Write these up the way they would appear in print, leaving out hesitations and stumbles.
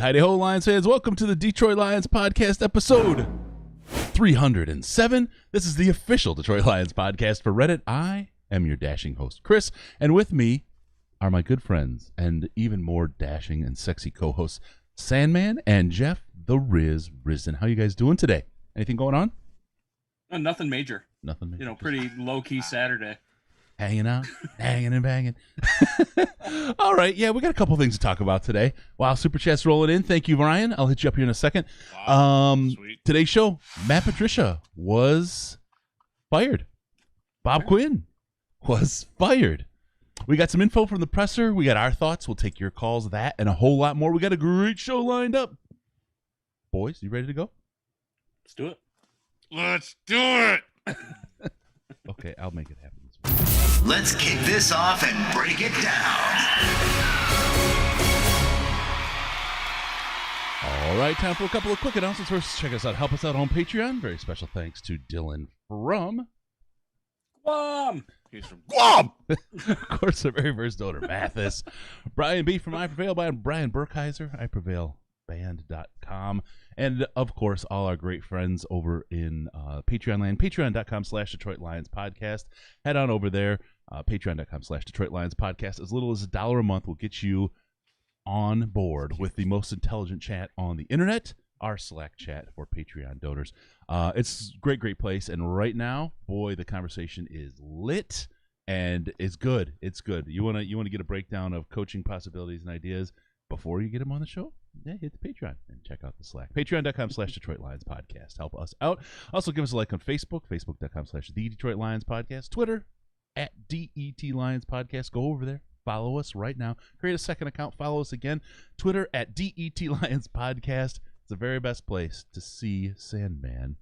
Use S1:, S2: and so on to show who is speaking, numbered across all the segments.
S1: Hi-de-ho, Lions fans. Welcome to the Detroit Lions podcast, episode 307. This is the official Detroit Lions podcast for Reddit. I am your dashing host, Chris, and with me are my good friends and even more dashing and sexy co-hosts, Sandman and Jeff the Riz Risen. How you guys doing today? Anything going on?
S2: Nothing major.
S1: Nothing major.
S2: Pretty low-key Saturday.
S1: Hanging out, hanging and banging. All right, yeah, we got a couple things to talk about today. Wow, Super Chat's rolling in. Thank you, Ryan. I'll hit you up here in a second.
S3: Wow, sweet.
S1: Today's show, Matt Patricia was fired. Bob Quinn was fired. We got some info from the presser. We got our thoughts. We'll take your calls, that, and a whole lot more. We got a great show lined up. Boys, you ready to go?
S2: Let's do it.
S3: Let's do it.
S1: Okay, I'll make it happen.
S4: Let's kick this off and break it down.
S1: All right, time for a couple of quick announcements. First, check us out. Help us out on Patreon. Very special thanks to Dylan from
S2: Guam.
S3: He's from Guam.
S1: Of course, our very first donor, Mathis. Brian B. from I Prevail by Brian Burkheiser, iprevailband.com. And, of course, all our great friends over in Patreon land, patreon.com/Detroit Lions Podcast. Head on over there, patreon.com/Detroit Lions Podcast. As little as $1 a month will get you on board with the most intelligent chat on the internet, our Slack chat for Patreon donors. It's a great place. And right now, boy, the conversation is lit and it's good. It's good. You want to get a breakdown of coaching possibilities and ideas before you get them on the show? Yeah, hit the Patreon and check out the Slack. Patreon.com/Detroit Lions Podcast. Help us out. Also, give us a like on Facebook, facebook.com/The Detroit Lions Podcast. Twitter, @DET Lions Podcast. Go over there. Follow us right now. Create a second account. Follow us again. Twitter, @DET Lions Podcast. It's the very best place to see Sandman.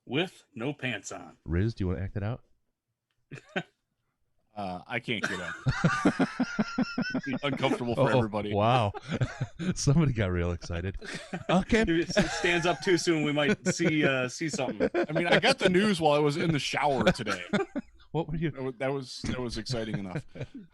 S2: With no pants on.
S1: Riz, do you want to act it out?
S3: I can't get up. Uncomfortable for everybody.
S1: Wow. Somebody got real excited. Okay.
S2: If it stands up too soon, we might see something.
S3: I mean, I got the news while I was in the shower today.
S1: What were you?
S3: That was exciting enough.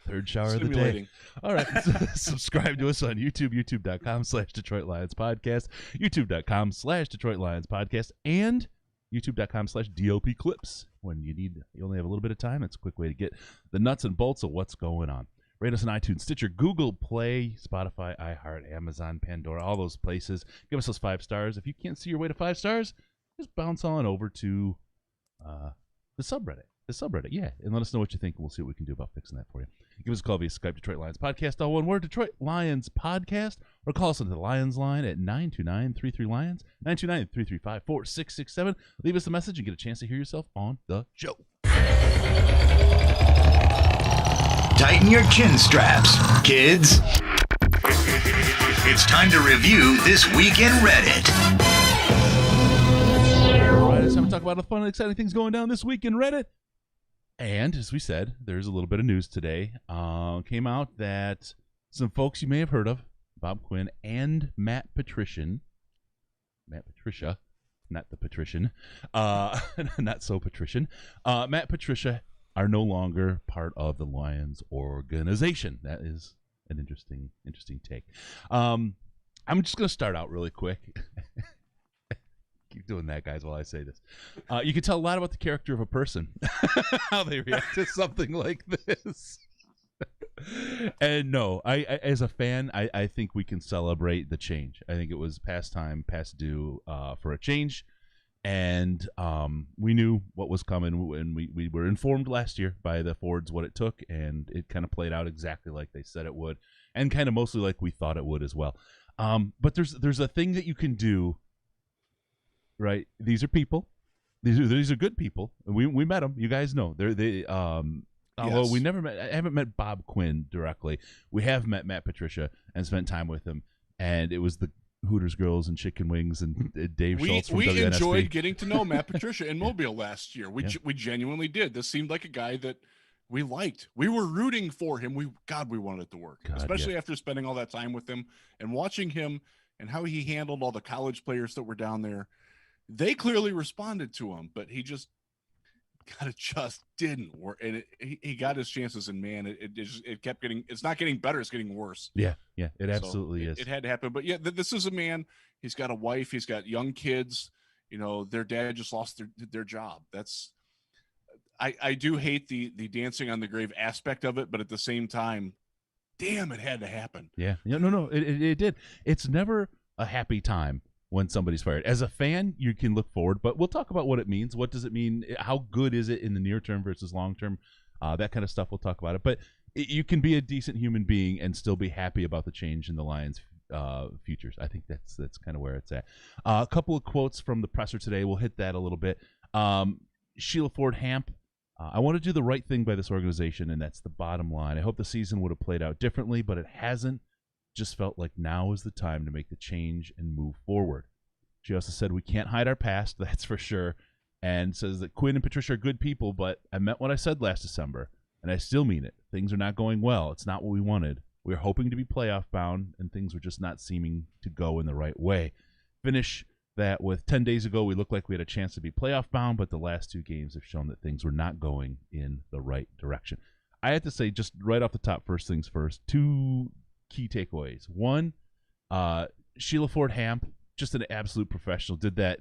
S1: Third shower of the day. All right. Subscribe to us on YouTube, youtube.com/Detroit Lions Podcast, youtube.com/Detroit Lions Podcast, and youtube.com/DLP Clips. When you only have a little bit of time, it's a quick way to get the nuts and bolts of what's going on. Rate us on iTunes, Stitcher, Google Play, Spotify, iHeart, Amazon, Pandora, all those places. Give us those 5 stars. If you can't see your way to 5 stars, just bounce on over to the subreddit. Yeah, and let us know what you think. We'll see what we can do about fixing that for you. Give us a call via Skype, Detroit Lions Podcast, all one word, Detroit Lions Podcast, or call us into the Lions line at 929-33-LIONS, 929-335-4667. Leave us a message and get a chance to hear yourself on the show.
S4: Tighten your chin straps, kids. It's time to review this week in Reddit.
S1: All right, it's time to talk about the fun and exciting things going down this week in Reddit. And as we said, there's a little bit of news today. Came out that some folks you may have heard of, Bob Quinn and Matt Patricia, not the patrician, not so patrician, Matt Patricia are no longer part of the Lions organization. That is an interesting take. I'm just going to start out really quick. Keep doing that, guys, while I say this. You can tell a lot about the character of a person, how they react to something like this. And no, I as a fan, I think we can celebrate the change. I think it was past time, past due for a change. And we knew what was coming, and we were informed last year by the Fords what it took, and it kind of played out exactly like they said it would, and kind of mostly like we thought it would as well. But there's a thing that you can do. Right, these are people. These are good people. We met them. You guys know although we never met. I haven't met Bob Quinn directly. We have met Matt Patricia and spent time with him. And it was the Hooters girls and chicken wings and Dave Schultz from WNSP.
S3: We enjoyed getting to know Matt Patricia in Mobile last year. We genuinely did. This seemed like a guy that we liked. We were rooting for him. We wanted it to work, especially after spending all that time with him and watching him and how he handled all the college players that were down there. They clearly responded to him, but he just God, it just didn't work. And he got his chances, and man, it kept getting. It's not getting better; it's getting worse.
S1: Yeah, it absolutely is.
S3: It had to happen. But yeah, this is a man. He's got a wife. He's got young kids. Their dad just lost their job. That's. I do hate the dancing on the grave aspect of it, but at the same time, damn, it had to happen.
S1: Yeah. No, it did. It's never a happy time when somebody's fired. As a fan, you can look forward, but we'll talk about what it means. What does it mean? How good is it in the near term versus long term? That kind of stuff. We'll talk about it. But you can be a decent human being and still be happy about the change in the Lions' futures. I think that's kind of where it's at. A couple of quotes from the presser today. We'll hit that a little bit. Sheila Ford Hamp. I want to do the right thing by this organization, and that's the bottom line. I hope the season would have played out differently, but it hasn't. Just felt like now is the time to make the change and move forward. She also said we can't hide our past, that's for sure, and says that Quinn and Patricia are good people, but I meant what I said last December, and I still mean it. Things are not going well. It's not what we wanted. We were hoping to be playoff bound, and things were just not seeming to go in the right way. Finish that with 10 days ago, we looked like we had a chance to be playoff bound, but the last two games have shown that things were not going in the right direction. I have to say, just right off the top, first things first, two key takeaways. One, Sheila Ford Hamp, just an absolute professional, did a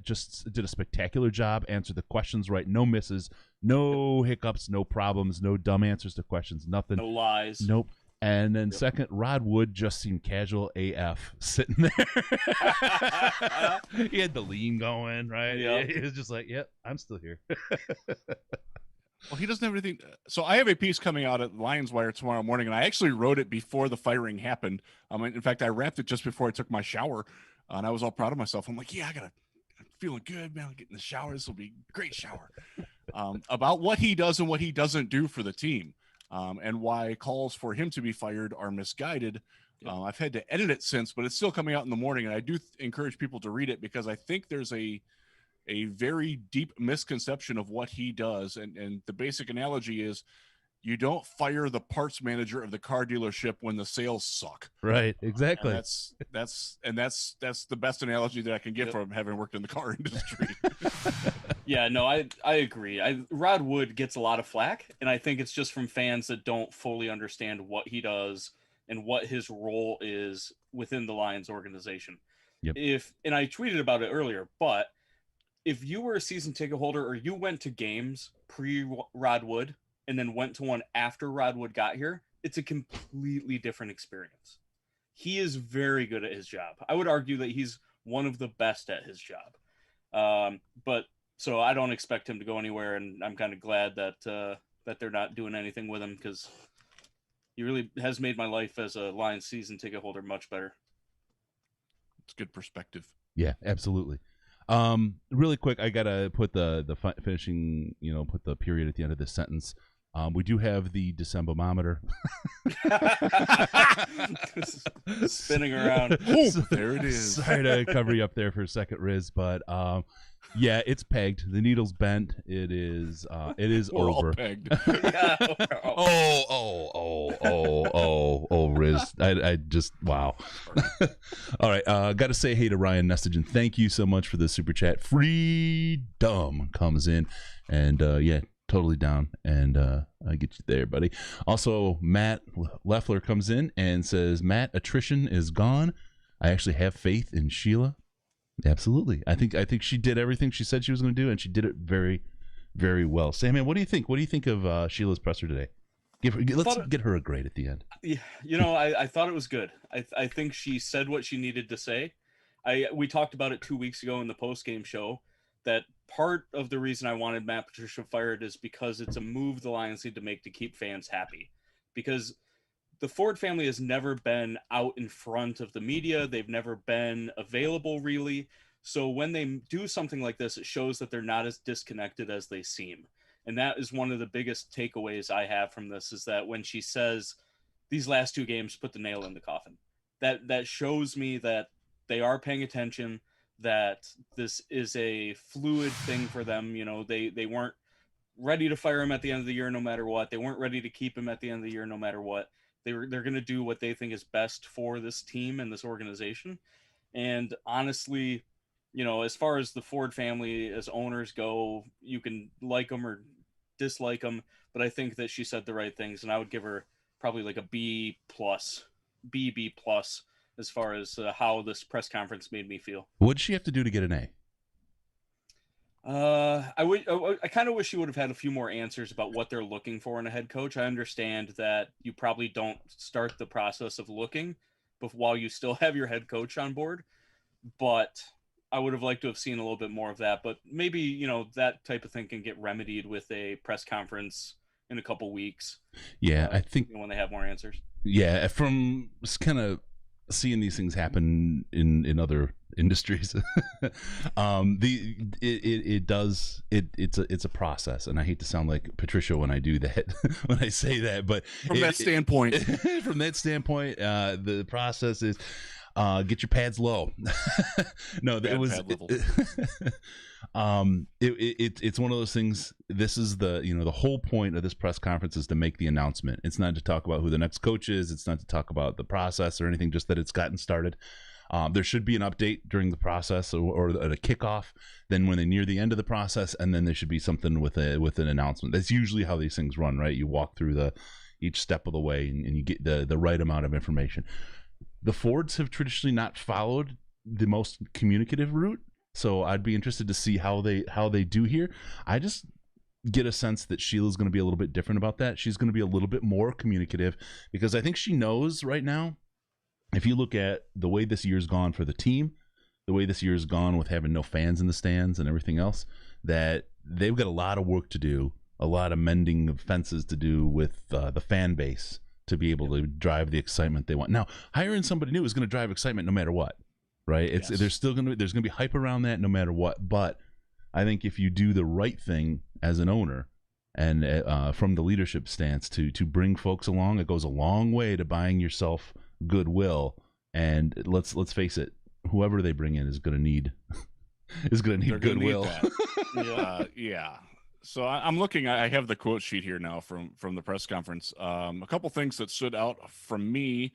S1: spectacular job, answered the questions right, no misses, no hiccups, no problems, no dumb answers to questions, nothing.
S2: No lies.
S1: Nope. And then second, Rod Wood just seemed casual AF sitting there. He had the lean going, right?
S2: Yep.
S1: He was just like, yep, I'm still here.
S3: Well, he doesn't have anything. So I have a piece coming out at Lions Wire tomorrow morning, and I actually wrote it before the firing happened. In fact, I wrapped it just before I took my shower, and I was all proud of myself. I'm like, yeah, I'm feeling good, man. I'll get in the shower. This will be a great shower. About what he does and what he doesn't do for the team. And why calls for him to be fired are misguided. I've had to edit it since, but it's still coming out in the morning, and I do encourage people to read it because I think there's a very deep misconception of what he does. And the basic analogy is you don't fire the parts manager of the car dealership when the sales suck.
S1: Right, exactly.
S3: And that's the best analogy that I can give from having worked in the car industry.
S2: Yeah, no, I agree. Rod Wood gets a lot of flack, and I think it's just from fans that don't fully understand what he does and what his role is within the Lions organization.
S1: Yep.
S2: And I tweeted about it earlier, but if you were a season ticket holder or you went to games pre-Rod Wood and then went to one after Rod Wood got here, it's a completely different experience. He is very good at his job. I would argue that he's one of the best at his job. So I don't expect him to go anywhere, and I'm kind of glad that they're not doing anything with him because he really has made my life as a Lions season ticket holder much better.
S3: It's good perspective.
S1: Yeah, absolutely. Really quick, I gotta put the finishing, put the period at the end of this sentence. We do have the December-mometer.
S2: Spinning around.
S3: There it is.
S1: Sorry to cover you up there for a second, Riz, but yeah, it's pegged. The needle's bent. It is
S3: We're
S1: over.
S3: all pegged.
S1: Riz. I just, wow. All right, got to say hey to Ryan Nestigen. Thank you so much for the super chat. Freedom comes in, and yeah, totally down, and I get you there, buddy. Also, Matt Leffler comes in and says, Matt, attrition is gone. I actually have faith in Sheila. Absolutely. I think she did everything she said she was going to do, and she did it very, very well. Sam, what do you think? What do you think of Sheila's presser today? Let's get her a grade at the end.
S2: Yeah, I thought it was good. I think she said what she needed to say. We talked about it 2 weeks ago in the post-game show, that part of the reason I wanted Matt Patricia fired is because it's a move the Lions need to make to keep fans happy. Because the Ford family has never been out in front of the media. They've never been available, really. So when they do something like this, it shows that they're not as disconnected as they seem. And that is one of the biggest takeaways I have from this, is that when she says these last two games put the nail in the coffin, that shows me that they are paying attention, that this is a fluid thing for them. They weren't ready to fire him at the end of the year no matter what. They weren't ready to keep him at the end of the year no matter what. They're going to do what they think is best for this team and this organization. And honestly, as far as the Ford family as owners go, you can like them or dislike him, but I think that she said the right things, and I would give her probably like a B+, B+ as far as how this press conference made me feel.
S1: What did she have to do to get an A?
S2: I kind of wish she would have had a few more answers about what they're looking for in a head coach. I understand that you probably don't start the process of looking while you still have your head coach on board, but I would have liked to have seen a little bit more of that. But maybe, that type of thing can get remedied with a press conference in a couple weeks.
S1: Yeah, I think
S2: when they have more answers.
S1: Yeah, from kind of seeing these things happen in other industries, it's a process, and I hate to sound like Patricia when I do that when I say that, but
S3: from that standpoint,
S1: the process is get your pads low. No, that was it's one of those things. This is the whole point of this press conference is to make the announcement. It's not to talk about who the next coach is. It's not to talk about the process or anything, just that it's gotten started. There should be an update during the process or a kickoff. Then when they near the end of the process, and then there should be something with an announcement. That's usually how these things run, right? You walk through each step of the way, and you get the right amount of information. The Fords have traditionally not followed the most communicative route, so I'd be interested to see how they do here. I just get a sense that Sheila's going to be a little bit different about that. She's going to be a little bit more communicative, because I think she knows right now, if you look at the way this year's gone for the team, the way this year's gone with having no fans in the stands and everything else, that they've got a lot of work to do, a lot of mending of fences to do with the fan base to be able to drive the excitement they want. Now, hiring somebody new is going to drive excitement no matter what, right? There's going to be hype around that no matter what. But I think if you do the right thing as an owner and from the leadership stance to bring folks along, it goes a long way to buying yourself goodwill. And let's face it, whoever they bring in is going to need goodwill.
S3: Yeah. So I'm looking. I have the quote sheet here now from the press conference. A couple things that stood out from me.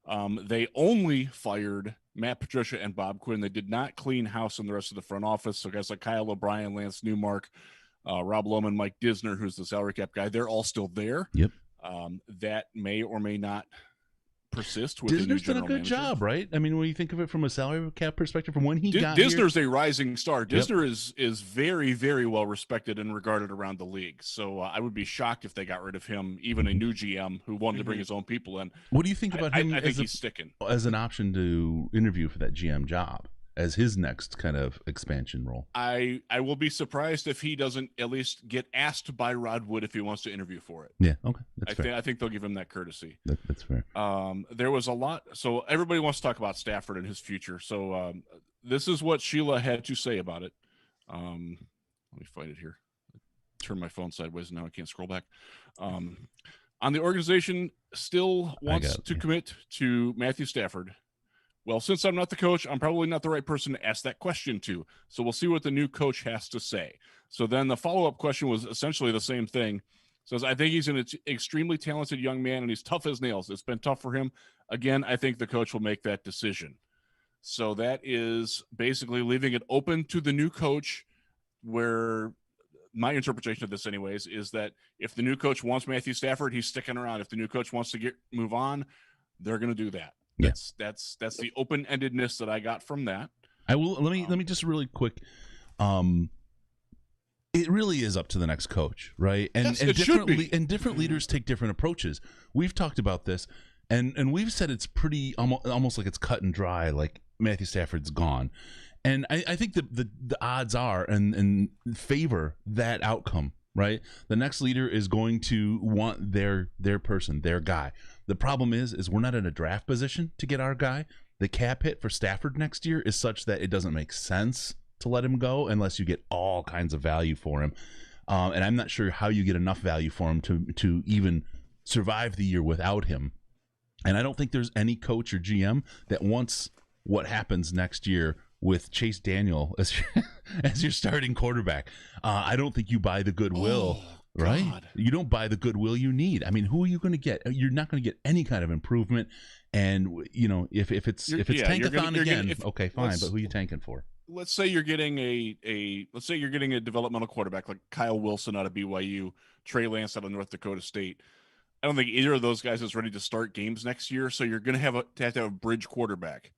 S3: They only fired Matt Patricia and Bob Quinn. They did not clean house in the rest of the front office. So guys like Kyle O'Brien, Lance Newmark, Rob Lohman, Mike Disner, who's the salary cap guy, they're all still there.
S1: Yep.
S3: That may or may not persist with
S1: Disner's
S3: the new
S1: done a good
S3: manager.
S1: job, right? I mean, when you think of it from a salary cap perspective, from when he got
S3: Disner's
S1: here,
S3: a rising star. Disner is very, very well respected and regarded around the league. So I would be shocked if they got rid of him, even a new GM who wanted to bring his own people in.
S1: What do you think about him?
S3: I think he's sticking
S1: as an option to interview for that GM job as his next kind of expansion role.
S3: I will be surprised if he doesn't at least get asked by Rod Wood if he wants to interview for it.
S1: Yeah, okay, that's fair.
S3: I think they'll give him that courtesy.
S1: That's fair.
S3: There was a lot. So everybody wants to talk about Stafford and his future. So this is what Sheila had to say about it. Let me find it here. Turn my phone sideways and now I can't scroll back. On the organization still wants to commit to Matthew Stafford. Well, since I'm not the coach, I'm probably not the right person to ask that question to. So we'll see what the new coach has to say. So then the follow-up question was essentially the same thing. Says, I think he's an extremely talented young man, and he's tough as nails. It's been tough for him. Again, I think the coach will make that decision. So that is basically leaving it open to the new coach, where my interpretation of this anyways is that if the new coach wants Matthew Stafford, he's sticking around. If the new coach wants to move on, they're going to do that. That's the open-endedness that I got from that.
S1: I will let me just really quick. It really is up to the next coach, right? And different leaders take different approaches. We've talked about this, and we've said it's pretty almost like it's cut and dry. Like Matthew Stafford's gone, and I think the odds are and favor that outcome. Right, the next leader is going to want their person, their guy. The problem is we're not in a draft position to get our guy. The cap hit for Stafford next year is such that it doesn't make sense to let him go unless you get all kinds of value for him. And I'm not sure how you get enough value for him to even survive the year without him. And I don't think there's any coach or GM that wants what happens next year with Chase Daniel as your starting quarterback. I don't think you buy the goodwill, right?
S3: God.
S1: You don't buy the goodwill you need. I mean, who are you going to get? You're not going to get any kind of improvement. And if it's tankathon again, okay, fine. But who are you tanking for?
S3: let's say you're getting let's say you're getting a developmental quarterback like Kyle Wilson out of BYU, Trey Lance out of North Dakota State. I don't think either of those guys is ready to start games next year, so you're going to have to have a bridge quarterback.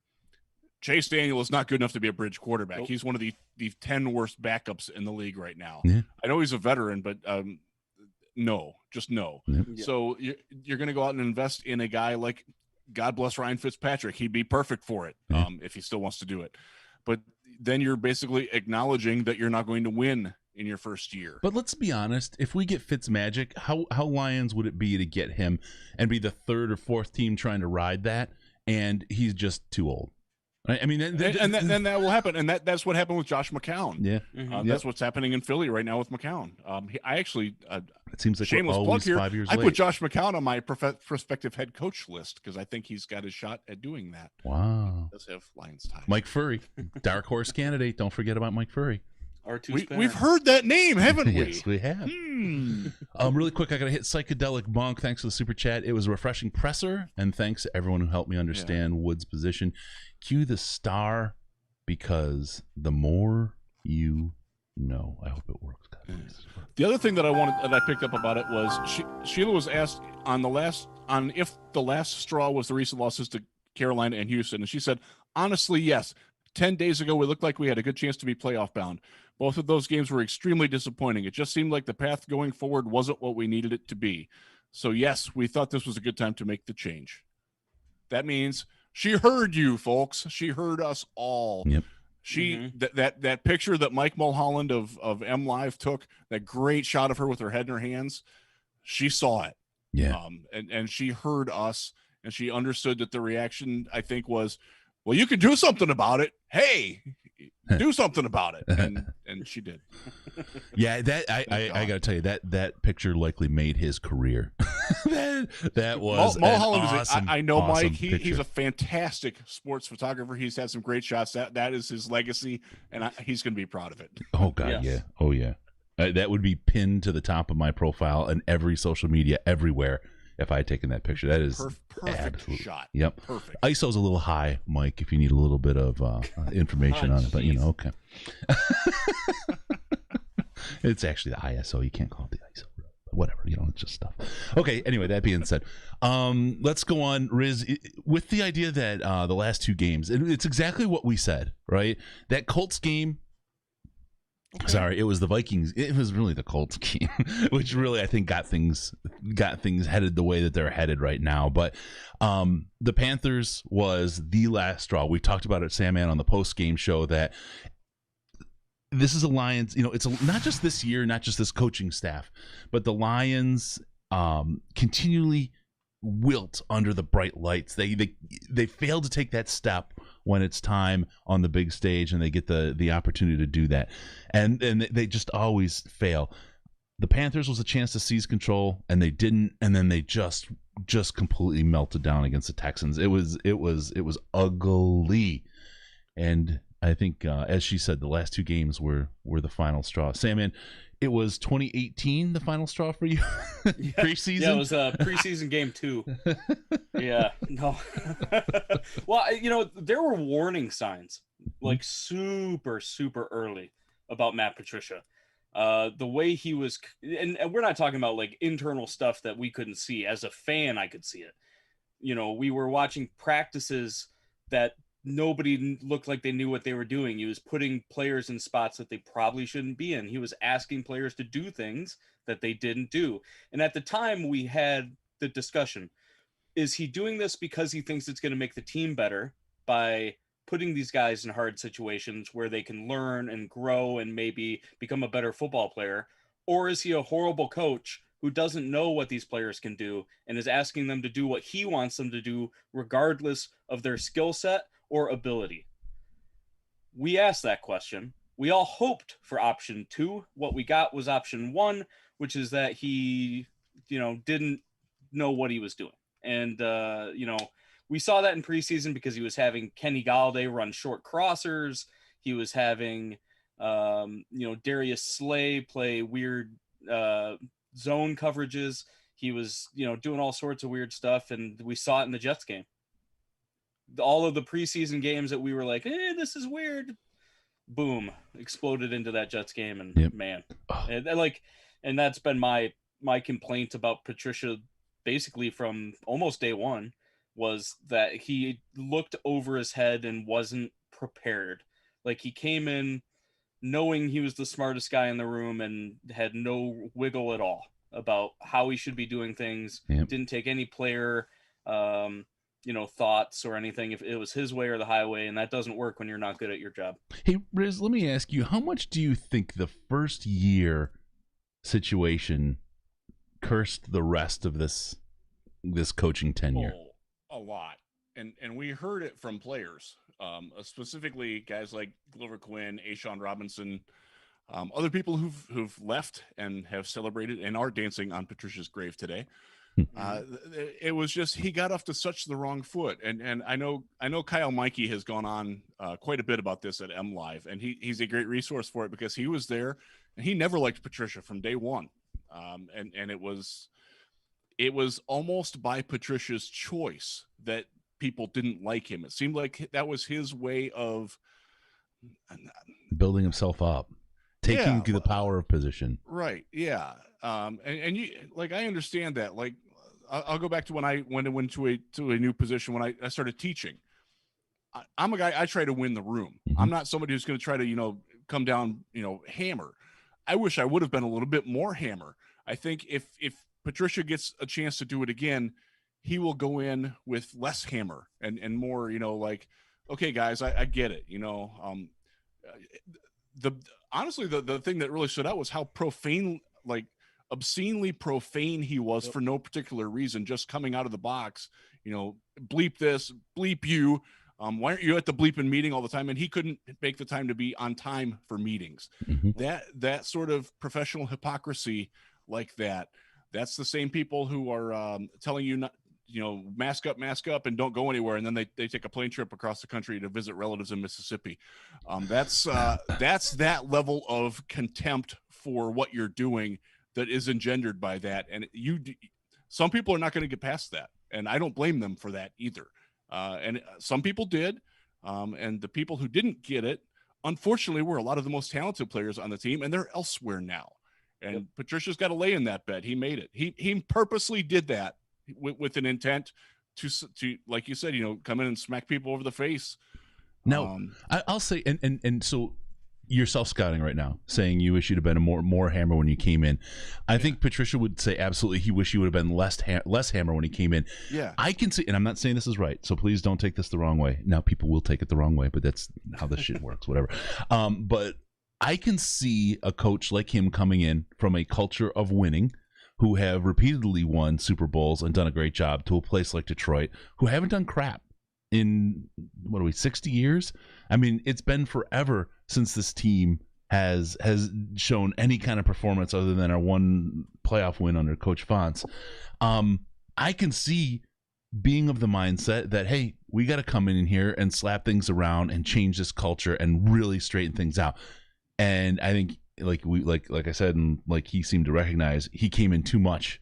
S3: Chase Daniel is not good enough to be a bridge quarterback. Nope. He's one of the 10 worst backups in the league right now.
S1: Yeah.
S3: I know he's a veteran, but no.
S1: Yep.
S3: So you're going to go out and invest in a guy like, God bless Ryan Fitzpatrick. He'd be perfect for it if he still wants to do it. But then you're basically acknowledging that you're not going to win in your first year.
S1: But let's be honest, if we get Fitzmagic, how Lions would it be to get him and be the third or fourth team trying to ride that, and he's just too old? I mean, then
S3: that will happen, and that's what happened with Josh McCown.
S1: Yeah,
S3: that's what's happening in Philly right now with McCown. I actually,
S1: it seems like
S3: shameless
S1: we're
S3: plug here.
S1: 5 years
S3: I
S1: late.
S3: put Josh McCown on my prospective head coach list because I think he's got a shot at doing that.
S1: Wow,
S3: he does have Lions ties.
S1: Mike Furry, dark horse candidate. Don't forget about Mike Furry.
S3: We've heard that name, haven't we?
S1: Yes, we have. Really quick, I got to hit Psychedelic Monk. Thanks for the super chat. It was a refreshing presser, and thanks to everyone who helped me understand Wood's position. Cue the star, because the more you know. I hope it works, guys.
S3: The other thing that I picked up about it was Sheila was asked on if the last straw was the recent losses to Carolina and Houston, and she said, honestly, yes. 10 days ago, we looked like we had a good chance to be playoff bound. Both of those games were extremely disappointing. It just seemed like the path going forward wasn't what we needed it to be. So, yes, we thought this was a good time to make the change. That means she heard you, folks. She heard us all.
S1: Yep.
S3: That picture that Mike Mulholland of M Live took, that great shot of her with her head in her hands, she saw it.
S1: Yeah.
S3: And she heard us, and she understood that the reaction, I think, was, well, you can do something about it. Hey, do something about it. And she did.
S1: Yeah, that I got to tell you, that picture likely made his career. that was
S3: Mulholland
S1: awesome,
S3: I know
S1: awesome
S3: Mike. He's a fantastic sports photographer. He's had some great shots. That is his legacy, and he's going to be proud of it.
S1: Oh, God, yeah. Oh, yeah. That would be pinned to the top of my profile and every social media everywhere. If I had taken that picture, that is
S3: perfect shot.
S1: Yep,
S3: perfect.
S1: ISO's a little high, Mike. If you need a little bit of information on it, but okay. It's actually the ISO. You can't call it the ISO. Whatever, it's just stuff. Okay. Anyway, that being said, let's go on, Riz, with the idea that the last two games, it's exactly what we said, right? That Colts game. Okay. Sorry, it was the Vikings. It was really the Colts game, which really I think got things headed the way that they're headed right now. But the Panthers was the last straw. We talked about it, Sandman, on the post game show that this is a Lions. It's not just this year, not just this coaching staff, but the Lions continually wilt under the bright lights. They fail to take that step when it's time on the big stage, and they get the opportunity to do that, and they just always fail. The Panthers was a chance to seize control, and they didn't, and then they just completely melted down against the Texans. It was ugly, and I think as she said, the last two games were the final straw. Sam, it was 2018, the final straw for you? Preseason?
S2: Yeah, it was preseason game 2. Yeah, no. Well, there were warning signs, like super, super early about Matt Patricia. The way he was, and we're not talking about like internal stuff that we couldn't see. As a fan, I could see it. We were watching practices that nobody looked like they knew what they were doing. He was putting players in spots that they probably shouldn't be in. He was asking players to do things that they didn't do. And at the time we had the discussion, is he doing this because he thinks it's going to make the team better by putting these guys in hard situations where they can learn and grow and maybe become a better football player? Or is he a horrible coach who doesn't know what these players can do and is asking them to do what he wants them to do regardless of their skill set or ability? We asked that question. We all hoped for option 2. What we got was option 1, which is that he, didn't know what he was doing. And, we saw that in preseason because he was having Kenny Galladay run short crossers. He was having, Darius Slay play weird zone coverages. He was, doing all sorts of weird stuff. And we saw it in the Jets game. All of the preseason games that we were like, this is weird. boom, exploded into that Jets game, and
S1: Yep.
S2: man,
S1: Oh.
S2: and that's been my complaint about Patricia basically from almost day one, was that he looked over his head and wasn't prepared. Like, he came in knowing he was the smartest guy in the room and had no wiggle at all about how he should be doing things.
S1: Yep.
S2: Didn't take any player thoughts or anything, if it was his way or the highway, and that doesn't work when you're not good at your job.
S1: Hey, Riz, let me ask you, how much do you think the first year situation cursed the rest of this coaching tenure?
S3: A lot. And we heard it from players, specifically guys like Glover Quinn, Ashawn Robinson, other people who've left and have celebrated and are dancing on Patricia's grave today. It was just, he got off to such the wrong foot. And I know Kyle Mikey has gone on quite a bit about this at M Live, and he's a great resource for it because he was there and he never liked Patricia from day one. And it was almost by Patricia's choice that people didn't like him. It seemed like that was his way of
S1: building himself up, taking the power of position.
S3: Right. Yeah. And you, like, I understand that. Like, I'll go back to when I went to a new position when I started teaching. I'm a guy, I try to win the room.
S1: Mm-hmm.
S3: I'm not somebody who's going to try to, come down, hammer. I wish I would have been a little bit more hammer. I think if Patricia gets a chance to do it again, he will go in with less hammer and more, like, okay, guys, I get it. Honestly, the thing that really stood out was how profane, like obscenely profane he was for no particular reason, just coming out of the box, bleep this, bleep you. Why aren't you at the bleeping meeting all the time? And he couldn't make the time to be on time for meetings.
S1: Mm-hmm.
S3: That sort of professional hypocrisy like that, that's the same people who are telling you not, mask up and don't go anywhere. And then they take a plane trip across the country to visit relatives in Mississippi. That's that level of contempt for what you're doing that is engendered by that. And some people are not going to get past that. And I don't blame them for that either. And some people did. And the people who didn't get it, unfortunately, were a lot of the most talented players on the team, and they're elsewhere now. And Patricia's got to lay in that bed. He made it. He purposely did that with an intent to, like you said, come in and smack people over the face.
S1: No, I'll say, and so you're self-scouting right now, saying you wish you'd have been a more hammer when you came in. I think Patricia would say absolutely he wish he would have been less hammer when he came in.
S3: Yeah,
S1: I can see, and I'm not saying this is right, so please don't take this the wrong way. Now, people will take it the wrong way, but that's how this shit works, whatever. But I can see a coach like him coming in from a culture of winning, who have repeatedly won Super Bowls and done a great job, to a place like Detroit, who haven't done crap in 60 years. I mean, it's been forever since this team has shown any kind of performance other than our one playoff win under Coach Fonts. I can see being of the mindset that, hey, we got to come in here and slap things around and change this culture and really straighten things out. And I think, like I said, and like he seemed to recognize, he came in too much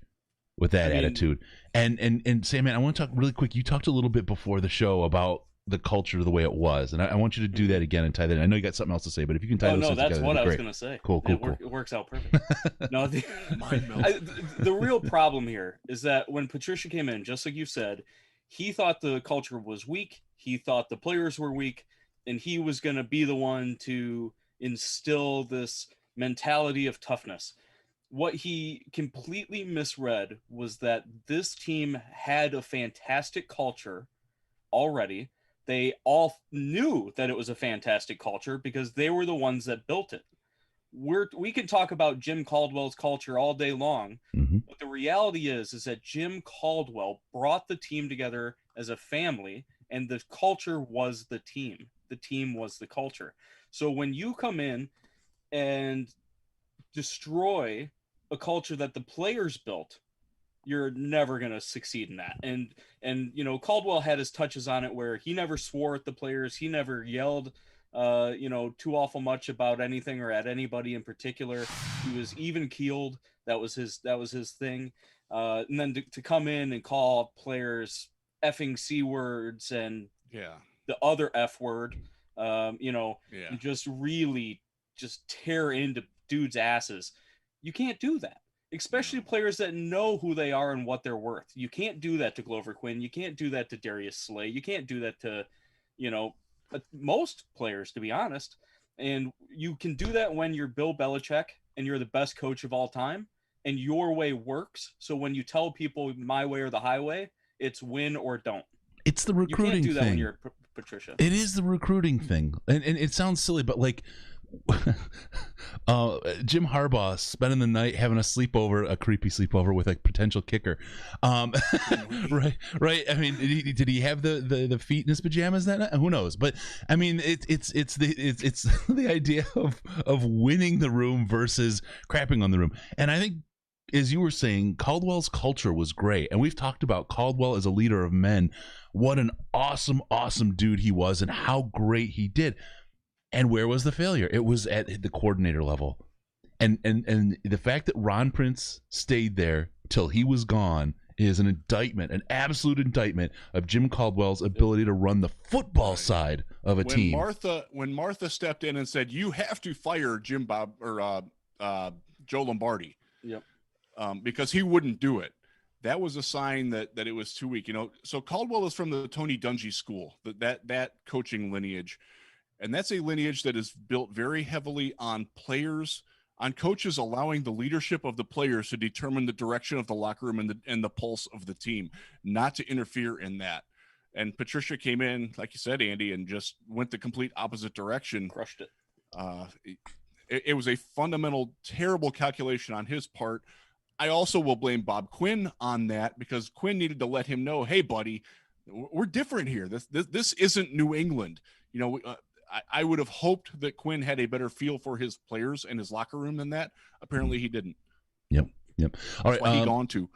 S1: with that attitude. And Sam, man, I want to talk really quick. You talked a little bit before the show about the culture the way it was, and I want you to do that again and tie that in. I know you got something else to say, but if you can tie those things
S2: that's
S1: together,
S2: what I was
S1: great.
S2: going to say.
S1: Cool.
S2: It works out perfect. No, the real problem here is that when Patricia came in, just like you said, he thought the culture was weak. He thought the players were weak, and he was going to be the one to instill this mentality of toughness. What he completely misread was that this team had a fantastic culture already. They all knew that it was a fantastic culture because they were the ones that built it. We can talk about Jim Caldwell's culture all day long, but the reality is that Jim Caldwell brought the team together as a family, and the culture was the team. The team was the culture. So when you come in and destroy a culture that the players built, you're never going to succeed in that. And Caldwell had his touches on it where he never swore at the players. He never yelled, too awful much about anything or at anybody in particular. He was even keeled. That was his thing. And then to come in and call players effing C words and the other F word, and just really just tear into dudes' asses. You can't do that, especially players that know who they are and what they're worth. You can't do that to Glover Quinn. You can't do that to Darius Slay. You can't do that to, most players, to be honest. And you can do that when you're Bill Belichick and you're the best coach of all time and your way works. So when you tell people my way or the highway, it's win or don't.
S1: It's the recruiting thing.
S2: You can't do that when you're Patricia.
S1: It is the recruiting thing. And it sounds silly, but like Jim Harbaugh spending the night having a creepy sleepover with a potential kicker. Right. I mean, did he have the feet in his pajamas that night? Who knows? But I mean, it's the idea of winning the room versus crapping on the room. And I think, as you were saying, Caldwell's culture was great. And we've talked about Caldwell as a leader of men. What an awesome dude he was and how great he did. And where was the failure? It was at the coordinator level. And the fact that Ron Prince stayed there till he was gone is an indictment, an absolute indictment of Jim Caldwell's ability to run the football side of a team.
S3: When Martha stepped in and said, "You have to fire Jim Bob or Joe Lombardi," because he wouldn't do it. That was a sign that it was too weak. So Caldwell is from the Tony Dungy school, that coaching lineage. And that's a lineage that is built very heavily on players, on coaches allowing the leadership of the players to determine the direction of the locker room and the pulse of the team, not to interfere in that. And Patricia came in, like you said, Andy, and just went the complete opposite direction.
S2: Crushed it.
S3: It was a fundamental, terrible calculation on his part. I also will blame Bob Quinn on that because Quinn needed to let him know, hey, buddy, we're different here. This isn't New England. I would have hoped that Quinn had a better feel for his players and his locker room than that. Apparently he didn't.
S1: Yep. All right.
S3: That's why he gone to.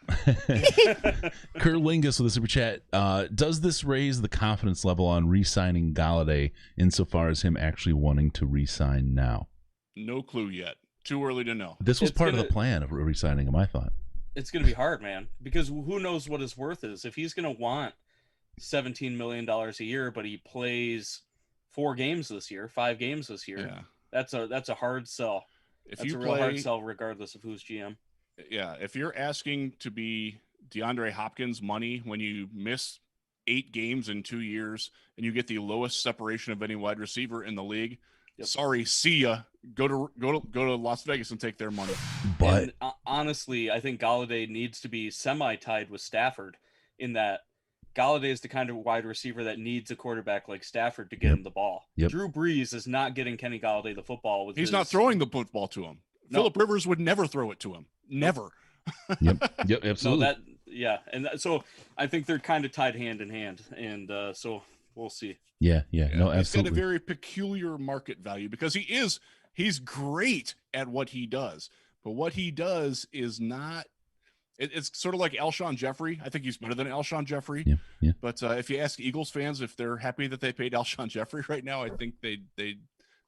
S1: Kurlingus with a super chat. Does this raise the confidence level on re-signing Galladay insofar as him actually wanting to re-sign now?
S3: No clue yet. Too early to know.
S1: This was part of the plan of re-signing him, I thought.
S2: It's going to be hard, man, because who knows what his worth is. If he's going to want $17 million a year, but he plays 5 games this year, that's a hard sell. That's a real hard sell regardless of who's GM.
S3: Yeah, if you're asking to be DeAndre Hopkins money when you miss 8 games in 2 years and you get the lowest separation of any wide receiver in the league, sorry, see ya. Go to Las Vegas and take their money.
S1: But
S2: honestly, I think Galladay needs to be semi-tied with Stafford in that Galladay is the kind of wide receiver that needs a quarterback like Stafford to get him the ball. Drew Brees is not getting Kenny Galladay the football.
S3: He's not throwing the football to him. No. Phillip Rivers would never throw it to him. Never.
S1: Yep, absolutely.
S2: And so I think they're kind of tied hand in hand, and so we'll see.
S1: Yeah. No, absolutely.
S3: He's got a very peculiar market value because he's great at what he does, but what he does is not. It's sort of like Alshon Jeffrey. I think he's better than Alshon Jeffrey.
S1: Yeah.
S3: But if you ask Eagles fans if they're happy that they paid Alshon Jeffrey right now, I think they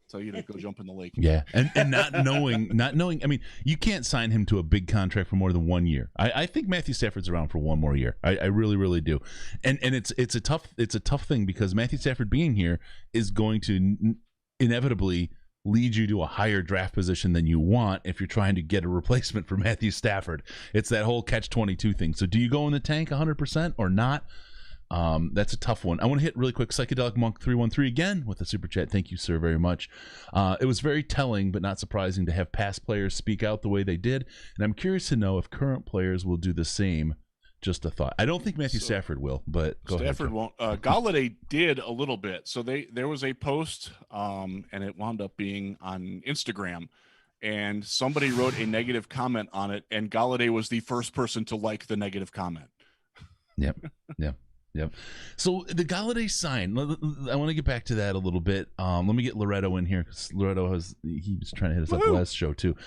S3: tell you to go jump in the lake.
S1: Yeah, and not knowing. I mean, you can't sign him to a big contract for more than 1 year. I think Matthew Stafford's around for one more year. I really, really do. And it's a tough thing because Matthew Stafford being here is going to inevitably lead you to a higher draft position than you want if you're trying to get a replacement for Matthew Stafford. It's that whole catch-22 thing. So do you go in the tank 100% or not? That's a tough one. I want to hit really quick Psychedelic Monk 313 again with a super chat. Thank you, sir, very much. It was very telling but not surprising to have past players speak out the way they did, and I'm curious to know if current players will do the same. Just a thought. I don't think Matthew Stafford will, but go ahead.
S3: Stafford won't. Galladay did a little bit. So there was a post, and it wound up being on Instagram, and somebody wrote a negative comment on it, and Galladay was the first person to like the negative comment.
S1: Yep. So the Galladay sign, I want to get back to that a little bit. Let me get Loretto in here because Loretto he was trying to hit us up last show too.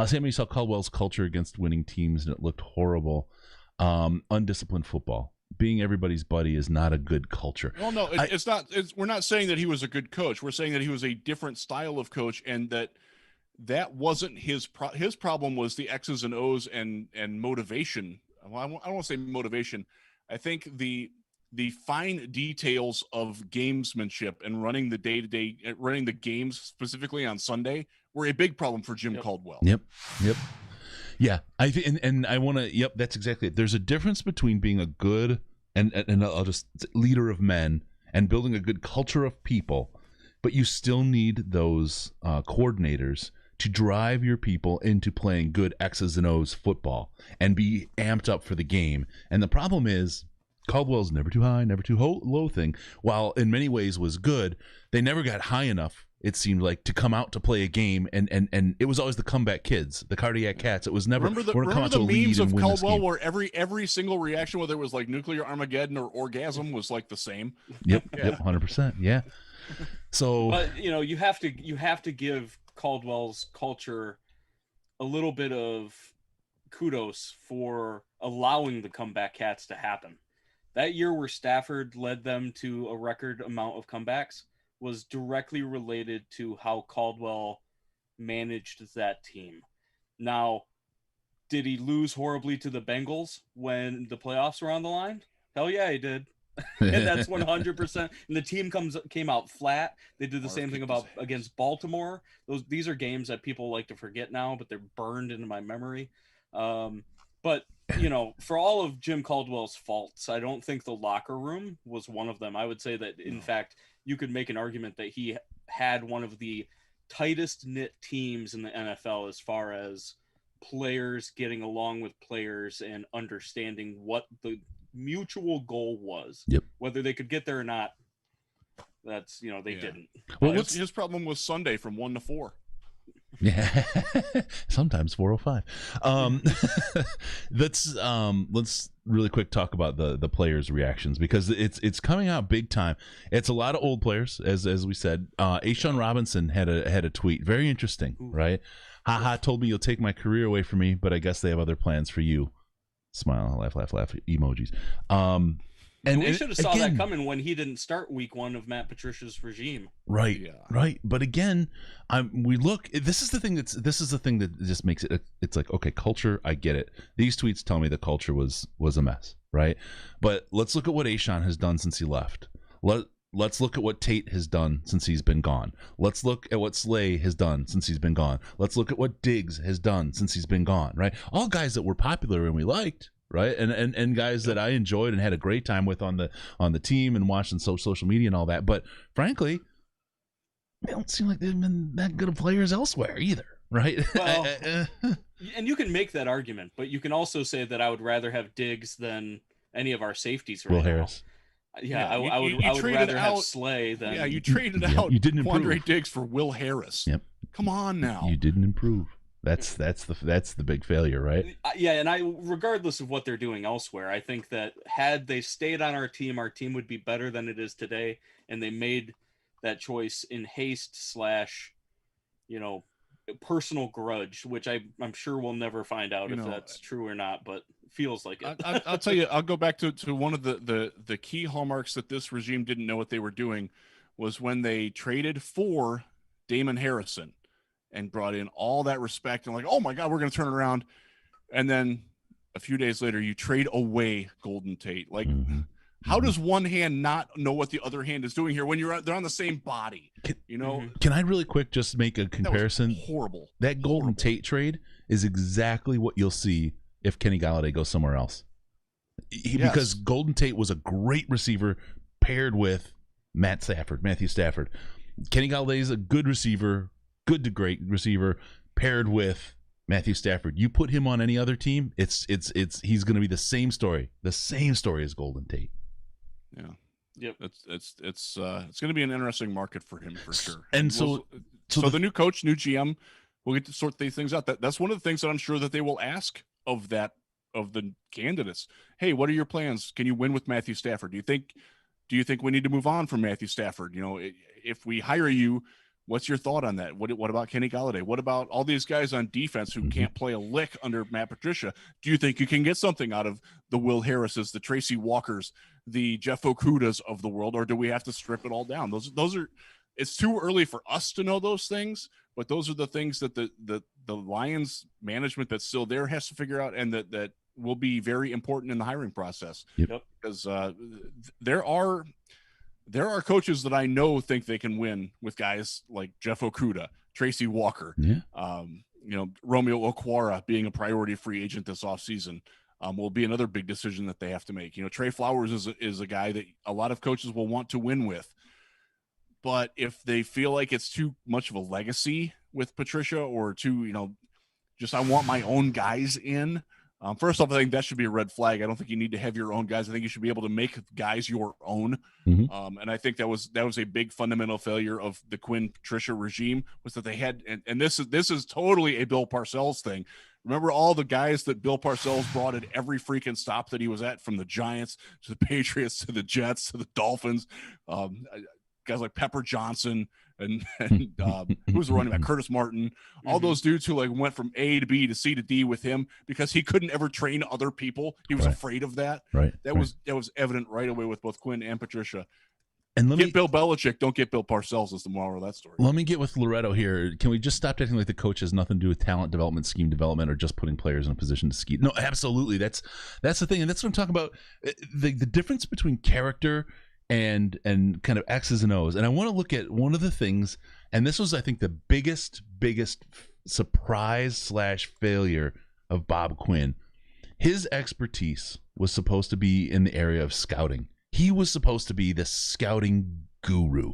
S1: Sammy saw Caldwell's culture against winning teams, and it looked horrible. Undisciplined football. Being everybody's buddy is not a good culture.
S3: Well, no, it's not. We're not saying that he was a good coach. We're saying that he was a different style of coach, and that wasn't his problem. Was the X's and O's and motivation. Well, I don't want to say motivation. I think the the fine details of gamesmanship and running the day-to-day, running the games specifically on Sunday were a big problem for Jim Caldwell.
S1: Yep. Yeah, and I want to. Yep, that's exactly it. There's a difference between being a good and I'll just leader of men and building a good culture of people, but you still need those coordinators to drive your people into playing good X's and O's football and be amped up for the game. And the problem is Caldwell's never too high, never too low thing, while in many ways was good, they never got high enough, it seemed like, to come out to play a game, and it was always the comeback kids, the cardiac cats. It was never
S3: remember the memes of Caldwell where every single reaction, whether it was like nuclear Armageddon or orgasm, was like the same.
S1: Yep, 100%. Yeah. So,
S2: but you have to give Caldwell's culture a little bit of kudos for allowing the comeback cats to happen. That year where Stafford led them to a record amount of comebacks was directly related to how Caldwell managed that team. Now, did he lose horribly to the Bengals when the playoffs were on the line? Hell yeah, he did. And that's 100%. And the team came out flat. They did the same thing against Baltimore. These are games that people like to forget now, but they're burned into my memory. But for all of Jim Caldwell's faults, I don't think the locker room was one of them. I would say that, in fact, you could make an argument that he had one of the tightest knit teams in the NFL as far as players getting along with players and understanding what the mutual goal was.
S1: Yep.
S2: Whether they could get there or not, that's, they didn't.
S3: Well, his problem was Sunday from 1 to 4.
S1: Yeah, sometimes 4:05. Let's really quick talk about the players' reactions, because it's coming out big time. It's a lot of old players, as we said. A'Shawn Robinson had a tweet, very interesting, right? Haha, told me you'll take my career away from me, but I guess they have other plans for you. Smile, laugh, emojis.
S2: And we should have saw that coming when he didn't start week 1 of Matt Patricia's regime.
S1: Right. Yeah. Right. But again, we look. This is the thing that just makes it. It's like, okay, culture. I get it. These tweets tell me the culture was a mess. Right. But let's look at what A'Shawn has done since he left. Let's look at what Tate has done since he's been gone. Let's look at what Slay has done since he's been gone. Let's look at what Diggs has done since he's been gone. Right. All guys that were popular and we liked. Right, and guys that I enjoyed and had a great time with on the team and watching social media and all that. But frankly, they don't seem like they've been that good of players elsewhere either. Right?
S2: Well, and you can make that argument, but you can also say that I would rather have Diggs than any of our safeties right
S1: Will
S2: now.
S1: Harris.
S2: Yeah, I would rather have Slay than.
S3: Yeah, you traded out
S1: you didn't
S3: Quandre Diggs for Will Harris.
S1: Yep.
S3: Come on now.
S1: You didn't improve. That's the big failure, right?
S2: Yeah, and regardless of what they're doing elsewhere, I think that had they stayed on our team would be better than it is today. And they made that choice in haste / personal grudge, which I'm sure we'll never find out if that's true or not, but feels like it.
S3: I'll tell you, I'll go back to one of the key hallmarks that this regime didn't know what they were doing was when they traded for Damon Harrison and brought in all that respect and like, oh my God, we're going to turn it around. And then a few days later, you trade away Golden Tate. Like, how does one hand not know what the other hand is doing here when they're on the same body?
S1: Can I really quick just make a comparison?
S3: That was horrible.
S1: That Golden Tate trade is exactly what you'll see if Kenny Golladay goes somewhere else. Because Golden Tate was a great receiver paired with Matthew Stafford. Kenny Golladay is a good receiver, good to great receiver paired with Matthew Stafford. You put him on any other team, it's he's going to be the same story as Golden Tate.
S3: Yeah. Yep. It's going to be an interesting market for him for sure.
S1: And
S3: so the new coach, new GM, we'll get to sort these things out. That's one of the things that I'm sure that they will ask of the candidates. Hey, what are your plans? Can you win with Matthew Stafford? Do you think we need to move on from Matthew Stafford? If we hire you, what's your thought on that? What about Kenny Golladay? What about all these guys on defense who can't play a lick under Matt Patricia? Do you think you can get something out of the Will Harrises, the Tracy Walkers, the Jeff Okudas of the world, or do we have to strip it all down? Those are. It's too early for us to know those things, but those are the things that the Lions management that's still there has to figure out, and that will be very important in the hiring process.
S1: Yep.
S3: Because there are coaches that I know think they can win with guys like Jeff Okuda, Tracy Walker, Romeo Okwara being a priority free agent this offseason. Will be another big decision that they have to make. Trey Flowers is a guy that a lot of coaches will want to win with. But if they feel like it's too much of a legacy with Patricia, or too, just I want my own guys in. First off, I think that should be a red flag. I don't think you need to have your own guys. I think you should be able to make guys your own.
S1: Mm-hmm.
S3: And I think that was a big fundamental failure of the Quinn Patricia regime, was that they had, and this is totally a Bill Parcells thing. Remember all the guys that Bill Parcells brought at every freaking stop that he was at, from the Giants to the Patriots to the Jets to the Dolphins, guys like Pepper Johnson and who was the running back, Curtis Martin, all those dudes who went from A to B to C to D with him because he couldn't ever train other people. He was afraid of that. That was evident right away with both Quinn and Patricia. And get Bill Belichick, don't get Bill Parcells is the moral of that story.
S1: Let me get with Loretto here. Can we just stop acting like the coach has nothing to do with talent development, scheme development, or just putting players in a position to ski? No, absolutely. That's the thing, and that's what I'm talking about. The difference between character and kind of X's and O's. And I want to look at one of the things, and this was, I think, the biggest surprise / failure of Bob Quinn. His expertise was supposed to be in the area of scouting. He was supposed to be the scouting guru.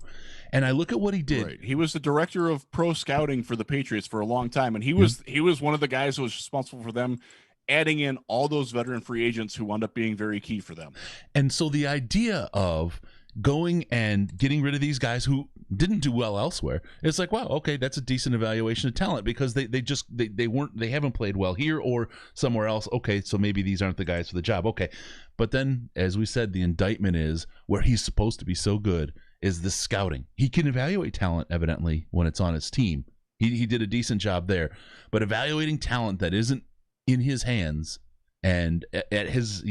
S1: And I look at what he did.
S3: Right. He was the director of pro scouting for the Patriots for a long time. And he was one of the guys who was responsible for them adding in all those veteran free agents who wound up being very key for them.
S1: And so the idea of going and getting rid of these guys who didn't do well elsewhere, it's like, wow, okay, that's a decent evaluation of talent, because they haven't played well here or somewhere else. Okay, so maybe these aren't the guys for the job. Okay. But then, as we said, the indictment is where he's supposed to be so good is the scouting. He can evaluate talent, evidently, when it's on his team. He did a decent job there. But evaluating talent that isn't in his hands and at his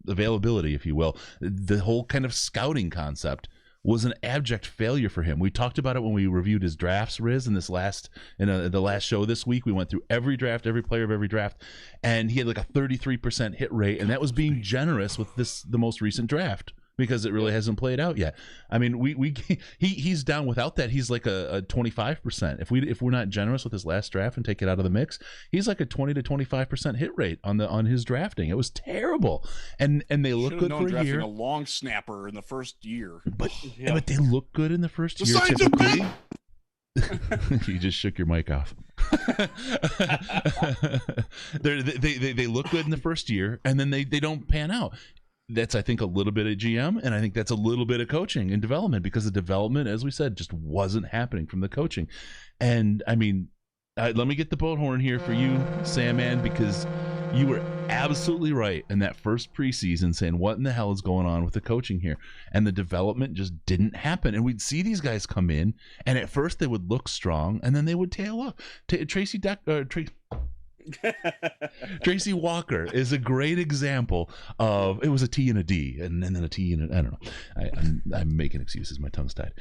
S1: availability, if you will, the whole kind of scouting concept was an abject failure for him. We talked about it when we reviewed his drafts, Riz, in the last show this week. We went through every draft, every player of every draft, and he had like a 33% hit rate, and that was being generous with the most recent draft, because it really hasn't played out yet. I mean, he's down without that. He's like a 25%. If we're not generous with his last draft and take it out of the mix, he's like a 20 to 25% hit rate on his drafting. It was terrible. And they look good for a year.
S3: A long snapper in the first year,
S1: but they look good in the first year.
S3: Typically.
S1: You just shook your mic off. They look good in the first year, and then they don't pan out. That's, I think, a little bit of GM, and I think that's a little bit of coaching and development, because the development, as we said, just wasn't happening from the coaching. And I mean, let me get the boat horn here for you, Sam Man, because you were absolutely right in that first preseason saying, what in the hell is going on with the coaching here? And the development just didn't happen. And we'd see these guys come in, and at first they would look strong, and then they would tail off. Tracy Walker is a great example of, it was a T and a D and then a T and I don't know. I'm making excuses. My tongue's tied.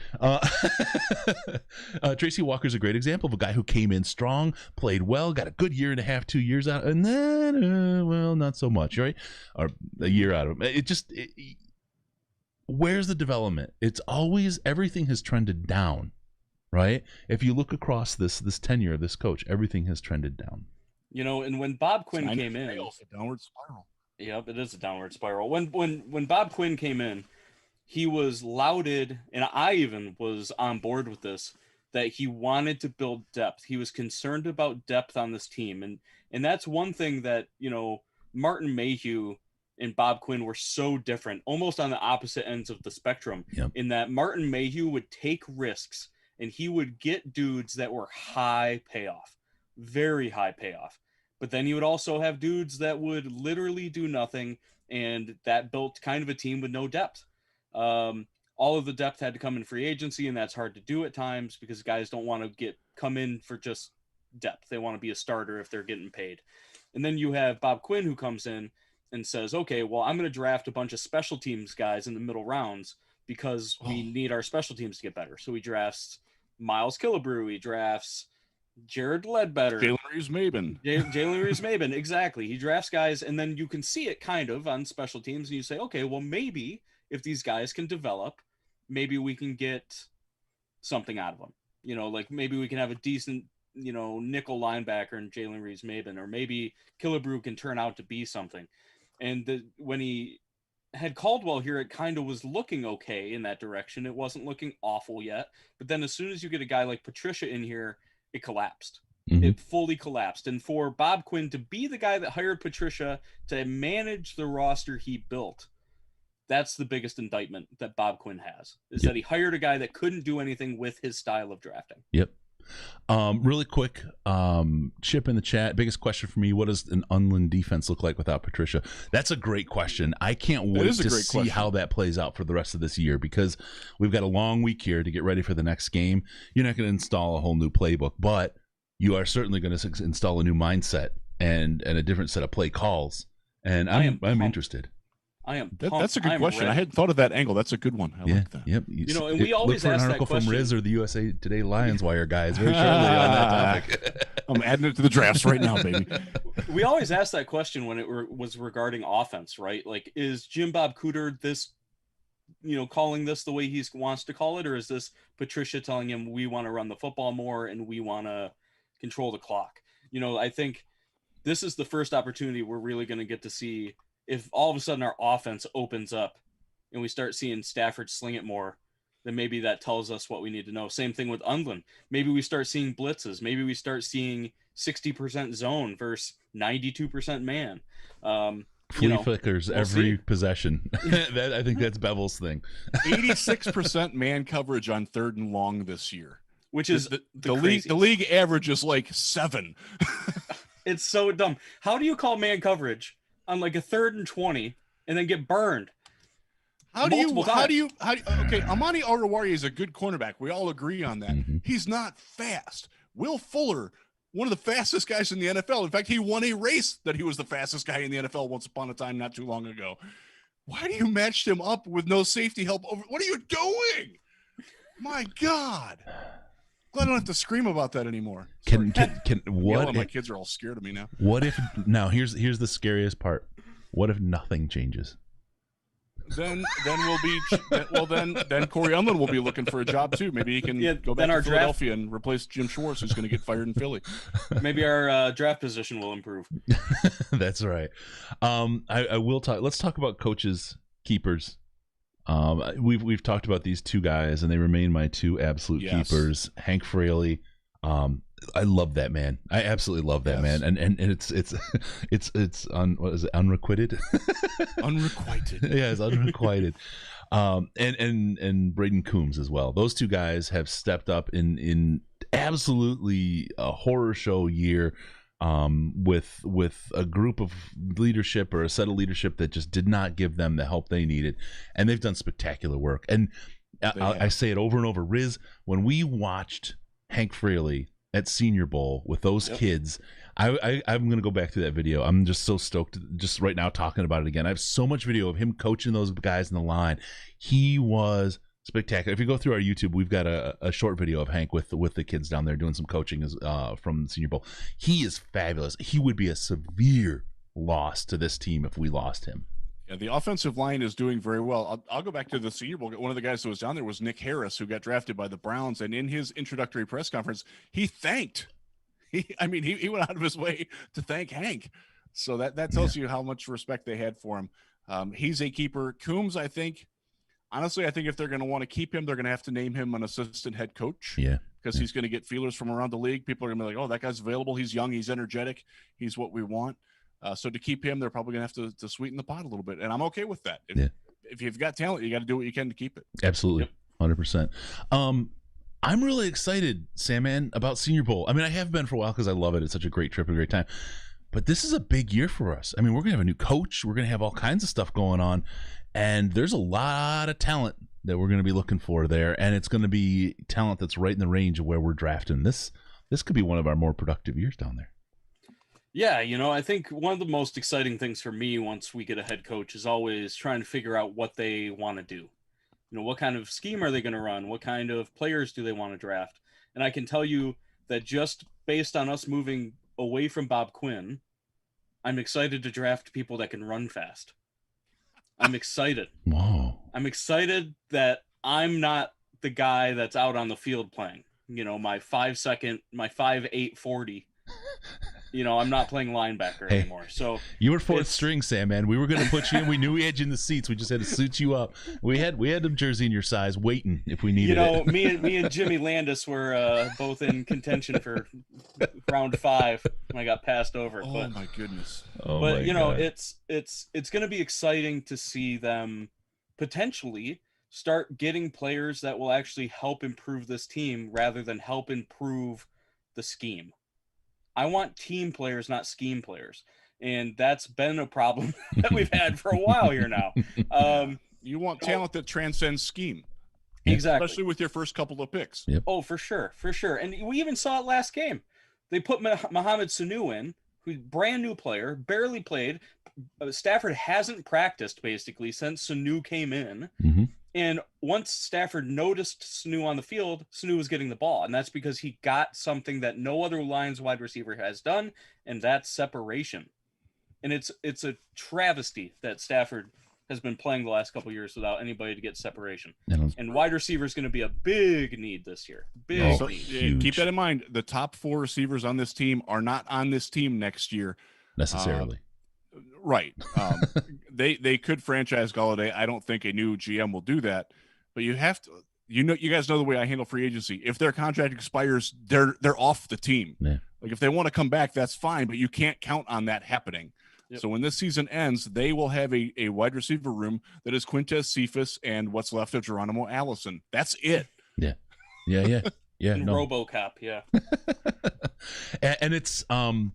S1: Tracy Walker is a great example of a guy who came in strong, played well, got a good year and a half, 2 years out, and then, not so much, right? Or a year out of it. Where's the development? It's always, everything has trended down, right? If you look across this tenure of this coach, everything has trended down.
S2: And when Bob Quinn came in,
S3: it's a downward spiral.
S2: Yep, it is a downward spiral. When Bob Quinn came in, he was lauded, and I even was on board with this, that he wanted to build depth. He was concerned about depth on this team, and that's one thing that Martin Mayhew and Bob Quinn were so different, almost on the opposite ends of the spectrum.
S1: Yep.
S2: In that Martin Mayhew would take risks, and he would get dudes that were high payoff, very high payoff. But then you would also have dudes that would literally do nothing, and that built kind of a team with no depth. All of the depth had to come in free agency, and that's hard to do at times because guys don't want to come in for just depth. They want to be a starter if they're getting paid. And then you have Bob Quinn, who comes in and says, okay, well, I'm going to draft a bunch of special teams guys in the middle rounds because we need our special teams to get better. So he drafts Miles Killebrew. He drafts Jared Ledbetter,
S3: Jalen Reeves-Maben.
S2: Jalen Reeves-Maben, exactly. He drafts guys, and then you can see it kind of on special teams, and you say, okay, well, maybe if these guys can develop, maybe we can get something out of them. Like maybe we can have a decent, nickel linebacker in Jalen Reeves-Maben, or maybe Killebrew can turn out to be something. And when he had Caldwell here, it kind of was looking okay in that direction. It wasn't looking awful yet. But then as soon as you get a guy like Patricia in here, it collapsed.
S1: Mm-hmm.
S2: It fully collapsed. And for Bob Quinn to be the guy that hired Patricia to manage the roster he built, that's the biggest indictment that Bob Quinn has, is that he hired a guy that couldn't do anything with his style of drafting.
S1: Yep. Really quick, Chip in the chat, biggest question for me, what does an Unland defense look like without Patricia? That's a great question. I can't wait to see how that plays out for the rest of this year, because we've got a long week here to get ready for the next game. You're not going to install a whole new playbook, but you are certainly going to install a new mindset and a different set of play calls. And I'm interested.
S2: I am.
S3: That's a good question. Ready. I hadn't thought of that angle. That's a good one. I like that.
S1: Yep.
S2: And we always
S1: look for
S2: ask
S1: an article
S2: that question
S1: from Riz or the USA Today Lions Wire guys very shortly on that topic.
S3: I'm adding it to the drafts right now, baby.
S2: We always ask that question when it was regarding offense, right? Like, is Jim Bob Cooter this, calling this the way he wants to call it, or is this Patricia telling him we want to run the football more and we want to control the clock? I think this is the first opportunity we're really going to get to see. If all of a sudden our offense opens up and we start seeing Stafford sling it more, then maybe that tells us what we need to know. Same thing with Unland. Maybe we start seeing blitzes. Maybe we start seeing 60% zone versus 92% man.
S1: Flea flickers every possession. I think that's Bevel's thing.
S3: 86% man coverage on 3rd and long this year,
S2: which is
S3: the league average is like 7.
S2: It's so dumb. How do you call man coverage on like a 3rd and 20 and then get burned?
S3: Okay, Amani Oruwariye is a good cornerback. We all agree on that. Mm-hmm. He's not fast. Will Fuller, one of the fastest guys in the NFL. In fact, he won a race that he was the fastest guy in the NFL once upon a time, not too long ago. Why do you match him up with no safety help over? What are you doing? My God. I don't have to scream about that anymore.
S1: What?
S3: My kids are all scared of me now.
S1: What if now? Here's the scariest part. What if nothing changes?
S3: Then we'll be then Corey Unland will be looking for a job too. Maybe he can go back to Philadelphia and replace Jim Schwartz, who's going to get fired in Philly.
S2: Maybe our draft position will improve.
S1: That's right. I will talk. Let's talk about coaches, keepers. We've talked about these two guys, and they remain my two absolute keepers. Hank Fraley. I love that man. I absolutely love that man. And it's what is it? Unrequited?
S3: Unrequited.
S1: Yeah, it's unrequited. And Braden Coombs as well. Those two guys have stepped up in absolutely a horror show year. With a group of leadership or a set of leadership that just did not give them the help they needed, and they've done spectacular work. And I say it over and over, Riz, when we watched Hank Fraley at Senior Bowl with those kids, I'm going to go back to that video. I'm just so stoked just right now talking about it again. I have so much video of him coaching those guys in the line. He was spectacular. If you go through our YouTube, we've got a short video of Hank with the kids down there doing some coaching from the Senior Bowl. He is fabulous. He would be a severe loss to this team if we lost him.
S3: Yeah, the offensive line is doing very well. I'll go back to the Senior Bowl. One of the guys that was down there was Nick Harris, who got drafted by the Browns, and in his introductory press conference, he thanked. He went out of his way to thank Hank. So that tells you how much respect they had for him. He's a keeper. Coombs, honestly, I think if they're going to want to keep him, they're going to have to name him an assistant head coach.
S1: Yeah.
S3: Because he's going to get feelers from around the league. People are going to be like, oh, that guy's available. He's young. He's energetic. He's what we want. So to keep him, they're probably going to have to sweeten the pot a little bit. And I'm okay with that. If you've got talent, you got to do what you can to keep it.
S1: Absolutely. 100%. I'm really excited, Sandman, about Senior Bowl. I mean, I have been for a while because I love it. It's such a great trip, a great time. But this is a big year for us. I mean, we're going to have a new coach. We're going to have all kinds of stuff going on. And there's a lot of talent that we're going to be looking for there. And it's going to be talent that's right in the range of where we're drafting. This could be one of our more productive years down there.
S2: Yeah, I think one of the most exciting things for me once we get a head coach is always trying to figure out what they want to do. What kind of scheme are they going to run? What kind of players do they want to draft? And I can tell you that just based on us moving away from Bob Quinn, I'm excited to draft people that can run fast. I'm excited.
S1: Whoa.
S2: I'm excited that I'm not the guy that's out on the field playing. You know, my 5'8" 40. You know, I'm not playing linebacker anymore. So
S1: you were fourth string, Sam, man. We were going to put you in. We knew we had you in the seats. We just had to suit you up. We had a jersey in your size waiting if we needed it.
S2: me and Jimmy Landis were both in contention for round 5 when I got passed over.
S3: Oh my goodness.
S2: But you know, it's going to be exciting to see them potentially start getting players that will actually help improve this team rather than help improve the scheme. I want team players, not scheme players. And that's been a problem that we've had for a while here now.
S3: You want talent that transcends scheme.
S2: Exactly.
S3: Especially with your first couple of picks.
S1: Yep.
S2: Oh, for sure. For sure. And we even saw it last game. They put Mohamed Sanu in, who's brand new player, barely played. Stafford hasn't practiced basically since Sanu came in.
S1: Mm-hmm.
S2: And once Stafford noticed Sanu on the field, Sanu was getting the ball. And that's because he got something that no other Lions wide receiver has done, and that's separation. And it's a travesty that Stafford has been playing the last couple of years without anybody to get separation. And wide receiver is going to be a big need this year. Big need.
S3: Keep that in mind. The top 4 receivers on this team are not on this team next year.
S1: Necessarily.
S3: Right. They could franchise Golladay. I don't think a new GM will do that, but you have to, you guys know the way I handle free agency. If their contract expires, they're off the team.
S1: Yeah.
S3: Like if they want to come back, that's fine, but you can't count on that happening. Yep. So when this season ends, they will have a wide receiver room that is Quintez Cephas and what's left of Geronimo Allison. That's it.
S1: Yeah.
S2: And RoboCop. Yeah.
S1: and it's, oh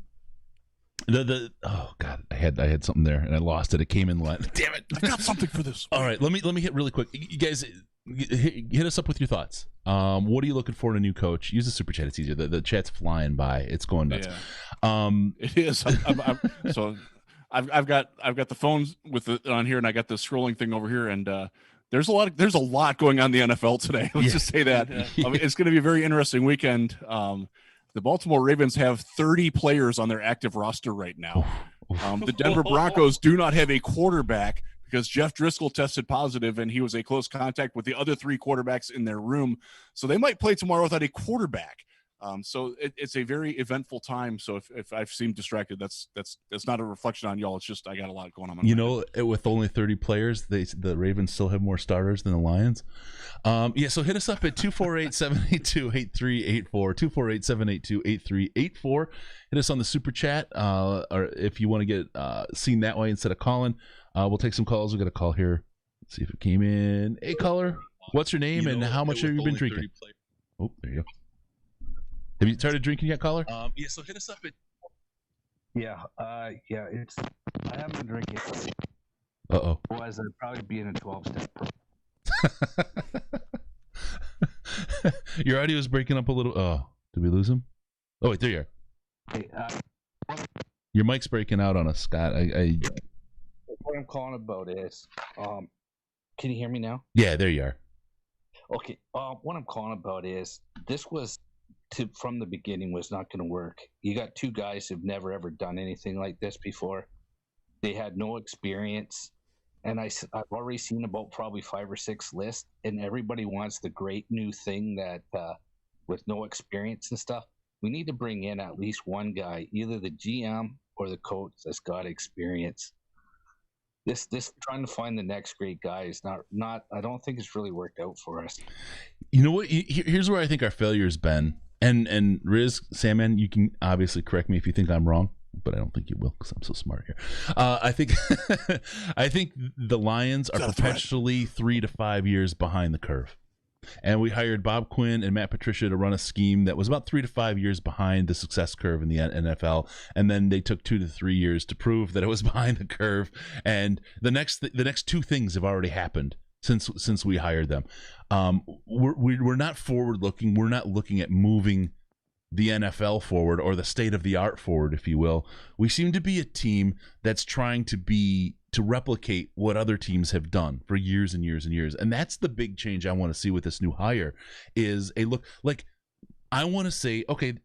S1: god, I had something there and I lost it. It came in line. Damn it!
S3: I got something for this.
S1: All right, let me hit really quick. You guys, hit us up with your thoughts. What are you looking for in a new coach? Use the super chat. It's easier. The chat's flying by. It's going nuts.
S3: Yeah. It is. So I've got the phones with it on here, and I got the scrolling thing over here, and there's a lot going on in the NFL today. Let's just say that.
S1: Yeah.
S3: It's going to be a very interesting weekend. The Baltimore Ravens have 30 players on their active roster right now. The Denver Broncos do not have a quarterback because Jeff Driscoll tested positive and he was a close contact with the other 3 quarterbacks in their room. So they might play tomorrow without a quarterback. So it's a very eventful time. So if I've seemed distracted, that's not a reflection on y'all. It's just I got a lot going on.
S1: With only 30 players, the Ravens still have more starters than the Lions. So hit us up at 248-782-8384, 248-782-8384. Hit us on the super chat, or if you want to get seen that way instead of calling. We'll take some calls. We got a call here. Let's see if it came in. Hey, caller, what's your name and how much have you been drinking? Oh, there you go. Have you started drinking yet, caller?
S5: So hit us up at. I haven't been drinking.
S1: Uh-oh.
S5: Otherwise, I'd probably be in a 12-step pro.
S1: Your audio is breaking up a little. Oh, did we lose him? Oh, wait, there you are.
S5: Hey,
S1: your mic's breaking out on us, Scott.
S5: What I'm calling about is, can you hear me now?
S1: Yeah, there you are.
S5: Okay. What I'm calling about is this was. From the beginning was not going to work. You got 2 guys who've never ever done anything like this before. They had no experience, and I've already seen about probably 5 or 6 lists, and everybody wants the great new thing that with no experience and stuff. We need to bring in at least one guy, either the GM or the coach that's got experience. This trying to find the next great guy is not. I don't think it's really worked out for us.
S1: You know what? Here's where I think our failure has been. And Riz, Sandman, you can obviously correct me if you think I'm wrong, but I don't think you will because I'm so smart here. I think the Lions are perpetually 3 to 5 years behind the curve. And we hired Bob Quinn and Matt Patricia to run a scheme that was about 3 to 5 years behind the success curve in the NFL. And then they took 2 to 3 years to prove that it was behind the curve. And the next 2 things have already happened since we hired them. We're not forward looking. We're not looking at moving the NFL forward or the state of the art forward, if you will. We seem to be a team that's trying to replicate what other teams have done for years and years and years. And that's the big change I want to see with this new hire is a look like I want to say, okay,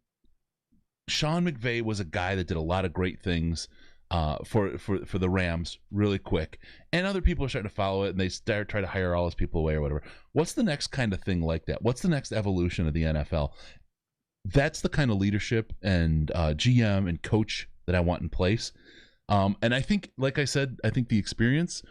S1: Sean McVay was a guy that did a lot of great things for the Rams really quick, and other people are starting to follow it, and they try to hire all his people away or whatever. What's the next kind of thing like that? What's the next evolution of the NFL? That's the kind of leadership and GM and coach that I want in place. And I think, like I said, I think the experience.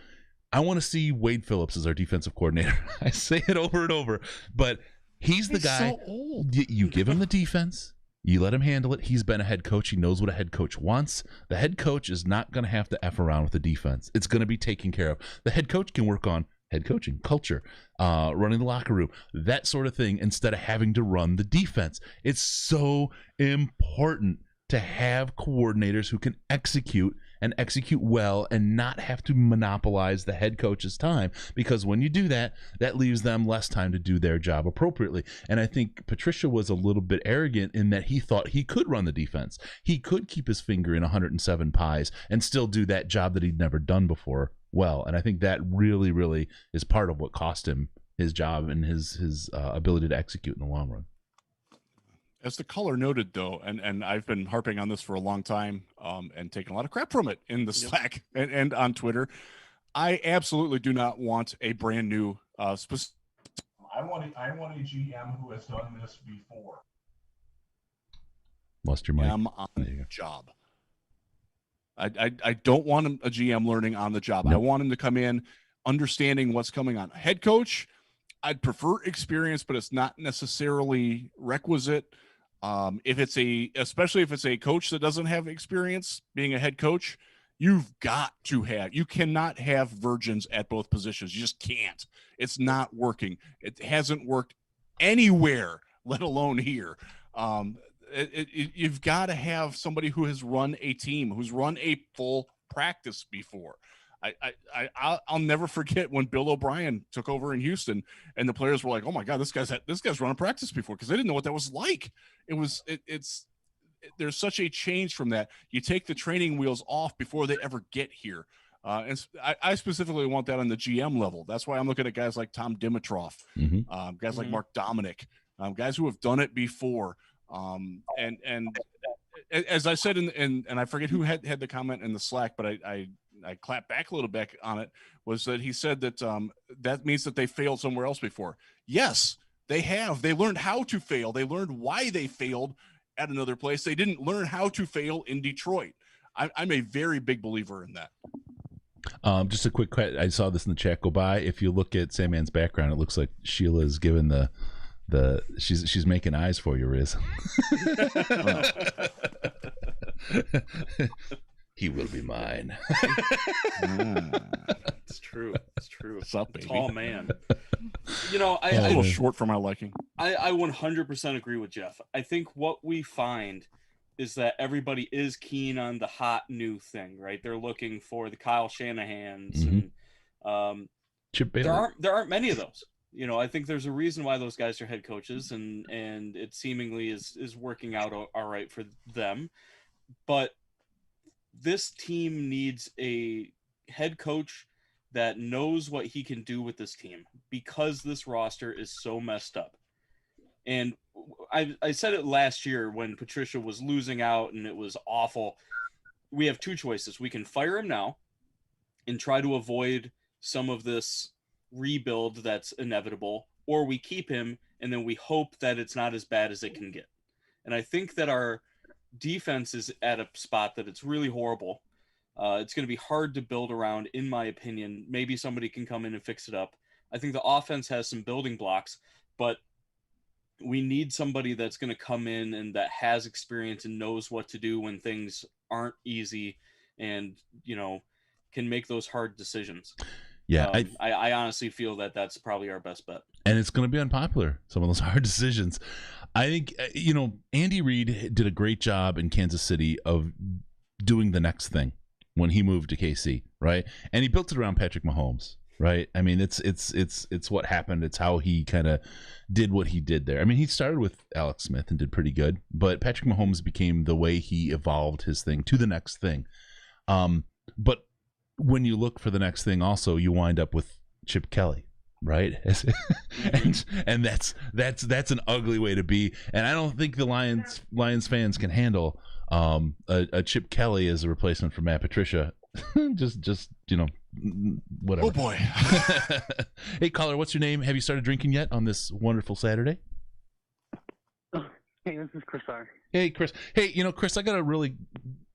S1: I want to see Wade Phillips as our defensive coordinator. I say it over and over, but he's the guy.
S3: So old.
S1: You give him the defense. You let him handle it. He's been a head coach. He knows what a head coach wants. The head coach is not going to have to F around with the defense. It's going to be taken care of. The head coach can work on head coaching, culture, running the locker room, that sort of thing, instead of having to run the defense. It's so important to have coordinators who can execute and execute well and not have to monopolize the head coach's time, because when you do that, that leaves them less time to do their job appropriately. And I think Patricia was a little bit arrogant in that he thought he could run the defense. He could keep his finger in 107 pies and still do that job that he'd never done before well. And I think that really, really is part of what cost him his job and his ability to execute in the long run.
S3: As the caller noted, though, and I've been harping on this for a long time and taking a lot of crap from it in the Slack and on Twitter, I absolutely do not want a brand new specific. I want a GM who has done this before.
S1: Lost your mic.
S3: On the job. I don't want a GM learning on the job.
S1: Nope.
S3: I want him to come in understanding what's coming on. Head coach, I'd prefer experience, but it's not necessarily requisite. Especially if it's a coach that doesn't have experience being a head coach, you cannot have virgins at both positions. You just can't. It's not working. It hasn't worked anywhere, let alone here. You've got to have somebody who has run a team, who's run a full practice before. I'll never forget when Bill O'Brien took over in Houston, and the players were like, "Oh my God, this guy's run a practice before," because they didn't know what that was like. There's such a change from that. You take the training wheels off before they ever get here, and I specifically want that on the GM level. That's why I'm looking at guys like Tom Dimitroff, guys like Mark Dominic, guys who have done it before. And as I said, and I forget who had the comment in the Slack, but I clapped back a little bit on it, was that he said that that means that they failed somewhere else before. Yes, they have. They learned how to fail. They learned why they failed at another place. They didn't learn how to fail in Detroit. I'm a very big believer in that.
S1: Just a quick, I saw this in the chat go by. If you look at Sandman's background, it looks like Sheila is given she's making eyes for you, Riz. He will be mine.
S2: It's true. It's true.
S3: What's up, baby?
S2: Tall man.
S3: A little short for my liking.
S2: I 100% agree with Jeff. I think what we find is that everybody is keen on the hot new thing, right? They're looking for the Kyle Shanahans, and
S1: Chip Bailey.
S2: There aren't many of those. I think there's a reason why those guys are head coaches, and it seemingly is working out all right for them. But this team needs a head coach that knows what he can do with this team, because this roster is so messed up. And I said it last year when Patricia was losing out and it was awful. We have two choices. We can fire him now and try to avoid some of this rebuild that's inevitable, or we keep him and then we hope that it's not as bad as it can get. And I think that our defense is at a spot that it's really horrible. It's going to be hard to build around, in my opinion. Maybe somebody can come in and fix it up. I think the offense has some building blocks, but we need somebody that's going to come in and that has experience and knows what to do when things aren't easy, and can make those hard decisions.
S1: Yeah,
S2: I honestly feel that that's probably our best bet.
S1: And it's going to be unpopular, some of those hard decisions. I think, Andy Reid did a great job in Kansas City of doing the next thing when he moved to KC, right? And he built it around Patrick Mahomes, right? I mean, it's what happened. It's how he kind of did what he did there. I mean, he started with Alex Smith and did pretty good, but Patrick Mahomes became the way he evolved his thing to the next thing. But when you look for the next thing also, you wind up with Chip Kelly, right? and that's an ugly way to be. And I don't think the Lions fans can handle a Chip Kelly as a replacement for Matt Patricia. just whatever.
S3: Oh boy.
S1: Hey, caller, what's your name? Have you started drinking yet on this wonderful Saturday?
S6: Hey, this is Chris R.
S1: Hey, Chris. Hey, Chris, I got to really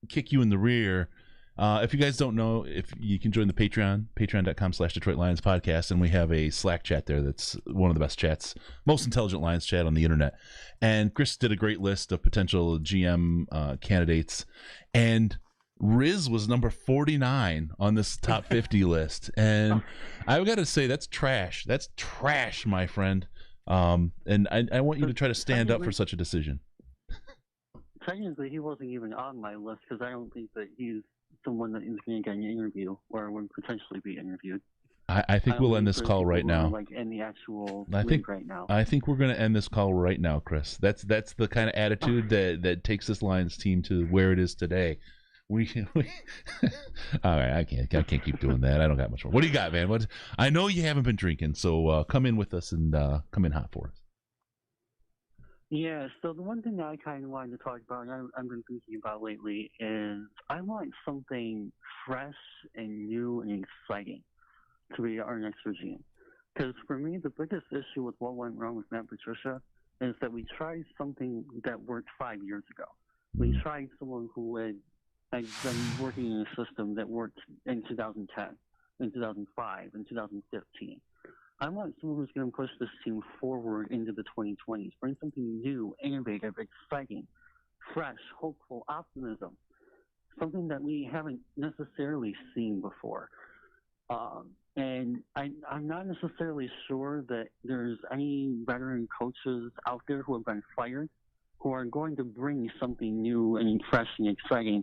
S1: kick you in the rear. If you guys don't know, if you can join the patreon.com/Detroit Lions podcast, and we have a Slack chat there that's one of the best chats, most intelligent Lions chat on the internet. And Chris did a great list of potential GM candidates, and Riz was number 49 on this top 50 list. And I've got to say, that's trash. That's trash, my friend. And I want you to try to stand up for such a decision.
S6: Technically, he wasn't even on my list because I don't think that he's someone that is going to get an interview or would potentially be interviewed.
S1: I think we'll end this call right now.
S6: Like in the actual right now.
S1: I think we're going to end this call right now, Chris. That's the kind of attitude that takes this Lions team to where it is today. We all right. I can't keep doing that. I don't got much more. What do you got, man? I know you haven't been drinking, so come in with us and come in hot for us.
S6: Yeah. So the one thing that I kind of wanted to talk about, and I've been thinking about lately, is I want something fresh and new and exciting to be our next regime. Because for me, the biggest issue with what went wrong with Matt Patricia is that we tried something that worked 5 years ago. We tried someone who had been working in a system that worked in 2010, in 2005, in 2015. I want someone who's going to push this team forward into the 2020s, bring something new, innovative, exciting, fresh, hopeful, optimism, something that we haven't necessarily seen before. And I'm not necessarily sure that there's any veteran coaches out there who have been fired who are going to bring something new and fresh and exciting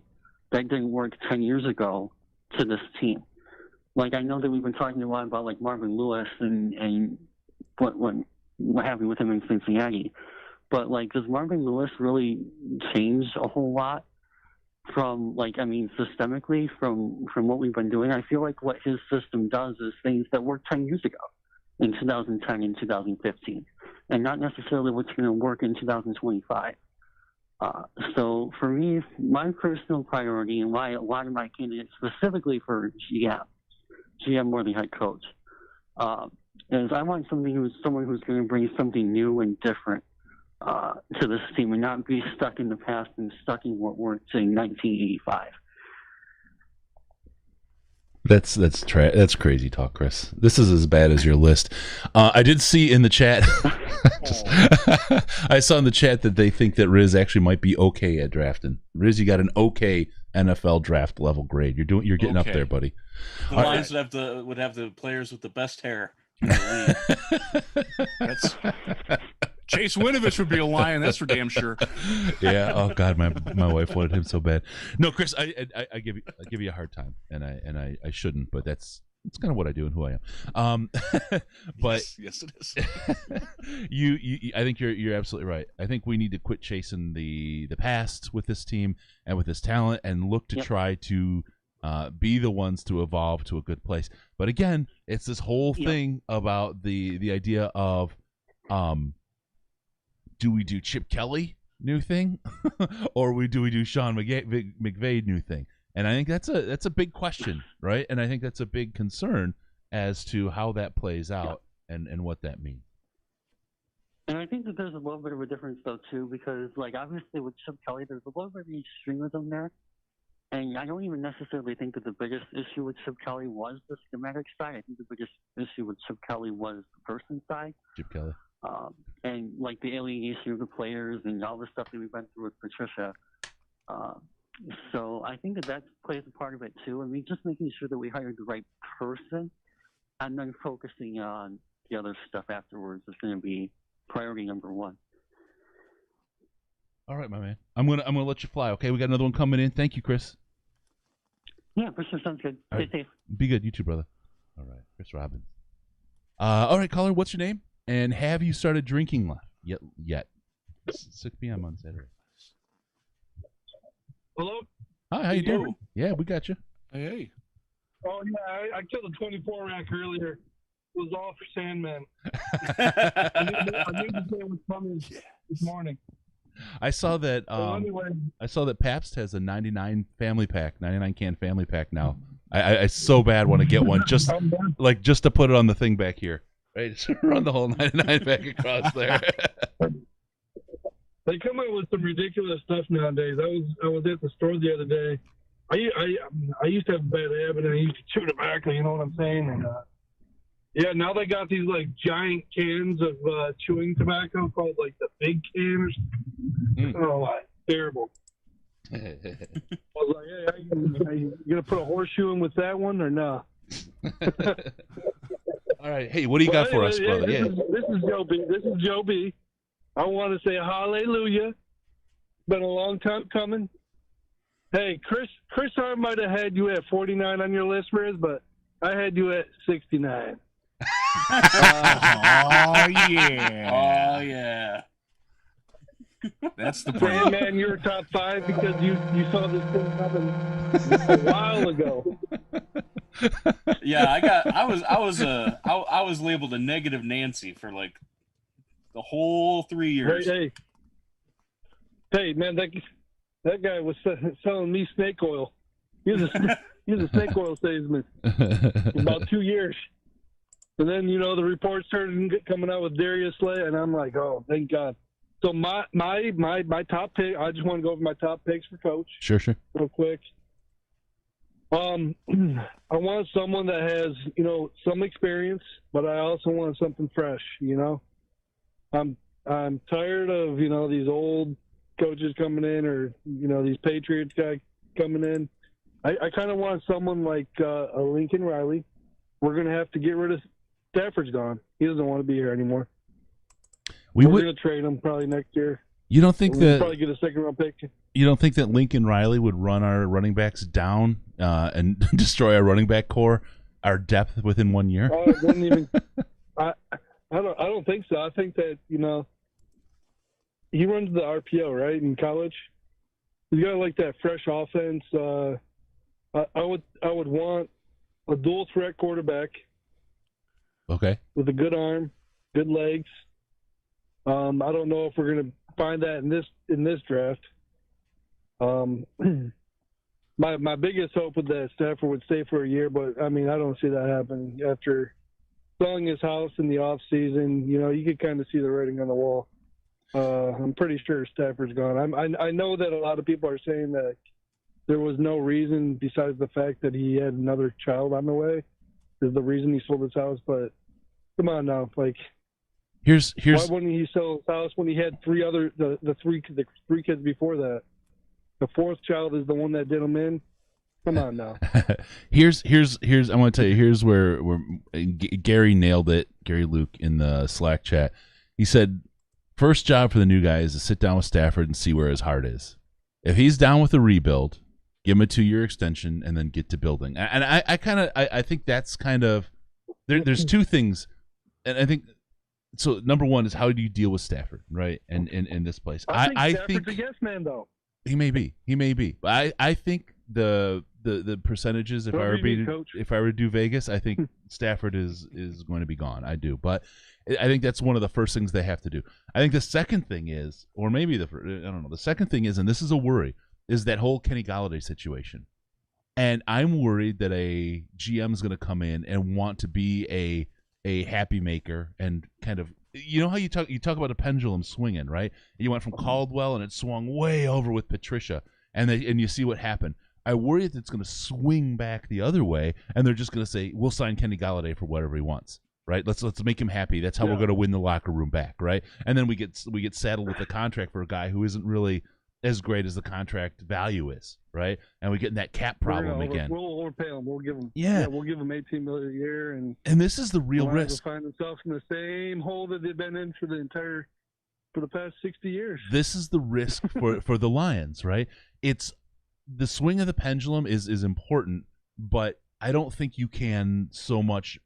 S6: that didn't work 10 years ago to this team. Like, I know that we've been talking a lot about, like, Marvin Lewis and what happened with him in Cincinnati. But, like, does Marvin Lewis really change a whole lot from, systemically from what we've been doing? I feel like what his system does is things that worked 10 years ago in 2010 and 2015, and not necessarily what's going to work in 2025. So for me, my personal priority and why a lot of my candidates, specifically for GM more than head coach, is I want someone who's going to bring something new and different to this team and not be stuck in the past and stuck in what worked in 1985.
S1: That's crazy talk, Chris. This is as bad as your list. I did see in the chat. I saw in the chat that they think that Riz actually might be okay at drafting. Riz, you got an okay NFL draft level grade. You're getting up there, buddy.
S2: The Lions would have the players with the best hair in the league.
S3: That's Chase Winovich would be a Lion. That's for damn sure.
S1: Yeah. Oh God, my wife wanted him so bad. No, Chris, I give you a hard time, and I shouldn't, but that's kind of what I do and who I am. But
S3: yes, it is.
S1: you I think you're absolutely right. I think we need to quit chasing the past with this team and with this talent, and look to try to be the ones to evolve to a good place. But again, it's this whole thing about the idea of do we do Chip Kelly new thing, or do we do Sean McVay new thing? And I think that's a big question, right? And I think that's a big concern as to how that plays out and what that means.
S6: And I think that there's a little bit of a difference, though, too, because, like, obviously with Chip Kelly, there's a little bit of extremism there. And I don't even necessarily think that the biggest issue with Chip Kelly was the schematic side. I think the biggest issue with Chip Kelly was the person side.
S1: Chip Kelly.
S6: And, like, the alienation of the players and all the stuff that we went through with Patricia. So I think that plays a part of it, too. I mean, just making sure that we hired the right person and then focusing on the other stuff afterwards is going to be priority number one.
S1: All right, my man. I'm gonna let you fly. Okay, we got another one coming in. Thank you, Chris.
S6: Yeah, for sure. Sounds good. Stay safe.
S1: Be good. You too, brother. All right, Chris Robbins. All right, caller. What's your name? And have you started drinking yet? 6 p.m. on Saturday.
S7: Hello?
S1: Hi, how you doing? Yeah, we got you.
S3: Hey.
S7: Oh, yeah, I killed a 24 rack earlier. was all for Sandman. I knew the day was coming this morning.
S1: I saw that.
S7: Anyway,
S1: I saw that Pabst has a 99 family pack, 99 can family pack now. I so bad want to get one just to put it on the thing back here. Right, just run the whole 99 pack across there.
S7: They come out with some ridiculous stuff nowadays. I was at the store the other day. I used to have a bad habit, and I used to chew tobacco. You know what I'm saying? And yeah, now they got these like giant cans of chewing tobacco called like the big can or something. Oh, terrible. I was like, hey, are you gonna put a horseshoe in with that one or no?
S1: All right, hey, what do you got for us, brother?
S7: This is Joe B. This is Joe B. I want to say hallelujah. Been a long time coming. Hey, Chris Hart might have had you at 49 on your list, Riz, but I had you at 69.
S3: Oh yeah.
S2: Oh yeah.
S3: That's the
S7: Hey,
S3: plan.
S7: man, you're top 5 because you saw this thing happen a while ago.
S2: Yeah, I was labeled a negative Nancy for like the whole 3 years.
S7: Hey, man, that guy was selling me snake oil. He was a snake oil salesman for about 2 years. And then, the reports started coming out with Darius Slay, and I'm like, oh, thank God. So my top pick, I just want to go over my top picks for coach. Sure. Real quick. I want someone that has, some experience, but I also want something fresh, I'm tired of, these old coaches coming in or, these Patriots guys coming in. I kind of want someone like a Lincoln Riley. We're going to have to get rid of Stafford's gone. He doesn't want to be here anymore. We're going to trade him probably next year.
S1: You don't think
S7: we'll probably get a second-round pick.
S1: You don't think that Lincoln Riley would run our running backs down and destroy our running back core, our depth within 1 year?
S7: I don't think so. I think that he runs the RPO right in college. He's got like that fresh offense. I would want a dual threat quarterback.
S1: Okay. With
S7: a good arm, good legs. I don't know if we're going to find that in this draft. My biggest hope was that Stafford would stay for a year, but I don't see that happening. After selling his house in the off season, you could kind of see the writing on the wall. I'm pretty sure Stafford's gone. I know that a lot of people are saying that there was no reason besides the fact that he had another child on the way is the reason he sold his house. But come on now,
S1: here's
S7: why wouldn't he sell his house when he had the three kids before that? The fourth child is the one that did him in. Come on now.
S1: here's I want to tell you, here's where Gary nailed it. Gary Luke in the Slack chat. He said, first job for the new guy is to sit down with Stafford and see where his heart is. If he's down with a rebuild, give him a 2-year extension and then get to building. And I think that's kind of there's two things, and I think so. Number one is how do you deal with Stafford, right? And in this place,
S7: I think Stafford's a yes man though.
S1: He may be. But I think the percentages, if I were to do Vegas, I think Stafford is going to be gone. I do, but I think that's one of the first things they have to do. I think the second thing is, or maybe I don't know. The second thing is, and this is a worry, is that whole Kenny Golladay situation. And I'm worried that a GM is going to come in and want to be a happy maker and kind of, how you talk about a pendulum swinging, right? You went from Caldwell and it swung way over with Patricia, and you see what happened. I worry that it's going to swing back the other way, and they're just going to say, we'll sign Kenny Golladay for whatever he wants. Right, let's make him happy. That's how we're going to win the locker room back, right? And then we get saddled with a contract for a guy who isn't really as great as the contract value is, right? And we get in that cap problem again.
S7: We'll overpay him. We'll give him we'll give him $18 million a year, and
S1: this is the real risk.
S7: Find themselves in the same hole that they've been in for the past 60 years.
S1: This is the risk for the Lions, right? It's the swing of the pendulum is important, but I don't think you can so much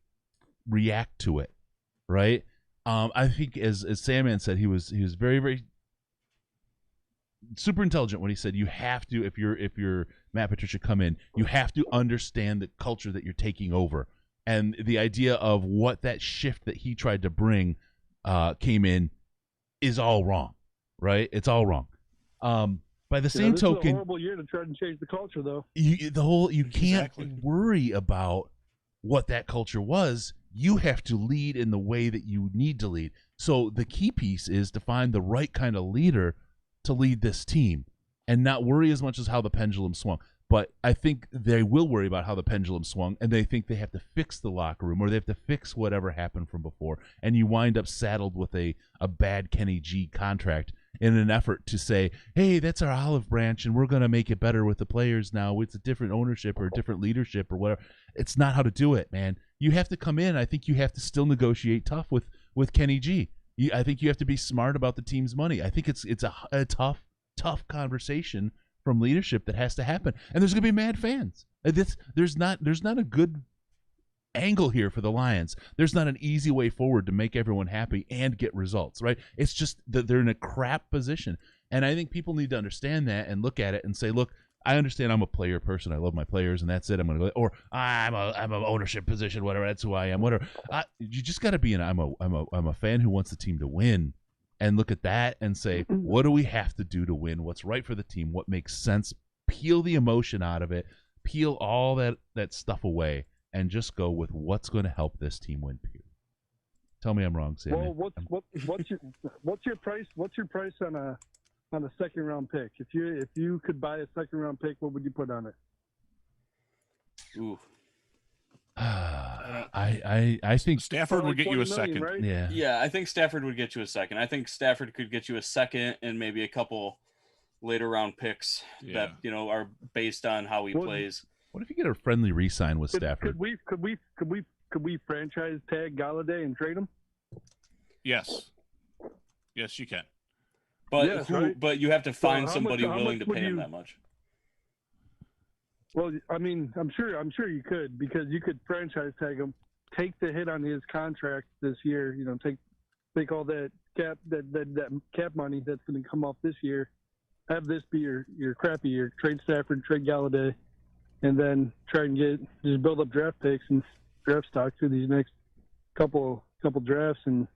S1: react to it, right? I think as Sandman said, he was very, very super intelligent when he said you have to, if you're Matt Patricia, come in, you have to understand the culture that you're taking over. And the idea of what that shift that he tried to bring came in is all wrong, right? It's all wrong. By the same
S7: this
S1: token,
S7: is a horrible year to try and change the culture, though.
S1: You can't
S3: Exactly.
S1: worry about what that culture was. You have to lead in the way that you need to lead. So the key piece is to find the right kind of leader to lead this team and not worry as much as how the pendulum swung. But I think they will worry about how the pendulum swung, and they think they have to fix the locker room or they have to fix whatever happened from before. And you wind up saddled with a bad Kenny G contract in an effort to say, hey, that's our olive branch, and we're going to make it better with the players now. It's a different ownership or different leadership or whatever. It's not how to do it, man. You have to come in. I think you have to still negotiate tough with Kenny G. I think you have to be smart about the team's money. I think it's a tough conversation from leadership that has to happen, and there's going to be mad fans. There's not a good angle here for the Lions. There's not an easy way forward to make everyone happy and get results, right? It's just that they're in a crap position, and I think people need to understand that and look at it and say, look, I understand I'm a player person. I love my players, and that's it. I'm going to go, or I'm a ownership position, whatever. That's who I am, whatever. You just got to be I'm a fan who wants the team to win. And look at that and say, what do we have to do to win? What's right for the team? What makes sense? Peel the emotion out of it. Peel all that stuff away, and just go with what's going to help this team win. Period. Tell me I'm wrong, Sam.
S7: Well, what's your price? What's your price on a second round pick? If you could buy a second round pick, what would you put on it?
S2: Ooh.
S1: I think
S3: Stafford would get you a second.
S7: Right?
S2: Yeah, I think Stafford would get you a second. I think Stafford could get you a second and maybe a couple later round picks that are based on how he plays.
S1: What if you get a friendly re-sign with Stafford?
S7: Could we franchise tag Galladay and trade him?
S3: Yes, you can.
S2: But
S7: Yes, right?
S2: But you have to find
S7: how
S2: somebody
S7: much
S2: willing to
S7: would
S2: pay him
S7: you-
S2: that much.
S7: Well, I mean, I'm sure you could, because you could franchise tag him, take the hit on his contract this year. Take all that cap money that's going to come off this year. Have this be your crappy year. Trade Stafford, trade Galladay, and then try and just build up draft picks and draft stock through these next couple drafts. And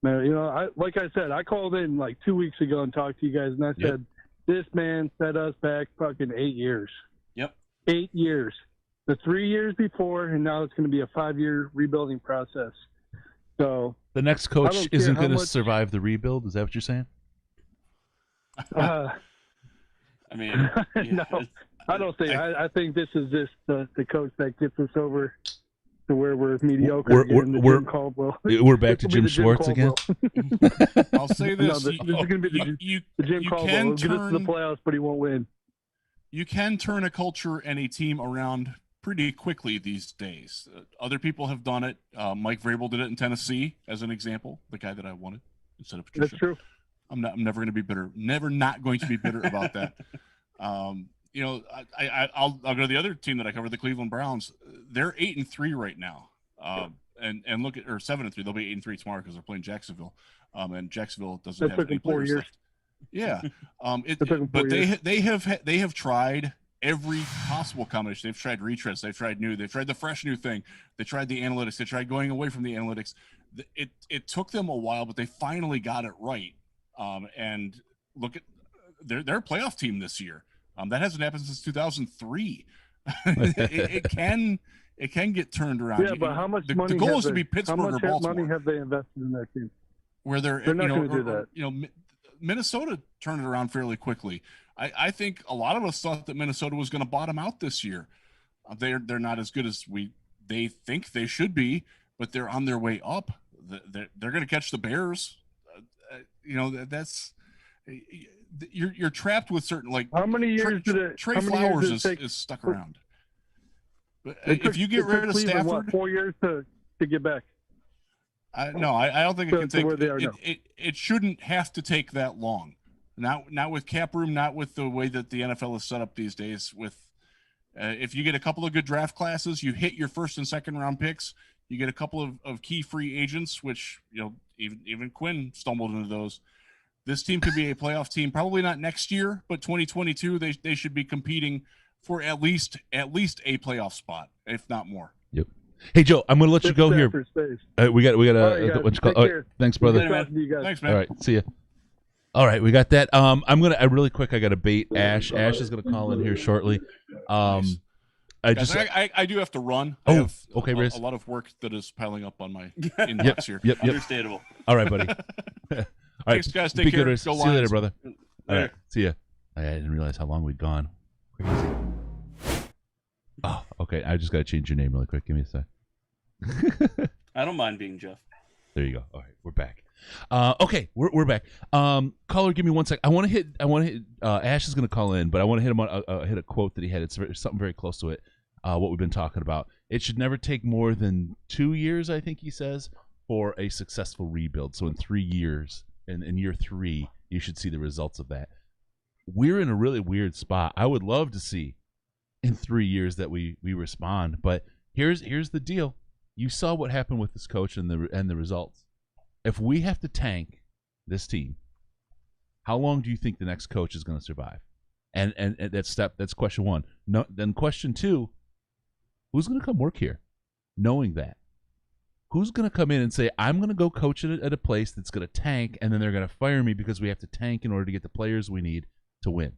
S7: like I said, I called in like 2 weeks ago and talked to you guys, and I said, this man set us back fucking 8 years.
S2: Yep.
S7: 8 years. The 3 years before, and now it's going to be a 5-year rebuilding process. So
S1: the next coach isn't going to survive the rebuild. Is that what you're saying?
S2: I mean,
S7: no, I don't think. I think this is just the coach that gets us over to where we're mediocre.
S1: We're back to Jim Schwartz again.
S3: I'll say this:
S7: this is going to be the Jim Caldwell. He'll get us to the playoffs, but he won't win.
S3: You can turn a culture and a team around pretty quickly these days. Other people have done it. Mike Vrabel did it in Tennessee, as an example. The guy that I wanted instead of Patricia.
S7: That's true.
S3: I'm never going to be bitter. Never not going to be bitter about that. I'll go to the other team that I cover, the Cleveland Browns. They're 8-3 right now, and look at, or 7-3. They'll be 8-3 tomorrow because they're playing Jacksonville, and Jacksonville doesn't have any players left. Yeah, but they have tried every possible combination. They've tried retreads. They've tried new. They've tried the fresh new thing. They tried the analytics. They tried going away from the analytics. It took them a while, but they finally got it right. And look at they're a playoff team this year. That hasn't happened since 2003. it can get turned around.
S7: Yeah, but how much money?
S3: The goal is to be Pittsburgh or Baltimore.
S7: How much money have they invested in that team?
S3: Where they're
S7: not going to do that.
S3: Minnesota turned it around fairly quickly. I think a lot of us thought that Minnesota was going to bottom out this year. They're not as good as they think they should be, but they're on their way up. They're going to catch the Bears. That's you're trapped with certain, like,
S7: how many years
S3: Trey Flowers is stuck around. But if you get rid of Stafford,
S7: 4 years to get back.
S3: No, I don't think it can take.
S7: Where they are now.
S3: It shouldn't have to take that long. Not with cap room, not with the way that the NFL is set up these days. With if you get a couple of good draft classes, you hit your first and second round picks. You get a couple of key free agents, which even Quinn stumbled into those. This team could be a playoff team, probably not next year, but 2022 they should be competing for at least a playoff spot, if not more.
S1: Yep. Hey, Joe, I'm going to let you go here.
S7: Stafford stays.
S1: We got
S7: All right,
S1: what you
S7: guys.
S1: call.
S7: Take
S1: All right,
S7: care.
S1: thanks, brother.
S7: Good talking to you guys.
S3: Thanks, man.
S1: All right, see ya. All right, we got that. I'm gonna really quick. I got to bait Ash. Ash is gonna call in here shortly.
S3: Nice.
S1: I
S3: Guys,
S1: just
S3: I do have to run.
S1: Oh,
S3: I have
S1: okay, Riz.
S3: a lot of work that is piling up on my inbox here.
S1: Yep.
S2: Understandable.
S1: All right, buddy. All right,
S3: Thanks, guys. Take
S1: be
S3: care.
S1: good, Riz.
S3: Go
S1: See you later,
S3: Lions.
S1: brother. All
S2: Later.
S1: right, see ya. I didn't realize how long we'd gone. Crazy. Oh, okay. I just got to change your name really quick. Give me a sec.
S2: I don't mind being Jeff.
S1: There you go. All right, we're back. Okay, we're back. Caller, give me 1 sec. I want to hit. Ash is going to call in, but I want to hit him on hit a quote that he had. It's something very close to it. What we've been talking about. It should never take more than 2 years, I think he says, for a successful rebuild. So in 3 years, in year 3, you should see the results of that. We're in a really weird spot. I would love to see in 3 years that we respond, but here's the deal. You saw what happened with this coach and the results. If we have to tank this team, how long do you think the next coach is going to survive? And that's question one. No, then question two, who's going to come work here knowing that? Who's going to come in and say, I'm going to go coach at a place that's going to tank, and then they're going to fire me because we have to tank in order to get the players we need to win?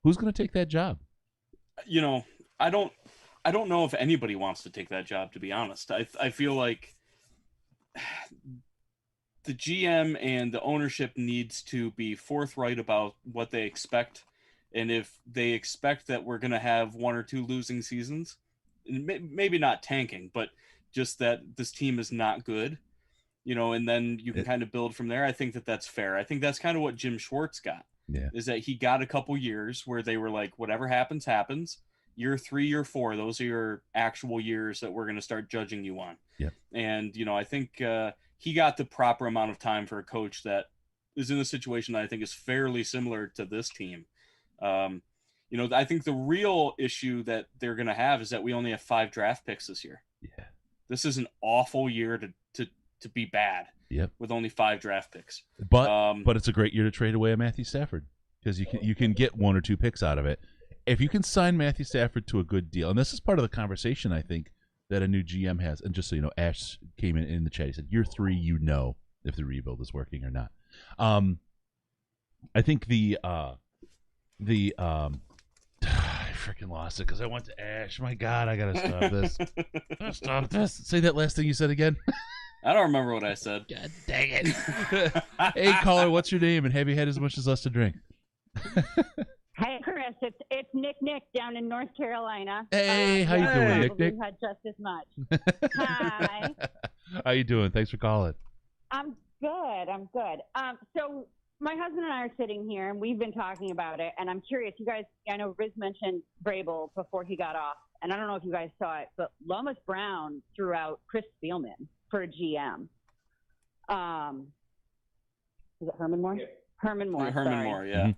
S1: Who's going to take that job?
S2: You know, I don't know if anybody wants to take that job, to be honest. I feel like the GM and the ownership needs to be forthright about what they expect. And if they expect that we're going to have 1 or 2 losing seasons, maybe not tanking, but just that this team is not good, and then you can kind of build from there. I think that's fair. I think that's kind of what Jim Schwartz got.
S1: Yeah.
S2: Is that he got a couple years where they were like, whatever happens, happens. Year 3, year 4, those are your actual years that we're going to start judging you on.
S1: Yeah. And,
S2: I think he got the proper amount of time for a coach that is in a situation that I think is fairly similar to this team. I think the real issue that they're going to have is that we only have 5 draft picks this year.
S1: Yeah.
S2: This is an awful year to be bad.
S1: Yep.
S2: With only 5 draft picks.
S1: But it's a great year to trade away a Matthew Stafford because you can get 1 or 2 picks out of it. If you can sign Matthew Stafford to a good deal, and this is part of the conversation I think that a new GM has, and just so you know, Ash came in the chat. He said, year 3, if the rebuild is working or not. I think I freaking lost it because I went to Ash. My God, I gotta stop this. Stop this. Say that last thing you said again.
S2: I don't remember what I said.
S1: God dang it. Hey, caller, what's your name, and have you had as much as us to drink?
S8: Hey, Chris, it's Nick down in North Carolina.
S1: Hey, how you doing, Nick?
S8: We've had just as much. Hi.
S1: How you doing? Thanks for calling.
S8: I'm good. So my husband and I are sitting here, and we've been talking about it, and I'm curious. You guys, I know Riz mentioned Vrabel before he got off, and I don't know if you guys saw it, but Lomas Brown threw out Chris Spielman for a GM. Is it Herman Moore? Yeah. Herman Moore,
S2: yeah.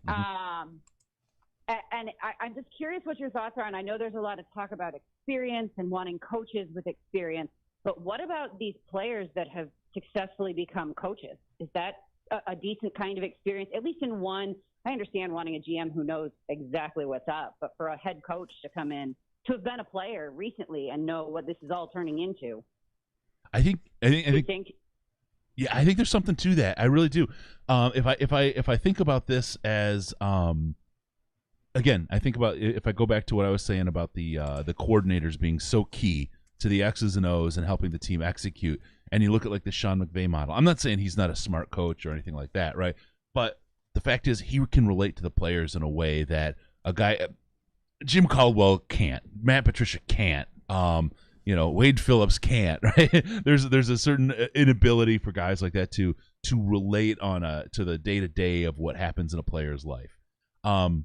S8: And I'm just curious what your thoughts are. And I know there's a lot of talk about experience and wanting coaches with experience. But what about these players that have successfully become coaches? Is that a decent kind of experience, at least in one? I understand wanting a GM who knows exactly what's up. But for a head coach to come in, to have been a player recently and know what this is all turning into.
S1: I think yeah, I think there's something to that. I really do. If I think about this as again, I think about if I go back to what I was saying about the coordinators being so key to the X's and O's and helping the team execute, and you look at like the Sean McVay model. I'm not saying he's not a smart coach or anything like that, right? But the fact is he can relate to the players in a way that a guy, Jim Caldwell can't, Matt Patricia can't, Wade Phillips can't, right? There's a certain inability for guys like that to relate to the day-to-day of what happens in a player's life. Guy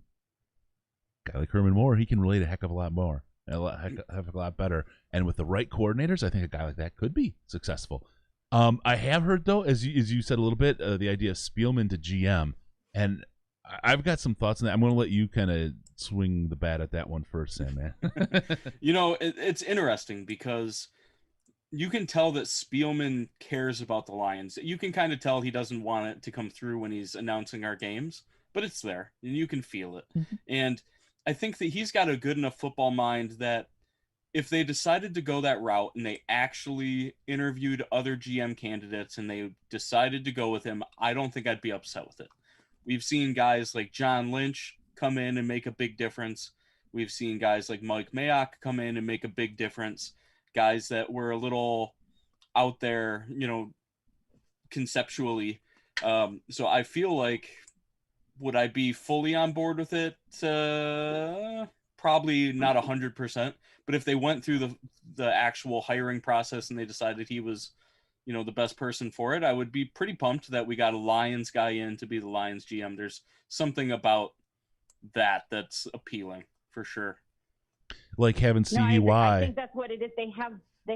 S1: like Herman Moore, he can relate a heck of a lot more, a lot better. And with the right coordinators, I think a guy like that could be successful. I have heard, though, as you said a little bit, the idea of Spielman to GM, and I've got some thoughts on that. I'm going to let you kind of swing the bat at that one first, Sam, man.
S2: It's interesting because you can tell that Spielman cares about the Lions. You can kind of tell he doesn't want it to come through when he's announcing our games, but it's there, and you can feel it. Mm-hmm. And I think that he's got a good enough football mind that if they decided to go that route and they actually interviewed other GM candidates and they decided to go with him, I don't think I'd be upset with it. We've seen guys like John Lynch come in and make a big difference. We've seen guys like Mike Mayock come in and make a big difference. Guys that were a little out there, conceptually. So I feel like, would I be fully on board with it? Probably not 100%. But if they went through the actual hiring process and they decided he was, the best person for it, I would be pretty pumped that we got a Lions guy in to be the Lions GM. There's something about that's appealing for sure.
S1: Like having Stevie Y.
S8: I think that's what it is. They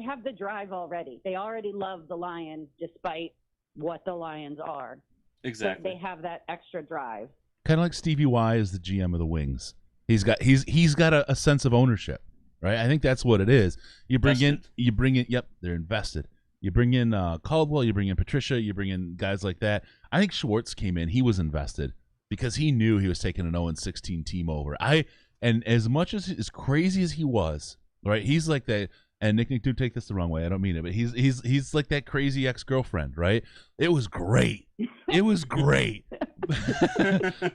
S8: have the drive already. They already love the Lions despite what the Lions are.
S2: Exactly.
S8: So they have that extra drive.
S1: Kind of like Stevie Y is the GM of the Wings. He's got a sense of ownership, right? I think that's what it is. You bring in. Yep, they're invested. You bring in Caldwell, you bring in Patricia, you bring in guys like that. I think Schwartz came in. He was invested because he knew he was taking an 0-16 team over. And as much as crazy as he was, right? He's like that. And Nick, do take this the wrong way. I don't mean it, but he's like that crazy ex-girlfriend, right? It was great. It was great.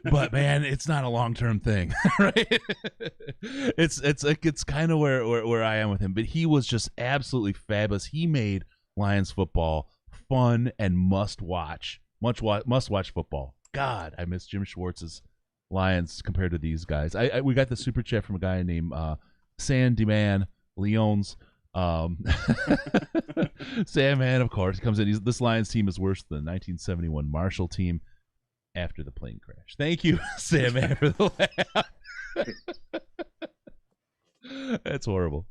S1: But man, it's not a long-term thing, right? It's kind of where I am with him. But he was just absolutely fabulous. He made Lions football fun and must watch football. God, I miss Jim Schwartz's Lions compared to these guys. We got the super chat from a guy named Sandy Man Leons. Sam Man, of course, comes in. This Lions team is worse than the 1971 Marshall team after the plane crash. Thank you, Sam Man, for the laugh. That's horrible.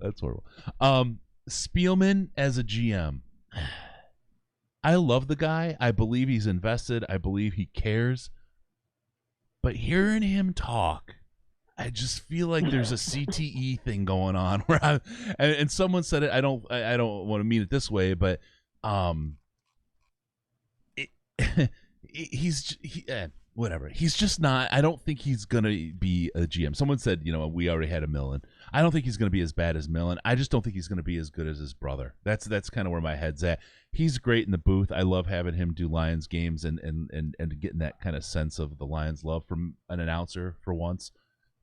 S1: Spielman as a GM. I love the guy. I believe he's invested. I believe he cares. But hearing him talk, I just feel like there's a CTE thing going on where and someone said it. I don't want to mean it this way, but whatever. He's just not. I don't think he's gonna be a GM. Someone said, we already had a Millen. I don't think he's gonna be as bad as Millen. I just don't think he's gonna be as good as his brother. That's kind of where my head's at. He's great in the booth. I love having him do Lions games and getting that kind of sense of the Lions love from an announcer for once.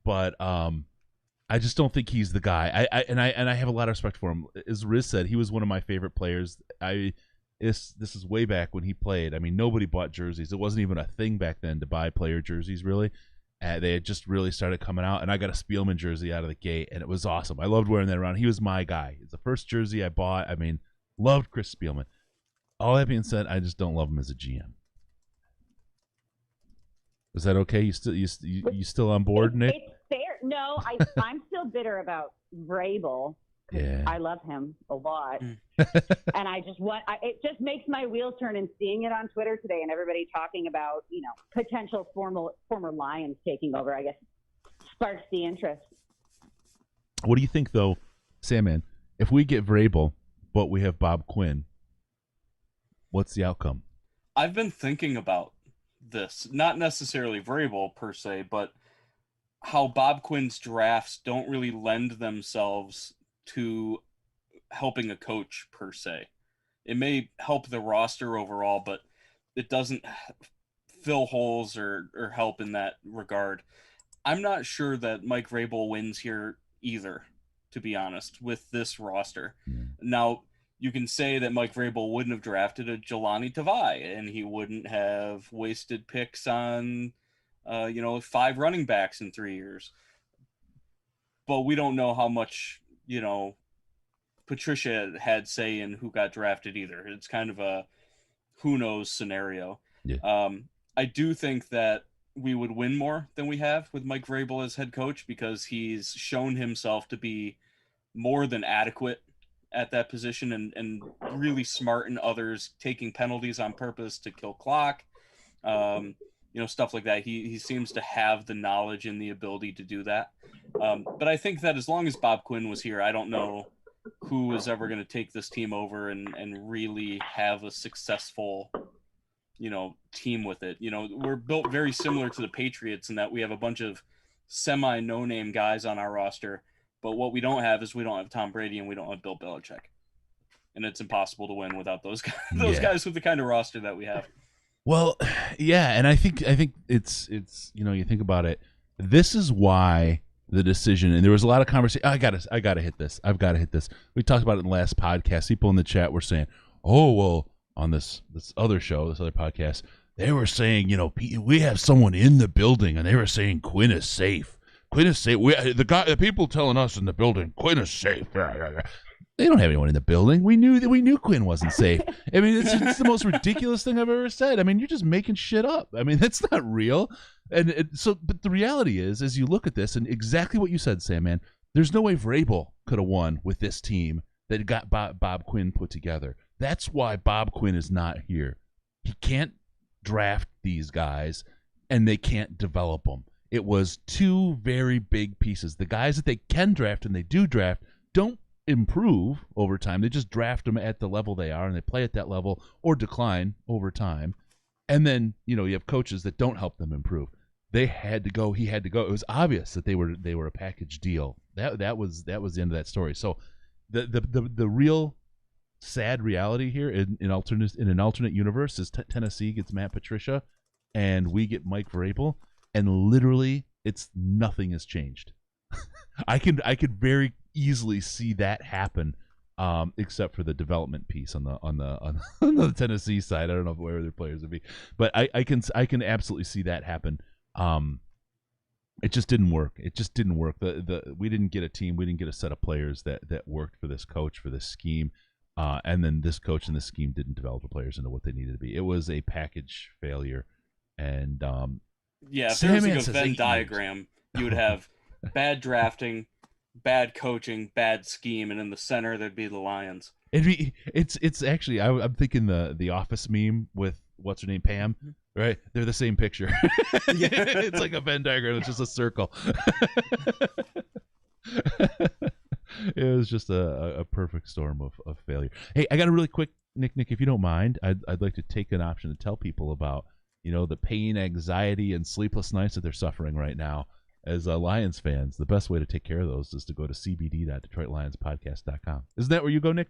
S1: But I just don't think he's the guy. I have a lot of respect for him. As Riz said, he was one of my favorite players. This is way back when he played. I mean, nobody bought jerseys. It wasn't even a thing back then to buy player jerseys, really. They had just really started coming out, and I got a Spielman jersey out of the gate, and it was awesome. I loved wearing that around. He was my guy. It's the first jersey I bought. I mean, loved Chris Spielman. All that being said, I just don't love him as a GM. Is that okay? You still on board, Nick?
S8: It's fair. No, I'm still bitter about Vrabel.
S1: Yeah.
S8: I love him a lot, and it just makes my wheels turn. And seeing it on Twitter today, and everybody talking about potential former Lions taking over, I guess sparks the interest.
S1: What do you think, though, Sam? If we get Vrabel, but we have Bob Quinn, what's the outcome?
S2: I've been thinking about this, not necessarily Vrabel per se, but how Bob Quinn's drafts don't really lend themselves to helping a coach per se. It may help the roster overall, but it doesn't fill holes or help in that regard. I'm not sure that Mike Vrabel wins here either, to be honest, with this roster. Now, you can say that Mike Vrabel wouldn't have drafted a Jelani Tavai, and he wouldn't have wasted picks on 5 running backs in 3 years. But we don't know how much Patricia had say in who got drafted either. It's kind of a who knows scenario.
S1: Yeah.
S2: I do think that we would win more than we have with Mike Vrabel as head coach, because he's shown himself to be more than adequate at that position and really smart in others, taking penalties on purpose to kill clock, stuff like that. He seems to have the knowledge and the ability to do that. But I think that as long as Bob Quinn was here, I don't know who is ever going to take this team over and really have a successful, team with it. We're built very similar to the Patriots in that we have a bunch of semi no-name guys on our roster, But what we don't have is we don't have Tom Brady and we don't have Bill Belichick. And it's impossible to win without those guys, guys with the kind of roster that we have.
S1: Well, yeah, and I think it's you think about it. This is why the decision, and there was a lot of conversation. I gotta hit this. I've got to hit this. We talked about it in the last podcast. People in the chat were saying, "Oh, well," on this other show, this other podcast, they were saying, we have someone in the building, and they were saying Quinn is safe. Quinn is safe. The people telling us in the building, Quinn is safe. They don't have anyone in the building. We knew Quinn wasn't safe. I mean, it's the most ridiculous thing I've ever said. I mean, you're just making shit up. I mean, that's not real. And but the reality is, as you look at this, and exactly what you said, Sam, man, there's no way Vrabel could have won with this team that got Bob Quinn put together. That's why Bob Quinn is not here. He can't draft these guys, and they can't develop them. It was two very big pieces. The guys that they can draft and they do draft don't improve over time. They just draft them at the level they are, and they play at that level or decline over time. And then, you have coaches that don't help them improve. They had to go. He had to go. It was obvious that they were a package deal. That was the end of that story. So the real sad reality here in an alternate universe is Tennessee gets Matt Patricia, and we get Mike Vrabel, and literally nothing has changed. I could very easily see that happen, except for the development piece on the Tennessee side. I don't know where their players would be, but I can absolutely see that happen. It just didn't work. It just didn't work. We didn't get a team. We didn't get a set of players that worked for this coach, for this scheme. And then this coach and this scheme didn't develop the players into what they needed to be. It was a package failure. And
S2: if there was like a Venn diagram, you would have bad drafting, bad coaching, bad scheme, and in the center there'd be the Lions.
S1: It's actually I'm thinking the Office meme with what's her name, Pam, right? They're the same picture. It's like a Venn diagram. It's just a circle. It was just a perfect storm of failure. Hey, I got a really quick, Nick, if you don't mind, I'd like to take an option to tell people about, the pain, anxiety, and sleepless nights that they're suffering right now. As Lions fans, the best way to take care of those is to go to cbd.detroitlionspodcast.com. Isn't that where you go, Nick?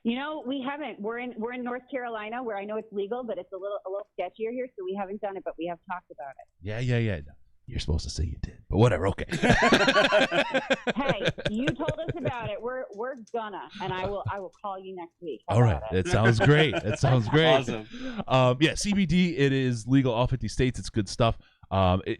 S8: We haven't. We're in North Carolina, where I know it's legal, but it's a little sketchier here, so we haven't done it, but we have talked about it.
S1: Yeah. No, you're supposed to say you did, but whatever. Okay.
S8: Hey, you told us about it. We're gonna, and I will call you next week.
S1: All right. That sounds great.
S2: Awesome.
S1: CBD. It is legal all 50 states. It's good stuff.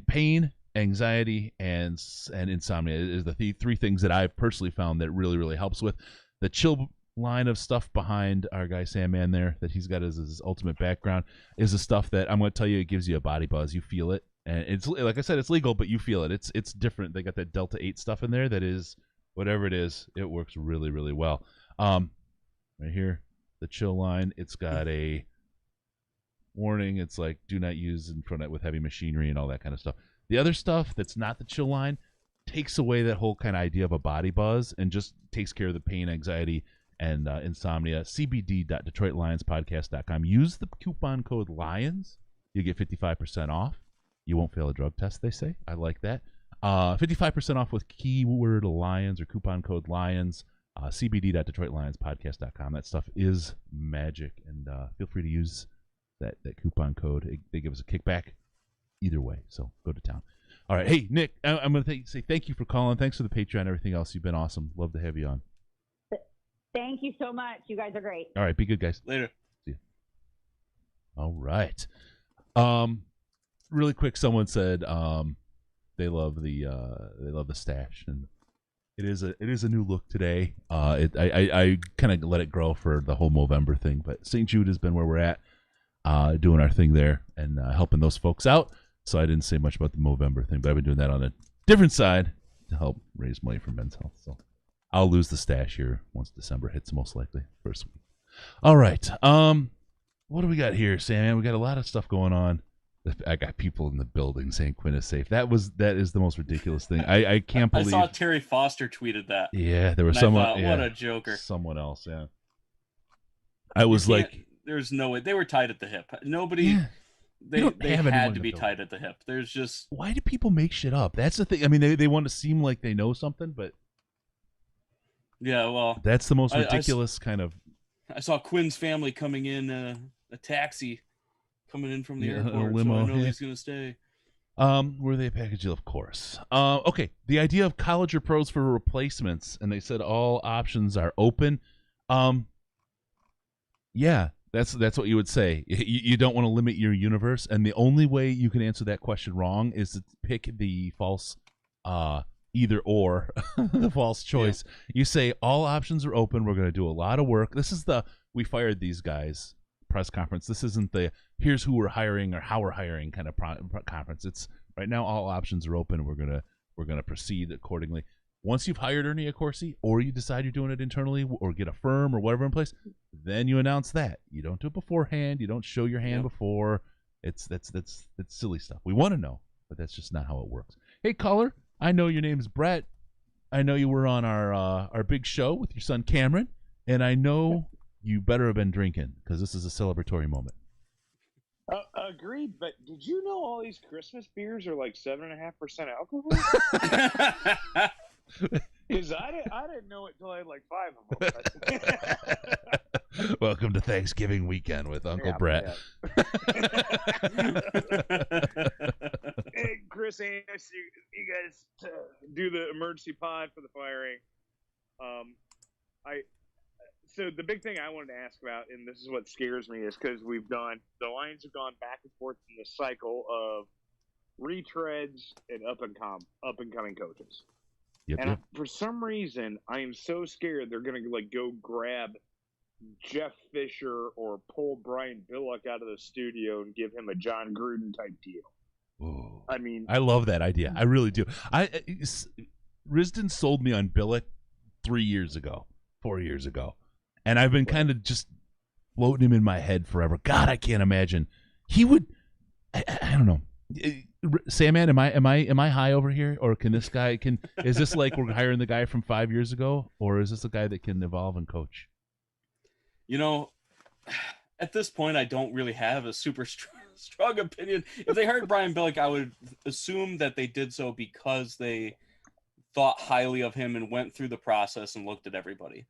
S1: Pain, anxiety, and insomnia is the three things that I've personally found that really, really helps with. The chill line of stuff behind our guy Sam Man there that he's got as his ultimate background is the stuff that I'm going to tell you, it gives you a body buzz. You feel it, and it's like I said, it's legal, but you feel it. It's different. They got that Delta 8 stuff in there that is whatever it is. It works really, really well. Right here, the chill line. It's got a warning. It's like do not use in front of with heavy machinery and all that kind of stuff. The other stuff that's not the chill line takes away that whole kind of idea of a body buzz and just takes care of the pain, anxiety, and insomnia. cbd.detroitlionspodcast.com. Use the coupon code LIONS. You get 55% off. You won't fail a drug test, they say. I like that. 55% off with keyword LIONS or coupon code LIONS. cbd.detroitlionspodcast.com. That stuff is magic, and feel free to use that coupon code. They give us a kickback either way, so go to town. All right. Hey, Nick, I'm going to say thank you for calling. Thanks for the Patreon and everything else. You've been awesome. Love to have you on.
S8: Thank you so much. You guys are great.
S1: All right. Be good, guys.
S2: Later.
S1: See you. All right. Really quick, someone said they love the stash, and it is a new look today. I kind of let it grow for the whole Movember thing, but St. Jude has been where we're at, doing our thing there and helping those folks out. So I didn't say much about the Movember thing, but I've been doing that on a different side to help raise money for Men's Health. So I'll lose the stash here once December hits, most likely first week. All right. What do we got here, Sam? We got a lot of stuff going on. I got people in the building saying Quinn is safe. That is the most ridiculous thing. I can't believe.
S2: I saw Terry Foster tweeted that.
S1: Yeah, there was
S2: and
S1: someone.
S2: I thought, what a joker.
S1: Someone else. Yeah. I was like,
S2: there's no way they were tied at the hip. Nobody.
S1: Yeah.
S2: they
S1: have anyone
S2: had
S1: in
S2: to
S1: the
S2: be
S1: building.
S2: tied at the hip. There's just
S1: Why do people make shit up? That's the thing. I mean, they want to seem like they know something, but
S2: yeah. Well,
S1: that's the most
S2: I
S1: ridiculous kind of.
S2: I saw Quinn's family coming in a taxi coming in from the
S1: Yeah, a
S2: airport,
S1: limo,
S2: so I know
S1: yeah.
S2: he's gonna stay.
S1: Were they a package deal? Of course. Okay. The idea of college or pros for replacements, and they said all options are open. Yeah, that's what you would say. You don't want to limit your universe, and the only way you can answer that question wrong is to pick the false, either or, the false choice. Yeah. You say all options are open. We're going to do a lot of work. This is the we fired these guys press conference. This isn't the here's who we're hiring or how we're hiring kind of conference. It's right now all options are open. We're gonna proceed accordingly. Once you've hired Ernie Accorsi, or you decide you're doing it internally, or get a firm or whatever in place, then you announce that. You don't do it beforehand. You don't show your hand before. That's silly stuff. We want to know, but that's just not how it works. Hey, caller, I know your name's Brett. I know you were on our big show with your son Cameron, and I know you better have been drinking because this is a celebratory moment.
S9: Agreed, but did you know all these Christmas beers are like 7.5% alcohol? Because I didn't know it until I had like 5 of them.
S1: Welcome to Thanksgiving weekend with Uncle Brett.
S9: Hey, Chris, asked you guys to do the emergency pod for the firing. So the big thing I wanted to ask about, and this is what scares me, is because the Lions have gone back and forth in this cycle of retreads and up and coming coaches. Yep. For some reason, I am so scared they're going to like go grab Jeff Fisher or pull Brian Billick out of the studio and give him a John Gruden type deal.
S1: Ooh.
S9: I mean,
S1: I love that idea. I really do. Risdon sold me on Billick 4 years ago. And I've been kind of just floating him in my head forever. God, I can't imagine. He would. I don't know. Sandman, am I high over here, or can this guy is this like we're hiring the guy from 5 years ago, or is this a guy that can evolve and coach?
S2: You know, at this point, I don't really have a super strong opinion. If they hired Brian Billick, I would assume that they did so because they thought highly of him and went through the process and looked at everybody.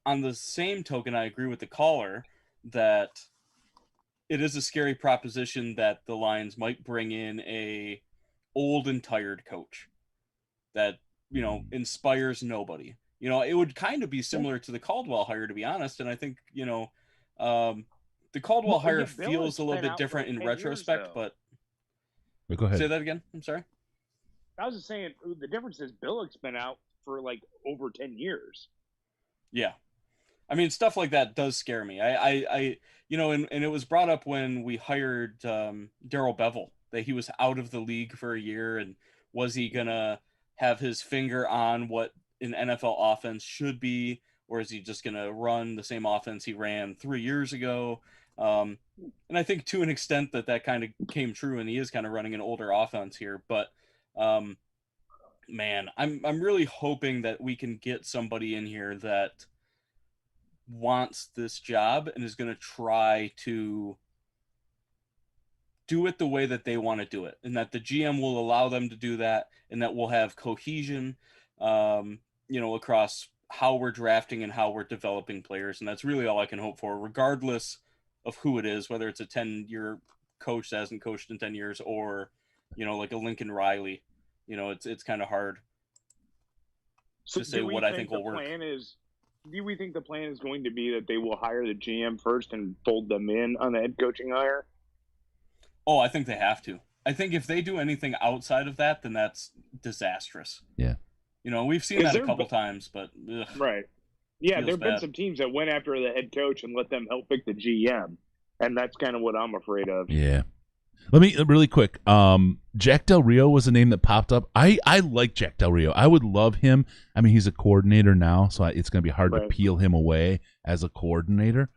S2: On the same token, I agree with the caller that it is a scary proposition that the Lions might bring in a old and tired coach that, you know, inspires nobody. You know, it would kind of be similar to the Caldwell hire, to be honest. And I think, you know, the Caldwell hire feels a little bit different in retrospect, but
S1: go ahead.
S2: Say that again. I'm sorry.
S9: I was just saying the difference is Billick's been out for like over 10 years.
S2: Yeah. I mean, stuff like that does scare me. I you know, and it was brought up when we hired Darrell Bevell, that he was out of the league for a year, and was he gonna have his finger on what an NFL offense should be, or is he just gonna run the same offense he ran 3 years ago? And I think to an extent that kind of came true, and he is kind of running an older offense here. But man, I'm really hoping that we can get somebody in here that wants this job and is going to try to do it the way that they want to do it, and that the GM will allow them to do that, and that we'll have cohesion, you know, across how we're drafting and how we're developing players. And that's really all I can hope for, regardless of who it is, whether it's a 10-year coach that hasn't coached in 10 years or, you know, like a Lincoln Riley. You know, it's kind of hard to say what I think will work.
S9: Do we think the plan is going to be that they will hire the GM first and fold them in on the head coaching hire?
S2: Oh, I think they have to. I think if they do anything outside of that, then that's disastrous.
S1: Yeah.
S2: You know, we've seen that a couple times, but
S9: right. Yeah, there have been
S2: bad.
S9: some teams that went after the head coach and let them help pick the GM, and that's kind of what I'm afraid of.
S1: Yeah. Let me really quick. Jack Del Rio was a name that popped up. I like Jack Del Rio. I would love him. I mean, he's a coordinator now, so it's going to be hard to peel him away as a coordinator.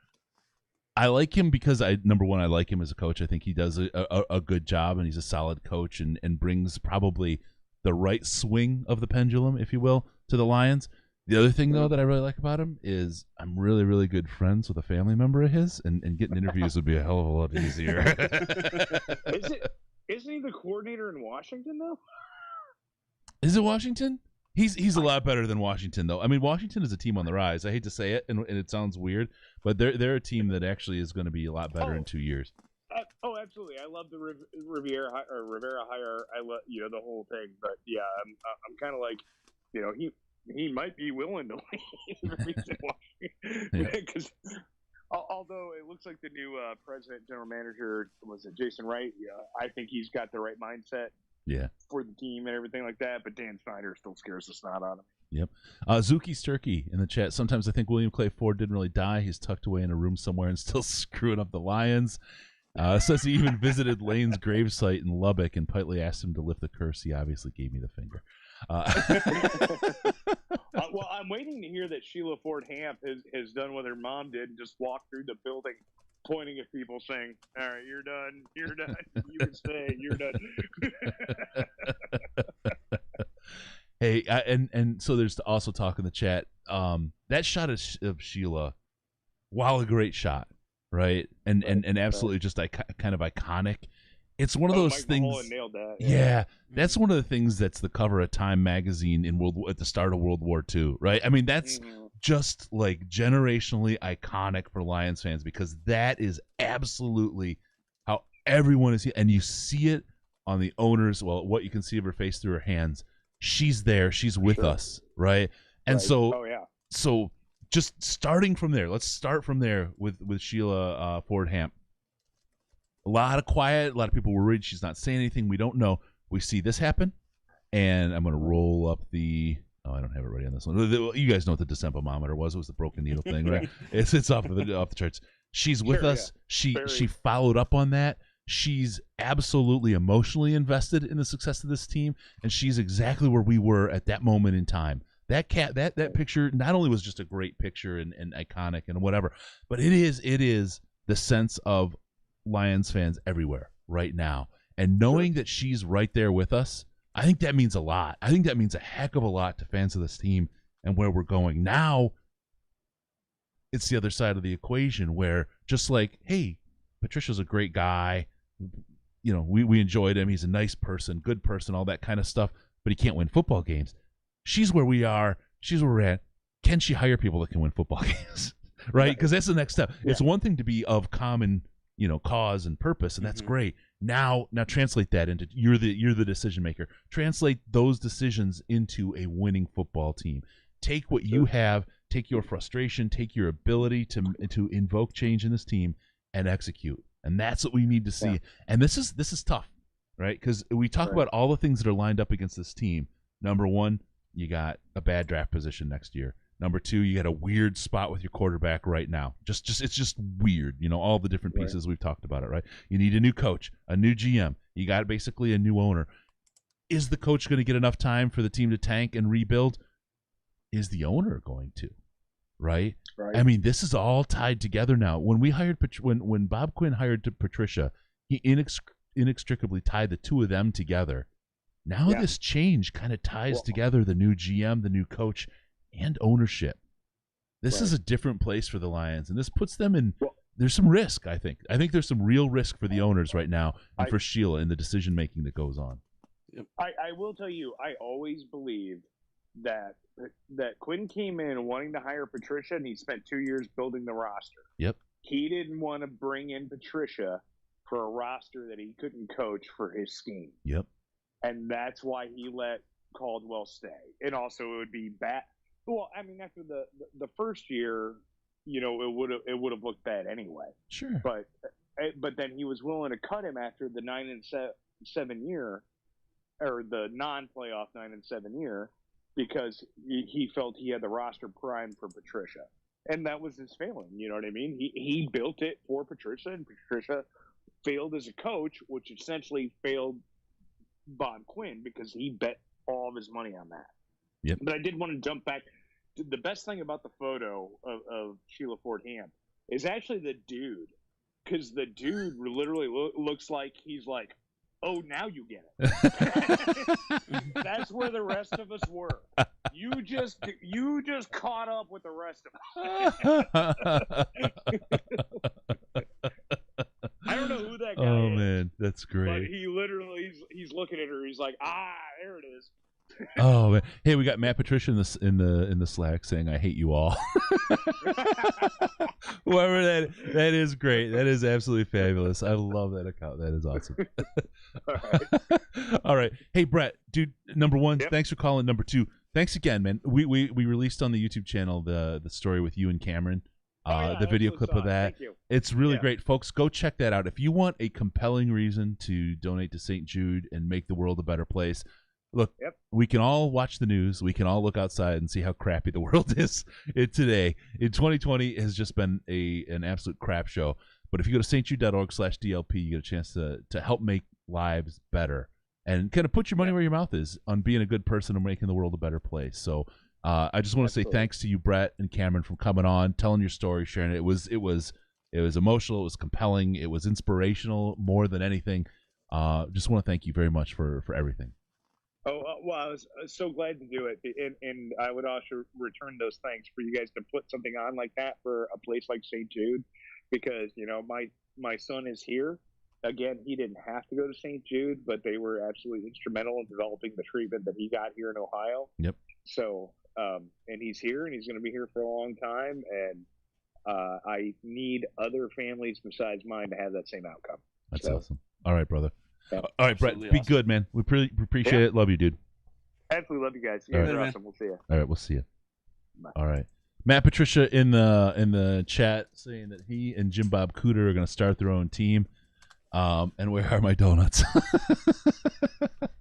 S1: I like him because number one, I like him as a coach. I think he does a good job, and he's a solid coach, and brings probably the right swing of the pendulum, if you will, to the Lions. The other thing, though, that I really like about him is I'm really, really good friends with a family member of his, and getting interviews would be a hell of a lot easier.
S9: Isn't he the coordinator in Washington, though?
S1: Is it Washington? He's a lot better than Washington, though. I mean, Washington is a team on the rise. I hate to say it, and it sounds weird, but they're a team that actually is going to be a lot better in 2 years.
S9: Absolutely. I love the Rivera hire. I love the whole thing. But yeah, I'm kind of like, he might be willing to leave because although it looks like the new president general manager was it Jason Wright. Yeah, I think he's got the right mindset.
S1: Yeah.
S9: For the team and everything like that, but Dan Snyder still scares the snot out of him.
S1: Yep. Zuki's Turkey in the chat. Sometimes I think William Clay Ford didn't really die. He's tucked away in a room somewhere and still screwing up the Lions. Says he even visited Lane's gravesite in Lubbock and politely asked him to lift the curse. He obviously gave me the finger.
S9: Well, I'm waiting to hear that Sheila Ford Hamp has done what her mom did and just walked through the building pointing at people saying, all right, you're done, you can stay, you're done.
S1: Hey, and so there's also talk in the chat. That shot of Sheila, while a great shot, right? And absolutely just kind of iconic. It's one of those
S9: Mike
S1: things.
S9: Mulholland nailed that.
S1: Yeah, that's one of the things that's the cover of Time magazine at the start of World War II, right? I mean, that's just like generationally iconic for Lions fans because that is absolutely how everyone is, and you see it on the owners. Well, what you can see of her face through her hands, she's there, she's with us, right? And so, so just starting from there, let's start from there with Sheila Ford Hamp. A lot of quiet. A lot of people were worried she's not saying anything. We don't know. We see this happen, and I'm going to roll up the. Oh, I don't have it ready on this one. You guys know what the decempometer was. It was the broken needle thing, right? It's off the charts. She's with us. Yeah. She followed up on that. She's absolutely emotionally invested in the success of this team, and she's exactly where we were at that moment in time. That picture not only was just a great picture and iconic and whatever, but it is the sense of Lions fans everywhere right now, and knowing that she's right there with us, I think that means a lot. I think that means a heck of a lot to fans of this team and where we're going. Now it's the other side of the equation where just like, hey, Patricia's a great guy, we enjoyed him, he's a nice person, good person, all that kind of stuff, but he can't win football games. She's where we are, she's where we're at. Can she hire people that can win football games? Right? Because that's the next step. Yeah. It's one thing to be of common cause and purpose, and that's great. Now translate that into you're the decision maker. Translate those decisions into a winning football team. Take what you have, take your frustration, take your ability to invoke change in this team and execute. And that's what we need to see. Yeah. And this is tough, right? Because we talk about all the things that are lined up against this team. Number one, you got a bad draft position next year. Number two, you got a weird spot with your quarterback right now. It's just weird, all the different pieces we've talked about it, right? You need a new coach, a new GM. You got basically a new owner. Is the coach going to get enough time for the team to tank and rebuild? Is the owner going to? Right? I mean, this is all tied together now. When we hired when Bob Quinn hired Patricia, he inextricably tied the two of them together. Now this change kind of ties together the new GM, the new coach, and ownership. This is a different place for the Lions, and this puts them in. There's some risk, I think. I think there's some real risk for the owners right now, and for Sheila in the decision making that goes on.
S9: I will tell you, I always believed that Quinn came in wanting to hire Patricia, and he spent 2 years building the roster.
S1: Yep.
S9: He didn't want to bring in Patricia for a roster that he couldn't coach for his scheme.
S1: Yep.
S9: And that's why he let Caldwell stay. And also, it would be bad. Well, I mean, after the first year, it would have looked bad anyway.
S1: Sure.
S9: But then he was willing to cut him after the 9-7 year, or the non-playoff 9-7 year, because he felt he had the roster primed for Patricia, and that was his failing. You know what I mean? He built it for Patricia, and Patricia failed as a coach, which essentially failed Bob Quinn because he bet all of his money on that.
S1: Yep.
S9: But I did want to jump back. The best thing about the photo of Sheila Ford Hamp is actually the dude, because the dude literally looks like he's like Oh, now you get it. That's where the rest of us were. You just caught up with the rest of us. I don't know who that guy is.
S1: Oh man, that's
S9: But
S1: great.
S9: he literally he's looking at her. He's like, there it is.
S1: Oh man, hey, we got Matt Patricia in the Slack saying, "I hate you all." Whoever that is great. That is absolutely fabulous. I love that account. That is awesome.
S9: All right.
S1: All right. Hey, Brett, dude. Number one,
S9: Yep.
S1: thanks for calling. Number two, thanks again, man. We released on the YouTube channel the story with you and Cameron.
S9: Yeah,
S1: The video
S9: hopefully
S1: clip
S9: saw
S1: of
S9: it.
S1: that.
S9: Thank you.
S1: It's really
S9: Yeah.
S1: great, folks. Go check that out. If you want a compelling reason to donate to St. Jude and make the world a better place, look,
S9: Yep.
S1: we can all watch the news. We can all look outside and see how crappy the world is today. In 2020 has just been an absolute crap show. But if you go to stjude.org/DLP, you get a chance to help make lives better and kind of put your money where your mouth is on being a good person and making the world a better place. So I just want to say thanks to you, Brett and Cameron, for coming on, telling your story, sharing it. It was emotional. It was compelling. It was inspirational more than anything. Just want to thank you very much for everything.
S9: Oh, well, I was so glad to do it. And I would also return those thanks for you guys to put something on like that for a place like St. Jude, because, my son is here. Again, he didn't have to go to St. Jude, but they were absolutely instrumental in developing the treatment that he got here in Ohio.
S1: Yep.
S9: So, and he's here, and he's going to be here for a long time. And I need other families besides mine to have that same outcome.
S1: That's awesome. All right, brother.
S9: Yeah.
S1: All right, Brett. Be good, man. We appreciate it. Love you, dude.
S9: Absolutely love you guys. You
S1: All
S9: guys
S1: right.
S9: are awesome. We'll see you.
S1: All right, we'll see you.
S9: Bye.
S1: All right. Matt Patricia in the chat saying that he and Jim Bob Cooter are going to start their own team. And where are my donuts?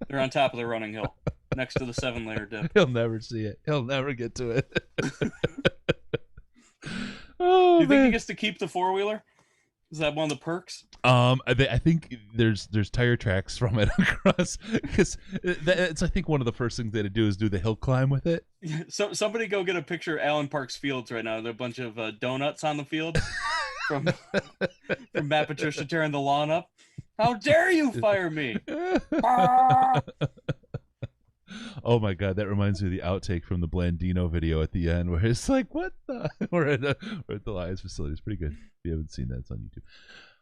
S2: They're on top of the running hill, next to the 7-layer dip.
S1: He'll never see it. He'll never get to it. Oh,
S2: Do you think
S1: man.
S2: he gets to keep the 4-wheeler? Is that one of the perks?
S1: I think there's tire tracks from it across, because it's I think one of the first things they do is do the hill climb with it.
S2: So somebody go get a picture of Allen Parks Fields right now. There are a bunch of donuts on the field from Matt Patricia tearing the lawn up. How dare you fire me?
S1: Oh my God, that reminds me of the outtake from the Blandino video at the end, where it's like, "What the?" We're at the Lions facility. It's pretty good. If you haven't seen that, it's on YouTube.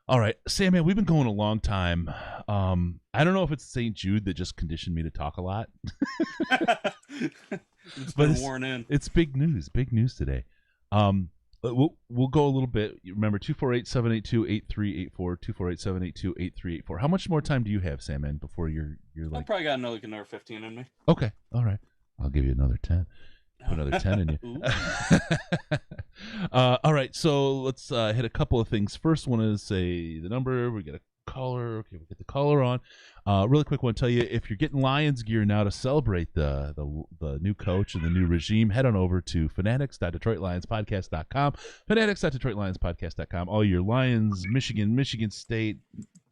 S1: All right, Sam, man, we've been going a long time. I don't know if it's St. Jude that just conditioned me to talk a lot.
S2: It's been worn in.
S1: It's big news. Big news today. We'll go a little bit. Remember, 248-782-8384, 248-782-8384. How much more time do you have, Sam, man, before you're
S2: I've
S1: like...
S2: probably got another 15 in me.
S1: Okay, all right. I'll give you another 10. Put another 10 in you. All right, so let's hit a couple of things. First one is say the number. We get a caller. Okay, we'll get the caller on. Really quick, I want to tell you, if you're getting Lions gear now to celebrate the new coach and the new regime, head on over to fanatics.detroitlionspodcast.com, fanatics.detroitlionspodcast.com. All your Lions, Michigan State,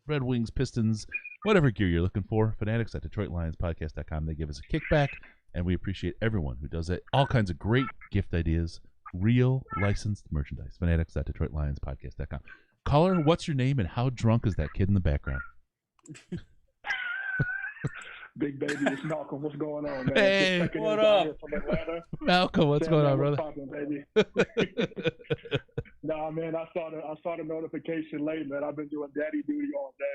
S1: Red Wings, Pistons, whatever gear you're looking for, fanatics.detroitlionspodcast.com. They give us a kickback, and we appreciate everyone who does it. All kinds of great gift ideas, real licensed merchandise, fanatics.detroitlionspodcast.com. Caller, what's your name and how drunk is that kid in the background?
S10: Big baby, it's Malcolm. What's going on, man?
S1: Hey,
S2: what up?
S10: From Atlanta.
S1: Malcolm, what's going on, brother?
S10: What's poppin', baby? Nah, man, I saw the notification late, man. I've been doing daddy duty all day.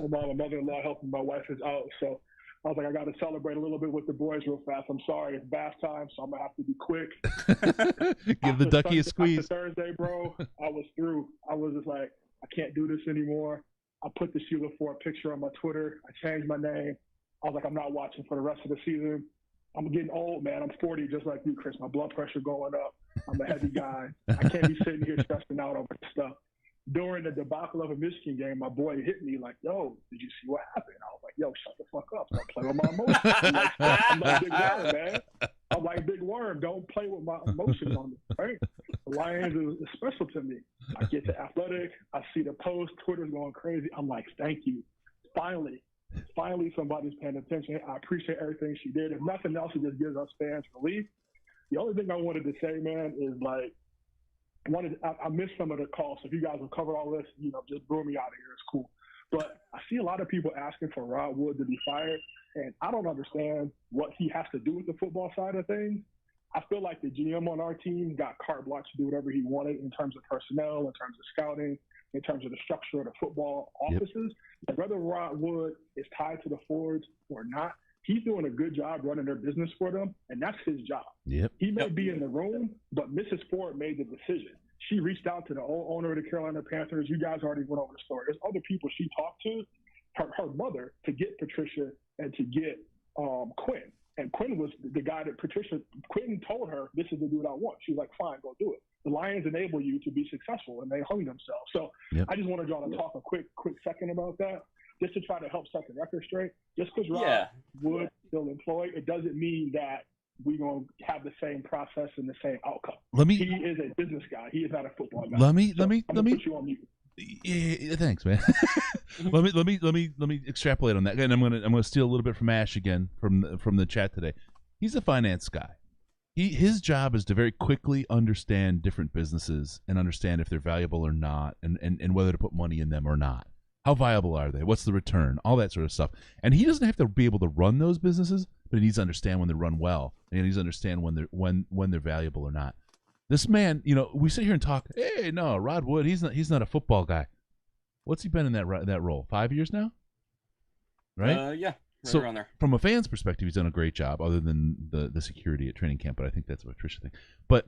S10: My mother-in-law helping my wife is out, so I was like, I got to celebrate a little bit with the boys real fast. I'm sorry, it's bath time, so I'm gonna have to be quick.
S1: Give the ducky a squeeze.
S10: After Thursday, bro, I was through. I was just like, I can't do this anymore. I put the Sheila Ford picture on my Twitter. I changed my name. I was like, I'm not watching for the rest of the season. I'm getting old, man. I'm 40, just like you, Chris. My blood pressure going up. I'm a heavy guy. I can't be sitting here stressing out over stuff. During the debacle of a Michigan game, my boy hit me like, "Yo, did you see what happened?" I was like, "Yo, shut the fuck up. Don't play with my emotions." I'm like Big Worm, man. I'm like Big Worm. Don't play with my emotions on me, right? The Lions is special to me. I get to Athletic. I see the post. Twitter's going crazy. I'm like, thank you. Finally somebody's paying attention. I appreciate everything she did. If nothing else, it just gives us fans relief. The only thing I wanted to say, man, is like, I missed some of the calls. So if you guys will cover all this, just brew me out of here. It's cool. But I see a lot of people asking for Rod Wood to be fired, and I don't understand what he has to do with the football side of things. I feel like the GM on our team got carte blanche to do whatever he wanted in terms of personnel, in terms of scouting, in terms of the structure of the football offices. Yep. Whether Rod Wood is tied to the Fords or not, he's doing a good job running their business for them, and that's his job.
S1: Yep.
S10: He may be in the room, but Mrs. Ford made the decision. She reached out to the owner of the Carolina Panthers. You guys already went over the story. There's other people she talked to, her mother, to get Patricia and to get Quinn. And Quinn was the guy that Quinn told her, this is the dude I want. She's like, fine, go do it. The Lions enable you to be successful, and they hung themselves. So I just wanted y'all to talk a quick second about that, just to try to help set the record straight. Just because Rod Wood is still employed, it doesn't mean that we're going to have the same process and the same outcome. He is a business guy. He is not a football guy.
S1: Let me
S10: put you on mute.
S1: Yeah, thanks, man. let me extrapolate on that, and I'm gonna steal a little bit from Ash again from the chat today. He's a finance guy. His job is to very quickly understand different businesses and understand if they're valuable or not, and whether to put money in them or not. How viable are they? What's the return? All that sort of stuff. And he doesn't have to be able to run those businesses, but he needs to understand when they run well, and he needs to understand when they're valuable or not. This man, we sit here and talk. Hey, no, Rod Wood, he's not a football guy. What's he been in that role? 5 years now, right?
S2: Yeah,
S1: so
S2: around there.
S1: From a fan's perspective, he's done a great job, other than the security at training camp. But I think that's what Patricia thinks. But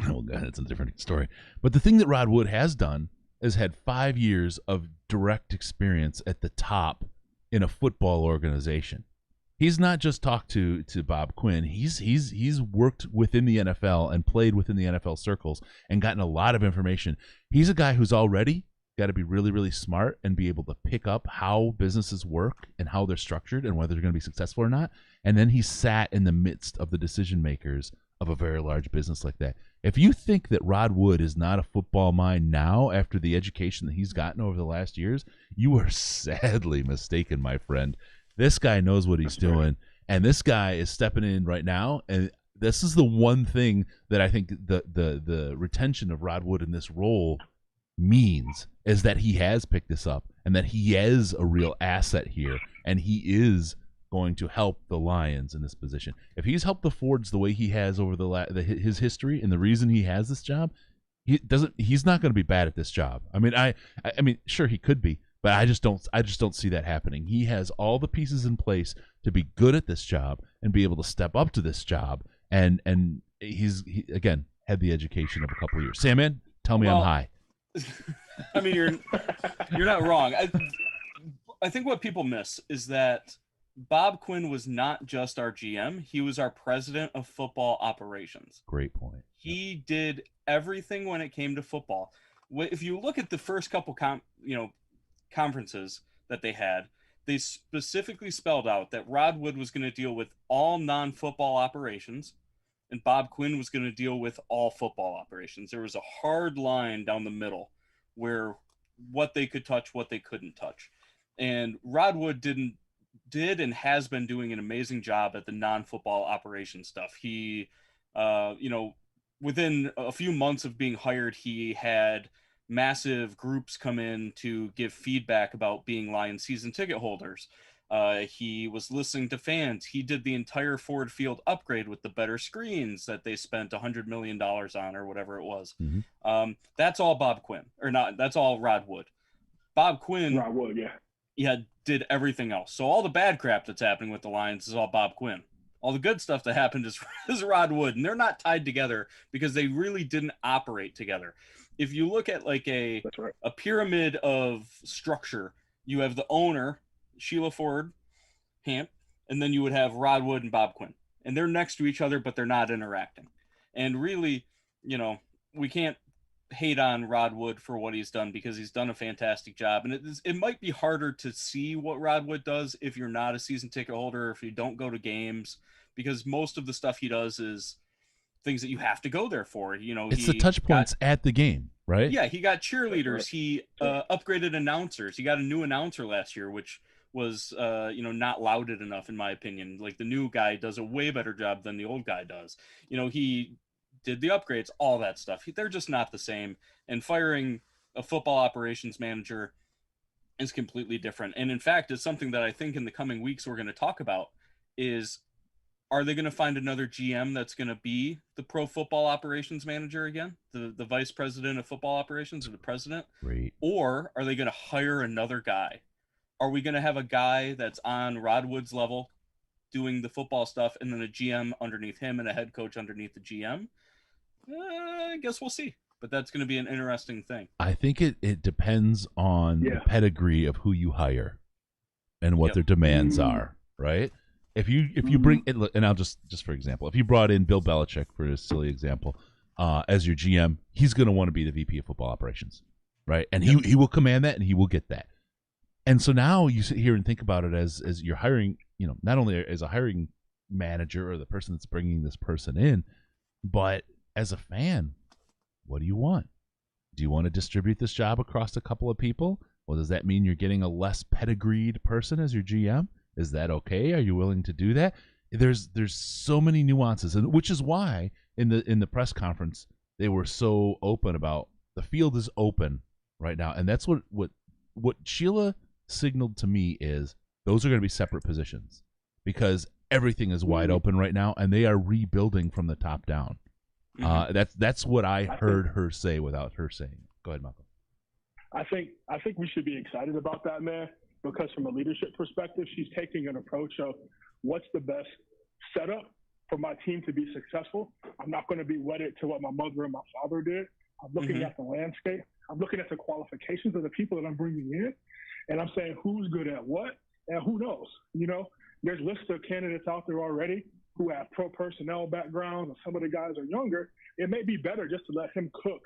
S1: oh god, it's a different story. But the thing that Rod Wood has done is had 5 years of direct experience at the top in a football organization. He's not just talked to Bob Quinn. He's worked within the NFL and played within the NFL circles and gotten a lot of information. He's a guy who's already got to be really, really smart and be able to pick up how businesses work and how they're structured and whether they're going to be successful or not. And then he sat in the midst of the decision makers of a very large business like that. If you think that Rod Wood is not a football mind now after the education that he's gotten over the last years, you are sadly mistaken, my friend. This guy knows what he's doing, and this guy is stepping in right now. And this is the one thing that I think the retention of Rod Wood in this role means, is that he has picked this up and that he is a real asset here, and he is going to help the Lions in this position. If he's helped the Fords the way he has over his history and the reason he has this job, he's not going to be bad at this job. I mean, sure, he could be. But I just don't see that happening. He has all the pieces in place to be good at this job and be able to step up to this job. And he again had the education of a couple of years. Sandman, tell me I'm high.
S2: I mean, you're not wrong. I think what people miss is that Bob Quinn was not just our GM; he was our president of football operations.
S1: Great point.
S2: He did everything when it came to football. If you look at the first couple conferences that they had, they specifically spelled out that Rod Wood was going to deal with all non-football operations and Bob Quinn was going to deal with all football operations. There was a hard line down the middle where what they could touch, what they couldn't touch. And Rod Wood did and has been doing an amazing job at the non-football operation stuff. He, within a few months of being hired, he had massive groups come in to give feedback about being Lions season ticket holders. He was listening to fans. He did the entire Ford Field upgrade with the better screens that they spent $100 million on, or whatever it was.
S1: Mm-hmm.
S2: That's all Bob Quinn, or not. That's all Rod Wood. Bob Quinn,
S10: Rod Wood,
S2: did everything else. So all the bad crap that's happening with the Lions is all Bob Quinn. All the good stuff that happened is Rod Wood, and they're not tied together because they really didn't operate together. If you look at like a pyramid of structure, you have the owner, Sheila Ford Hamp, and then you would have Rod Wood and Bob Quinn. And they're next to each other, but they're not interacting. And really, we can't hate on Rod Wood for what he's done because he's done a fantastic job. And it might be harder to see what Rod Wood does if you're not a season ticket holder, if you don't go to games, because most of the stuff he does is things that you have to go there for.
S1: It's the touch points at the game, right?
S2: Yeah, he got cheerleaders. He upgraded announcers. He got a new announcer last year, which was not lauded enough in my opinion. Like, the new guy does a way better job than the old guy does. He did the upgrades, all that stuff. They're just not the same. And firing a football operations manager, is completely different. And in fact, it's something that I think in the coming weeks we're going to talk about is, are they going to find another GM that's going to be the pro football operations manager again, the vice president of football operations or the president?
S1: Great.
S2: Or are they going to hire another guy? Are we going to have a guy that's on Rod Wood's level doing the football stuff and then a GM underneath him and a head coach underneath the GM? I guess we'll see. But that's going to be an interesting thing.
S1: I think it depends on the pedigree of who you hire and what their demands are, right? If you bring it, and I'll just for example, if you brought in Bill Belichick, for a silly example, as your GM, he's going to want to be the VP of football operations, right? And he will command that and he will get that. And so now you sit here and think about it as you're hiring, not only as a hiring manager or the person that's bringing this person in, but as a fan, what do you want? Do you want to distribute this job across a couple of people? Well, does that mean you're getting a less pedigreed person as your GM? Is that okay? Are you willing to do that? There's so many nuances, and which is why in the press conference they were so open about the field is open right now, and that's what Sheila signaled to me is those are going to be separate positions because everything is wide open right now, and they are rebuilding from the top down. That's what I heard her say without her saying it. Go ahead, Malcolm.
S10: I think we should be excited about that, man, because from a leadership perspective, she's taking an approach of what's the best setup for my team to be successful. I'm not going to be wedded to what my mother and my father did. I'm looking at the landscape. I'm looking at the qualifications of the people that I'm bringing in, and I'm saying who's good at what, and who knows. There's lists of candidates out there already who have pro personnel backgrounds, and some of the guys are younger. It may be better just to let him cook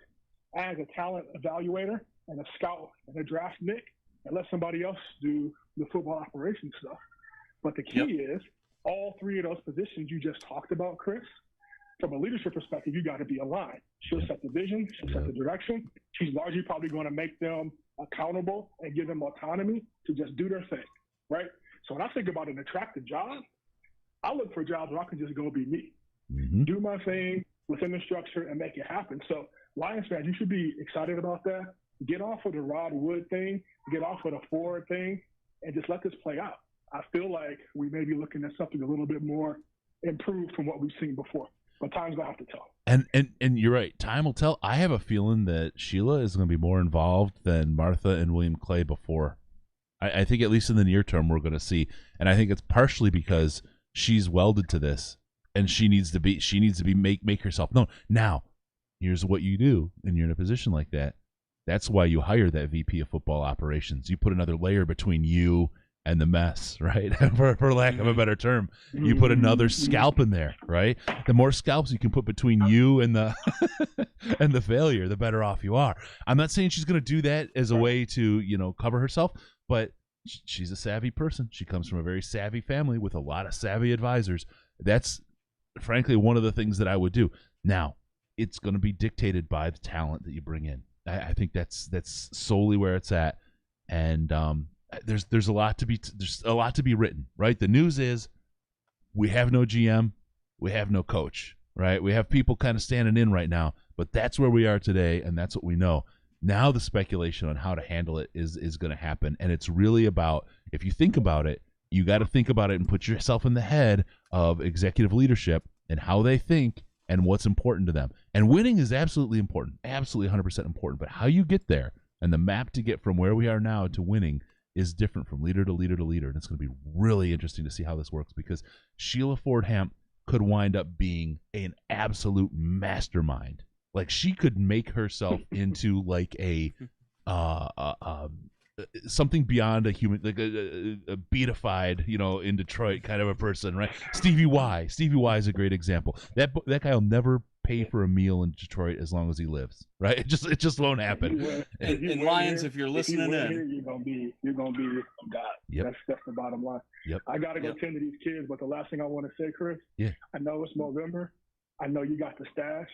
S10: as a talent evaluator and a scout and a draft Nick, and let somebody else do the football operations stuff. But the key is all three of those positions you just talked about, Chris, from a leadership perspective, you got to be aligned. She'll set the vision, she'll set the direction. She's largely probably going to make them accountable and give them autonomy to just do their thing, right? So when I think about an attractive job, I look for jobs where I can just go be me, do my thing within the structure and make it happen. So Lions fans, you should be excited about that. Get off of the Rod Wood thing, get off of the Ford thing, and just let this play out. I feel like we may be looking at something a little bit more improved from what we've seen before, but time's going to have to tell.
S1: And you're right. Time will tell. I have a feeling that Sheila is going to be more involved than Martha and William Clay before. I think at least in the near term we're going to see, and I think it's partially because she's welded to this, and she needs to be make herself known. Now, here's what you do, and you're in a position like that. That's why you hire that VP of football operations. You put another layer between you and the mess, right? for lack of a better term, you put another scalp in there, right? The more scalps you can put between you and the and the failure, the better off you are. I'm not saying she's going to do that as a way to, cover herself, but she's a savvy person. She comes from a very savvy family with a lot of savvy advisors. That's frankly one of the things that I would do. Now, it's going to be dictated by the talent that you bring in. I think that's solely where it's at, and there's a lot to be written, right? The news is we have no GM, we have no coach, right? We have people kind of standing in right now, but that's where we are today, and that's what we know. Now the speculation on how to handle it is going to happen, and it's really about, if you think about it, you got to think about it and put yourself in the head of executive leadership and how they think and what's important to them. And winning is absolutely important, absolutely 100% important. But how you get there and the map to get from where we are now to winning is different from leader to leader to leader. And it's going to be really interesting to see how this works, because Sheila Ford Hamp could wind up being an absolute mastermind. Like, she could make herself into like a something beyond a human, like a beatified, in Detroit kind of a person, right? Stevie Y is a great example. That guy will never pay for a meal in Detroit as long as he lives, right? It just won't happen.
S2: And Lions, if you're listening in,
S10: here, you're gonna be a god.
S1: Yep.
S10: That's the bottom line.
S1: Yep.
S10: I gotta go tend to these kids, but the last thing I want to say, Chris, I know it's November. I know you got the stash.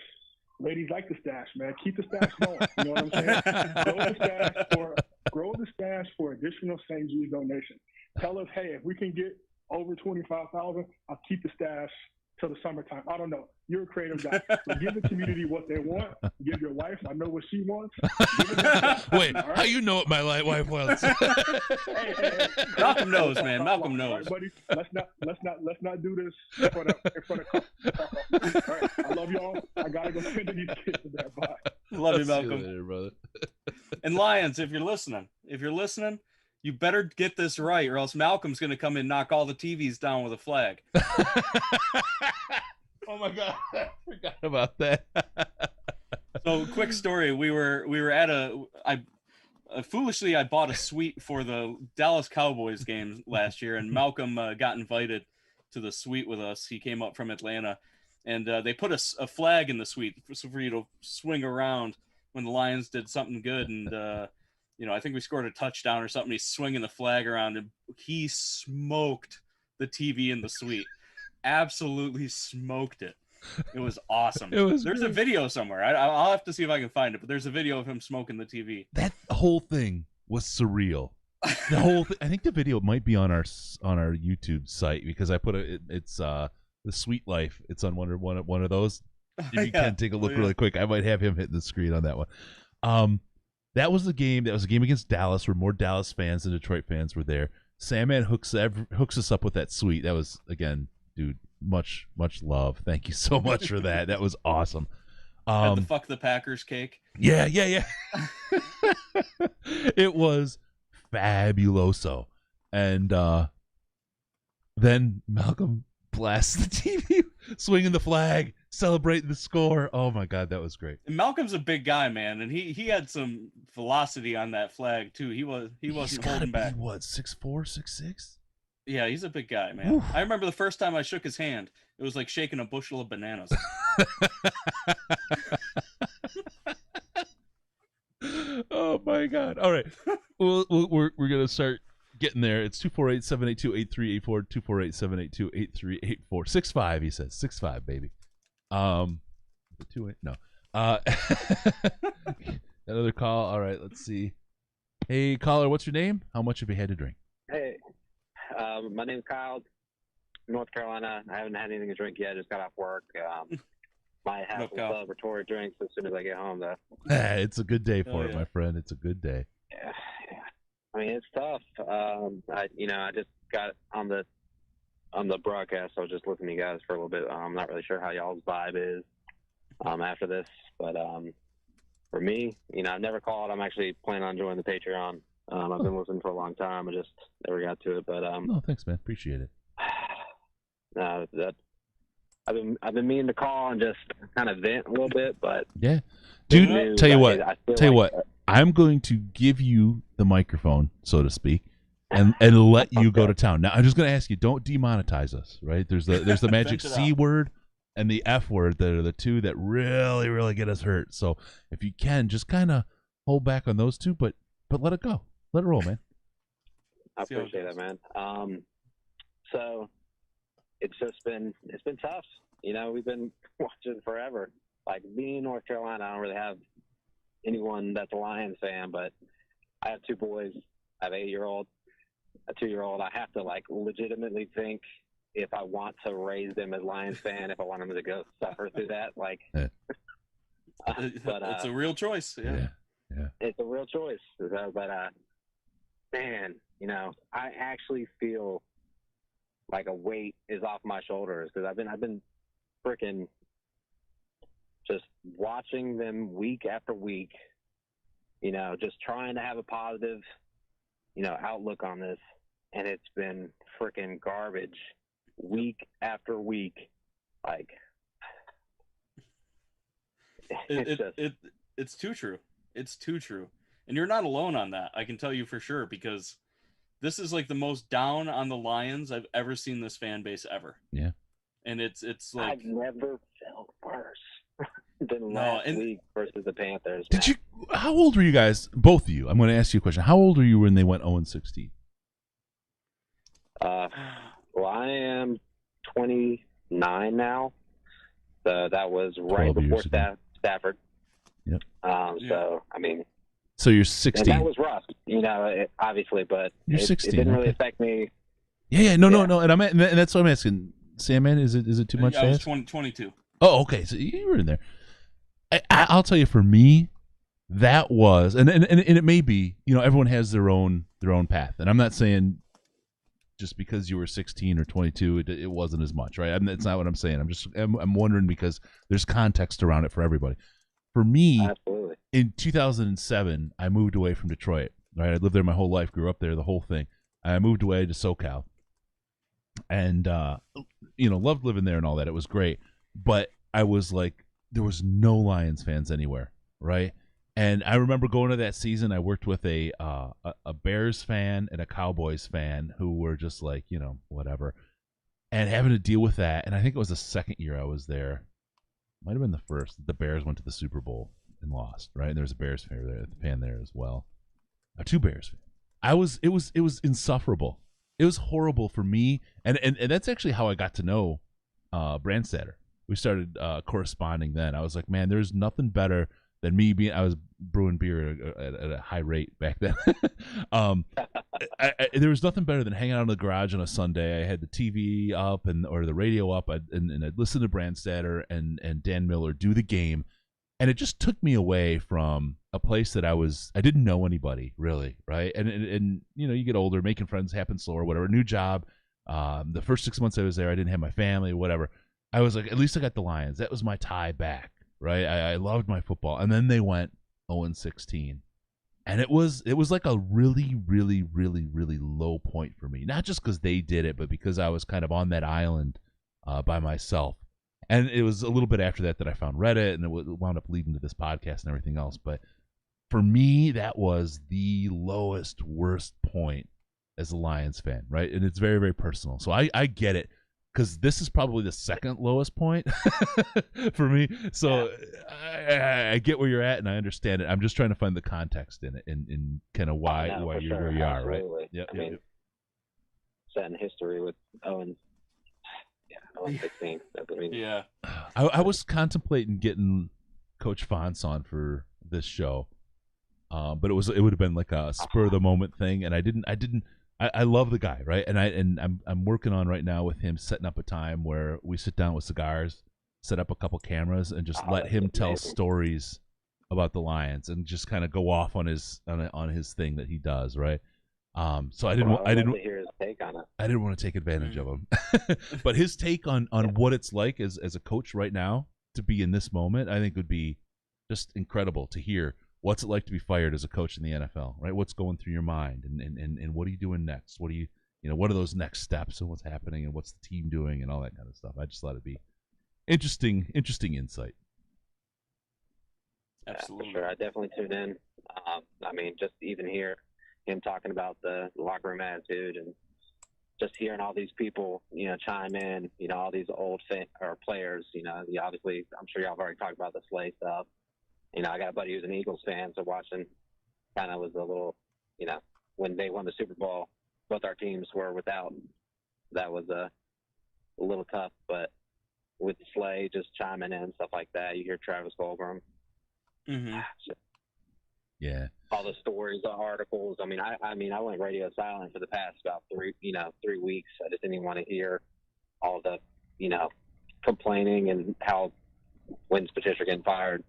S10: Ladies like the stash, man. Keep the stash going. You know what I'm saying? Grow the stash for additional St. Jude's donation. Tell us, hey, if we can get over $25,000, I'll keep the stash till the summertime. I don't know. You're a creative guy. So give the community what they want. Give your wife, I know what she wants.
S1: Wait, how you know what my wife wants?
S10: Hey.
S2: Malcolm knows, man. Malcolm knows.
S10: All right, buddy. Let's not do this in front of couple. All right. I love y'all. I gotta go spend these kids in there. Bye.
S2: Love you, Malcolm.
S1: See you later, brother.
S2: And Lions, if you're listening, you better get this right, or else Malcolm's going to come in and knock all the TVs down with a flag.
S1: Oh my God, I forgot about that.
S2: So, quick story: we were at foolishly I bought a suite for the Dallas Cowboys game last year, and Malcolm got invited to the suite with us. He came up from Atlanta, and they put a flag in the suite for you to swing around when the Lions did something good, and I think we scored a touchdown or something. He's swinging the flag around, and he smoked the TV in the suite. Absolutely smoked it. It was awesome. There's a video somewhere. I'll have to see if I can find it, but there's a video of him smoking the TV.
S1: That whole thing was surreal. The whole thing. I think the video might be on our YouTube site because I put it's the Sweet Life. It's on one of those. If you can take a look really quick, I might have him hitting the screen on that one. That was the game. That was a game against Dallas, where more Dallas fans than Detroit fans were there. Sandman hooks us up with that suite. That was, again, dude, much love. Thank you so much for that. That was awesome.
S2: Had the fuck the Packers cake.
S1: Yeah. It was fabuloso. And then Malcolm blasts the TV, swinging the flag, celebrating the score. Oh my God, that was great.
S2: And Malcolm's a big guy, man, and he had some velocity on that flag too. He wasn't holding back.
S1: What, 6'4", 6'6"?
S2: Yeah, he's a big guy, man. Oof. I remember the first time I shook his hand, it was like shaking a bushel of bananas.
S1: Oh my God! All right, we're gonna start getting there. It's 248-782-8384, 248-782-8384. 6'5", he says. 6'5", baby. 2-8? No. Another call. All right, let's see. Hey, caller, what's your name? How much have you had to drink?
S11: Hey, my name's Kyle, North Carolina. I haven't had anything to drink yet. Just got off work. Might have some celebratory drinks as soon as I get home, though.
S1: It's a good day for it, my friend. It's a good day.
S11: Yeah. I mean, it's tough. I just got on the broadcast. I was just listening to you guys for a little bit. I'm not really sure how y'all's vibe is after this, but for me, I've never called. I'm actually planning on joining the Patreon. I've been listening for a long time. I just never got to it, but
S1: no, thanks, man. Appreciate it.
S11: I've been meaning to call and just kind of vent a little bit, but
S1: yeah, dude. Tell you what. I'm going to give you the microphone, so to speak, and let you go to town. Now, I'm just going to ask you: don't demonetize us, right? There's the magic C word and the F word that are the two that really, really get us hurt. So if you can, just kind of hold back on those two, but let it go, let it roll, man.
S11: I appreciate that, man. So it's been tough. We've been watching forever. Like, me in North Carolina, I don't really have anyone that's a Lions fan, but I have two boys. I have an 8-year-old, a 2-year-old. I have to legitimately think if I want to raise them as Lions fan, if I want them to go suffer through that, but
S2: it's a real choice. Yeah.
S11: It's a real choice. But man, I actually feel like a weight is off my shoulders because I've been freaking just watching them week after week, just trying to have a positive, outlook on this. And it's been freaking garbage week after week.
S2: It's too true. It's too true. And you're not alone on that. I can tell you for sure, because this is like the most down on the Lions I've ever seen this fan base ever.
S1: Yeah.
S2: And it's like
S11: I've never felt worse than last week versus the Panthers.
S1: How old were you guys? Both of you. I'm going to ask you a question. How old were you when they went 0-16?
S11: Well, I am 29 now. So that was right before Stafford.
S1: Yep.
S11: So, I mean.
S1: So you're 16.
S11: And that was rough, obviously, but
S1: you're
S11: it
S1: 16.
S11: It didn't really affect me.
S1: Yeah. No. And that's what I'm asking. Sandman? Is it too much?
S2: I was
S1: to ask?
S2: 22.
S1: Oh, okay. So you were in there. I'll tell you, for me, that was, and it may be, everyone has their own path, and I'm not saying just because you were 16 or 22, it wasn't as much, right? That's not what I'm saying. I'm wondering because there's context around it for everybody. For me,
S11: Absolutely.
S1: In 2007, I moved away from Detroit. Right, I lived there my whole life, grew up there, the whole thing. I moved away to SoCal, and loved living there and all that. It was great, but I was like, there was no Lions fans anywhere, right? And I remember going to that season. I worked with a Bears fan and a Cowboys fan who were just like, whatever, and having to deal with that. And I think it was the second year I was there. Might have been the first. The Bears went to the Super Bowl and lost, right? And there was a Bears fan there as well. Two Bears fans. It was insufferable. It was horrible for me, and that's actually how I got to know Brandstatter. We started corresponding then. I was like, man, there's nothing better than me being. I was brewing beer at a high rate back then. There was nothing better than hanging out in the garage on a Sunday. I had the TV up or the radio up, and I'd listen to Brandstatter and Dan Miller do the game. And it just took me away from a place that I didn't know anybody really, right? And you get older, making friends happens slower, whatever. New job. The first 6 months I was there, I didn't have my family, whatever. I was like, at least I got the Lions. That was my tie back, right? I loved my football. And then they went 0-16. And it was like a really, really, really, really low point for me. Not just because they did it, but because I was kind of on that island by myself. And it was a little bit after that I found Reddit, and it wound up leading to this podcast and everything else. But for me, that was the lowest, worst point as a Lions fan, right? And it's very, very personal. So I get it, because this is probably the second lowest point for me. So I get where you're at, and I understand it. I'm just trying to find the context in it and kind of why you're where you are, right?
S11: Yep. I mean, setting history with Owen. 16.
S2: Yeah.
S1: I was contemplating getting Coach Fonts on for this show, but it would have been like a spur of the moment thing, and I didn't. I love the guy, right? And I'm working on right now with him setting up a time where we sit down with cigars, set up a couple cameras, and just let him tell stories about the Lions and just kind of go off on his thing that he does, right? So I didn't want to
S11: hear his take on it.
S1: I didn't want to take advantage of him, but his take on what it's like as a coach right now to be in this moment, I think would be just incredible to hear. What's it like to be fired as a coach in the NFL, right? What's going through your mind, and what are you doing next? What what are those next steps, and what's happening, and what's the team doing, and all that kind of stuff. I just thought it'd be interesting insight.
S2: Absolutely.
S11: Yeah, for sure. I definitely tuned in. I mean, just even hear him talking about the locker room attitude, and just hearing all these people, chime in, all these old players, obviously, I'm sure y'all have already talked about the Slay stuff. I got a buddy who's an Eagles fan, so watching kind of was a little, when they won the Super Bowl, both our teams were without. That was a little tough, but with Slay just chiming in, stuff like that, you hear Travis Fulgham.
S2: Mm-hmm.
S11: Yeah. All the stories, the articles. I mean, I went radio silent for the past about 3 weeks. I just didn't even want to hear all the, complaining and how when's Patricia getting fired.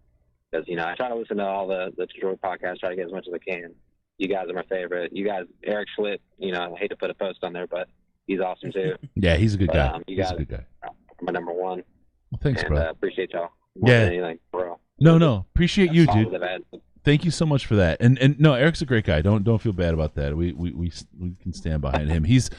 S11: Because, I try to listen to all the Detroit podcasts, try to get as much as I can. You guys are my favorite. You guys, Eric Schlitt, I hate to put a post on there, but he's awesome too.
S1: Yeah, he's a good guy. He's a good guy.
S11: My number one.
S1: Well, thanks,
S11: and,
S1: bro.
S11: Appreciate y'all more than anything, bro.
S1: No, appreciate you, dude. Thank you so much for that. And no, Eric's a great guy. Don't feel bad about that. We can stand behind him. He's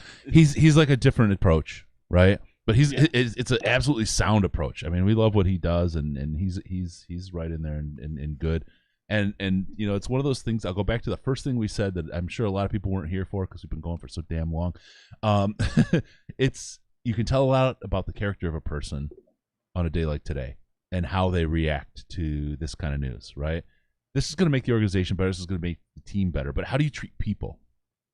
S1: like a different approach, right? But it's an absolutely sound approach. I mean, we love what he does, and he's right in there and good. And it's one of those things. I'll go back to the first thing we said that I'm sure a lot of people weren't here for because we've been going for so damn long. You can tell a lot about the character of a person on a day like today and how they react to this kind of news, right? This is going to make the organization better. This is going to make the team better. But how do you treat people,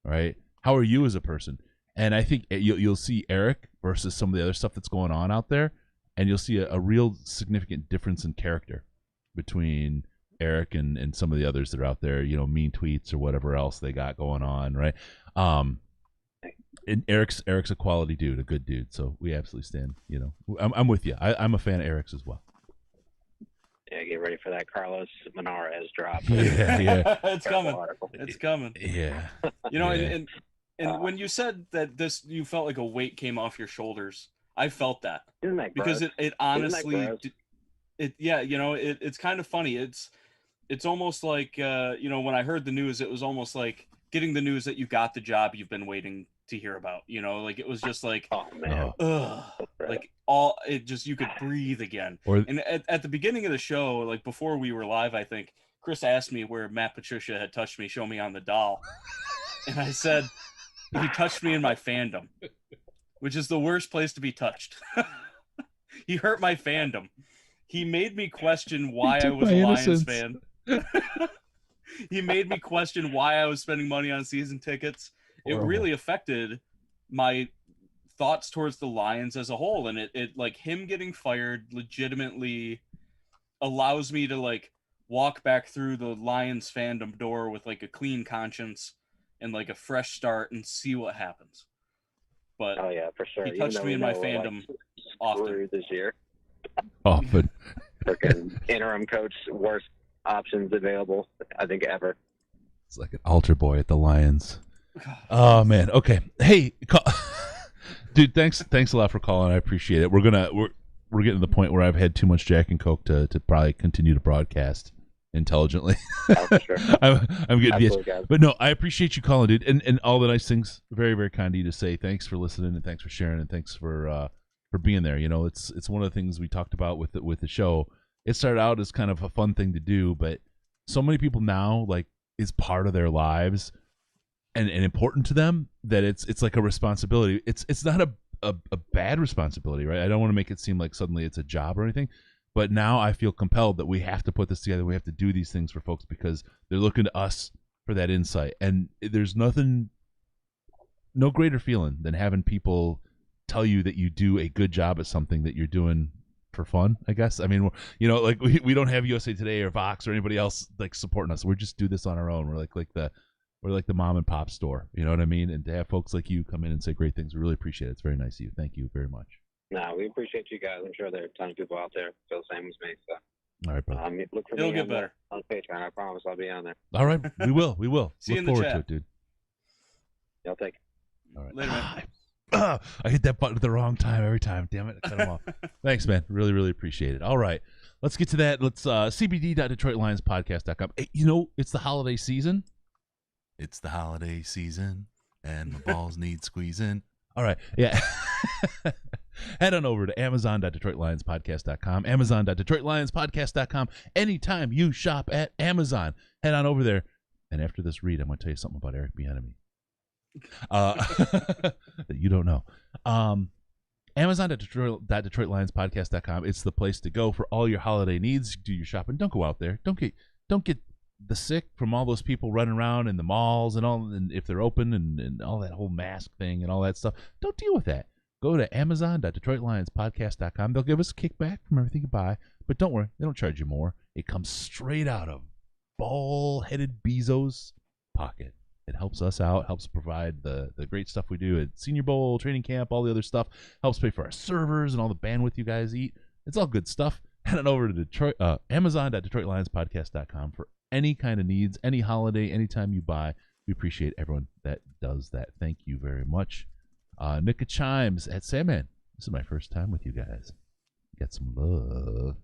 S1: right? How are you as a person? And I think you'll see Eric versus some of the other stuff that's going on out there, and you'll see a real significant difference in character between Eric and some of the others that are out there, mean tweets or whatever else they got going on, right? And Eric's a quality dude, a good dude. So we absolutely stand. I'm with you. I'm a fan of Eric's as well.
S11: Yeah, get ready for that Carlos Monarez drop.
S1: Yeah.
S2: It's coming. It's coming.
S1: Yeah.
S2: And when you said that you felt like a weight came off your shoulders, I felt that.
S11: Isn't that
S2: because
S11: gross?
S2: it honestly,
S11: Isn't that gross?
S2: it's kind of funny. It's almost like when I heard the news, it was almost like getting the news that you got the job you've been waiting to hear about. Like it was just like,
S11: oh man,
S2: like you could breathe again. And at the beginning of the show, like before we were live, I think Chris asked me where Matt Patricia had touched me, show me on the doll, and I said he touched me in my fandom, which is the worst place to be touched. He hurt my fandom. He made me question why I was a Lions fan. He made me question why I was spending money on season tickets. Horrible. It really affected my thoughts towards the Lions as a whole. And it like him getting fired legitimately allows me to like walk back through the Lions fandom door with like a clean conscience and like a fresh start and see what happens. But
S11: oh yeah, for sure.
S2: He touched me in my fandom often
S11: this year.
S1: Often.
S11: Freaking interim coach, worst options available, I think, ever.
S1: It's like an altar boy at the Lions. Oh man. Okay. Hey, dude. Thanks a lot for calling. I appreciate it. We're getting to the point where I've had too much Jack and Coke to probably continue to broadcast intelligently.
S11: Oh, for sure.
S1: I'm getting BS. But no, I appreciate you calling, dude, and all the nice things. Very, very kind of you to say. Thanks for listening and thanks for sharing and thanks for being there. It's one of the things we talked about with the show. It started out as kind of a fun thing to do, but so many people now like is part of their lives and important to them that it's like a responsibility. It's not a bad responsibility, right? I don't want to make it seem like suddenly it's a job or anything. But now I feel compelled that we have to put this together. We have to do these things for folks because they're looking to us for that insight. And there's no greater feeling than having people tell you that you do a good job at something that you're doing for fun, I guess. I mean, like we don't have USA Today or Vox or anybody else like supporting us. We just do this on our own. We're like the mom and pop store. You know what I mean? And to have folks like you come in and say great things, we really appreciate it. It's very nice of you. Thank you very much.
S11: No, we appreciate you guys. I'm sure there are a ton of people out there who feel the same as me. So,
S1: all right, brother.
S11: Look for
S2: It'll
S11: me
S2: get better
S11: on Patreon. I promise I'll be on there.
S1: All right, we will.
S2: See you
S1: Look
S2: in the
S1: forward
S2: chat.
S1: to it, dude.
S11: I'll take it.
S1: All right.
S2: Later, man.
S1: I hit that button at the wrong time every time. Damn it! I cut him off. Thanks, man. Really, really appreciate it. All right, let's get to that. Let's cbd.detroitlionspodcast.com. Hey, it's the holiday season. It's the holiday season, and my balls need squeezing. All right, yeah. Head on over to amazon.detroitlionspodcast.com, amazon.detroitlionspodcast.com. Anytime you shop at Amazon, head on over there. And after this read, I'm going to tell you something about Eric Bieniemy that you don't know. Amazon.detroitlionspodcast.com. It's the place to go for all your holiday needs. Do your shopping. Don't go out there. Don't get the sick from all those people running around in the malls and all, and if they're open and all that whole mask thing and all that stuff. Don't deal with that. Go to amazon.detroitlionspodcast.com. They'll give us a kickback from everything you buy, but don't worry, they don't charge you more. It comes straight out of ball-headed Bezos' pocket. It helps us out, helps provide the great stuff we do at Senior Bowl, training camp, all the other stuff. Helps pay for our servers and all the bandwidth you guys eat. It's all good stuff. Head on over to Amazon.detroitlionspodcast.com for any kind of needs, any holiday, anytime you buy. We appreciate everyone that does that. Thank you very much. Nika Chimes at Sandman. This is my first time with you guys. Get some love.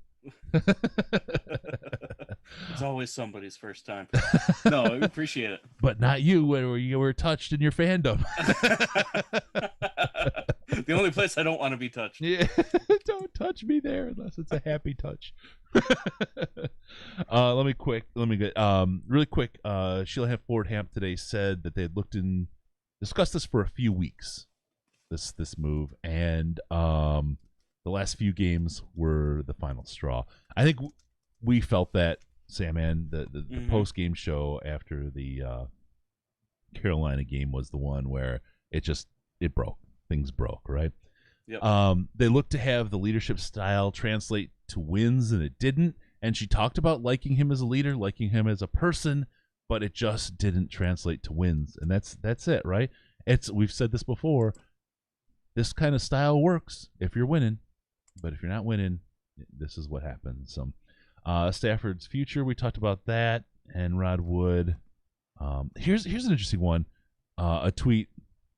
S2: It's always somebody's first time. No, I appreciate it.
S1: But not you, where you were touched in your fandom.
S2: The only place I don't want to be touched.
S1: Yeah, don't touch me there unless it's a happy touch. Really quick. Sheila Ford Hamp today said that they had discussed this for a few weeks. This move, and the last few games were the final straw. I think we felt that, Sam, the post game show after the Carolina game was the one where it broke. Things broke, right?
S2: Yep.
S1: They looked to have the leadership style translate to wins, and it didn't. And she talked about liking him as a leader, liking him as a person, but it just didn't translate to wins. And that's it, right? we've said this before. This kind of style works if you're winning, but if you're not winning, this is what happens. So, Stafford's future, we talked about that, and Rod Wood. Here's an interesting one. A tweet.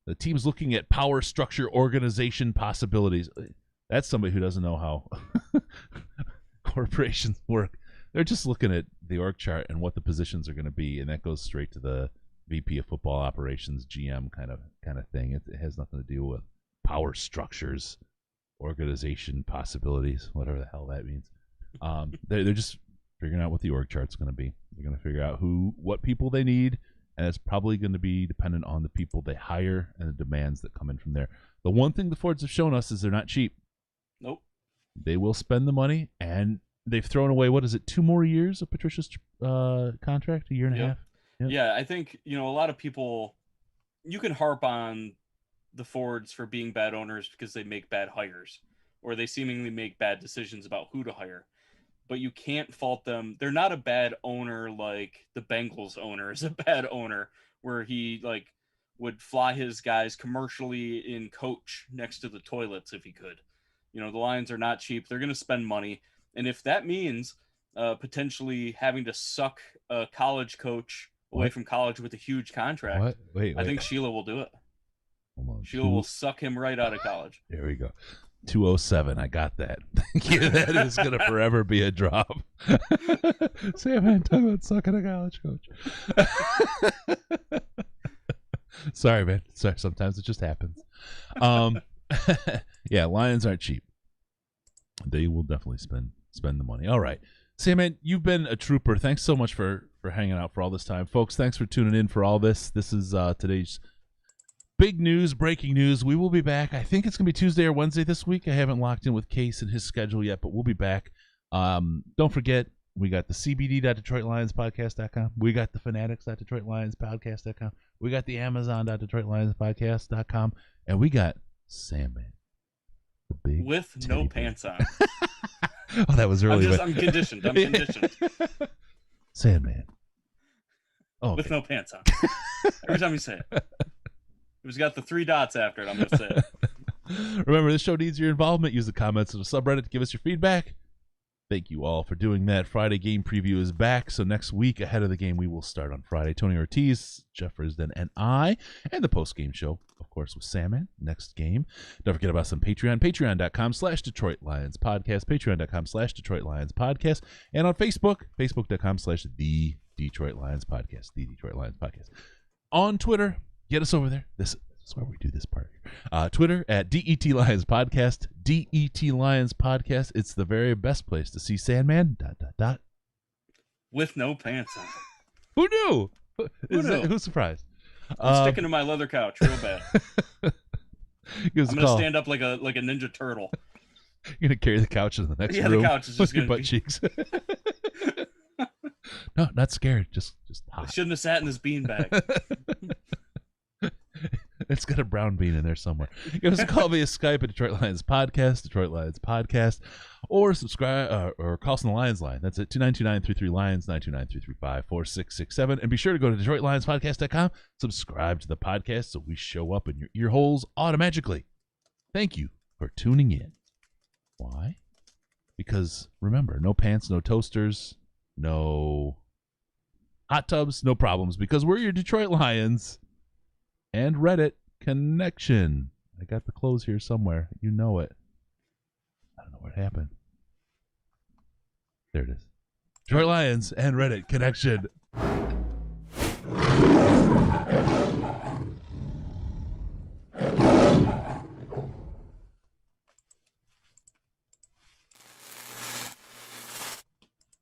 S1: The team's looking at power structure organization possibilities. That's somebody who doesn't know how corporations work. They're just looking at the org chart and what the positions are going to be, and that goes straight to the VP of football operations, GM kind of thing. It has nothing to do with power structures, organization possibilities, whatever the hell that means. They're just figuring out what the org chart's going to be. They're going to figure out what people they need, and it's probably going to be dependent on the people they hire and the demands that come in from there. The one thing the Fords have shown us is they're not cheap.
S2: Nope.
S1: They will spend the money, and they've thrown away, 2 more years of Patricia's contract, a year and a half?
S2: Yep. Yeah, I think, a lot of people, you can harp on the Fords for being bad owners because they make bad hires, or they seemingly make bad decisions about who to hire. But you can't fault them. They're not a bad owner like the Bengals owner is a bad owner, where he would fly his guys commercially in coach next to the toilets if he could. The Lions are not cheap. They're going to spend money. And if that means potentially having to suck a college coach away from college with a huge contract,
S1: Wait.
S2: I think Sheila will do it.
S1: Hold on.
S2: Sheila will suck him right out of college.
S1: There we go. 207. I got that. Thank you. That is going to forever be a drop. Sam, man, talk about sucking a college coach. Sorry, man. Sorry. Sometimes it just happens. Yeah, Lions aren't cheap. They will definitely spend the money. All right. Sam, man, you've been a trooper. Thanks so much for hanging out for all this time. Folks, thanks for tuning in for all this. This is today's big news, breaking news. We will be back. I think it's going to be Tuesday or Wednesday this week. I haven't locked in with Case and his schedule yet, but we'll be back. Don't forget, we got the CBD.DetroitLionsPodcast.com. We got the Fanatics.DetroitLionsPodcast.com. We got the Amazon.DetroitLionsPodcast.com. And we got Sandman. The big
S2: with no pants on.
S1: Oh, that was early.
S2: I'm conditioned. I'm conditioned.
S1: Sandman. Oh,
S2: with no pants on. Every time you say it. If it's got the 3 dots after it, I'm going to say it.
S1: Remember, this show needs your involvement. Use the comments of the subreddit to give us your feedback. Thank you all for doing that. Friday game preview is back, so next week ahead of the game, we will start on Friday. Tony Ortiz, Jeff Risden, and I, and the post-game show, of course, with Salmon. Next game. Don't forget about us on Patreon, patreon.com/Detroit Lions Podcast, patreon.com/Detroit Lions Podcast, and on Facebook, facebook.com/The Detroit Lions Podcast, The Detroit Lions Podcast. On Twitter, get us over there. This is where we do this part. Twitter at DET Lions Podcast, DET Lions Podcast. It's the very best place to see Sandman. ...
S2: With no pants on.
S1: Who knew? Who's surprised?
S2: I'm sticking to my leather couch real bad. I'm gonna stand up like a Ninja Turtle.
S1: You're gonna carry the couch in the next room.
S2: Yeah, the couch is just
S1: gonna butt cheeks. No, not scared. Just hot.
S2: I shouldn't have sat in this beanbag.
S1: It's got a brown bean in there somewhere. Give us a call via Skype at Detroit Lions Podcast, Detroit Lions Podcast, or subscribe or call us on the Lions line. That's at 2929-33-LIONS, 929-335-4667. And be sure to go to DetroitLionsPodcast.com, subscribe to the podcast so we show up in your ear holes automatically. Thank you for tuning in. Why? Because remember, no pants, no toasters, no hot tubs, no problems, because we're your Detroit Lions and Reddit connection. I got the close here somewhere. You know it. I don't know what happened. There it is. Detroit Lions and Reddit connection.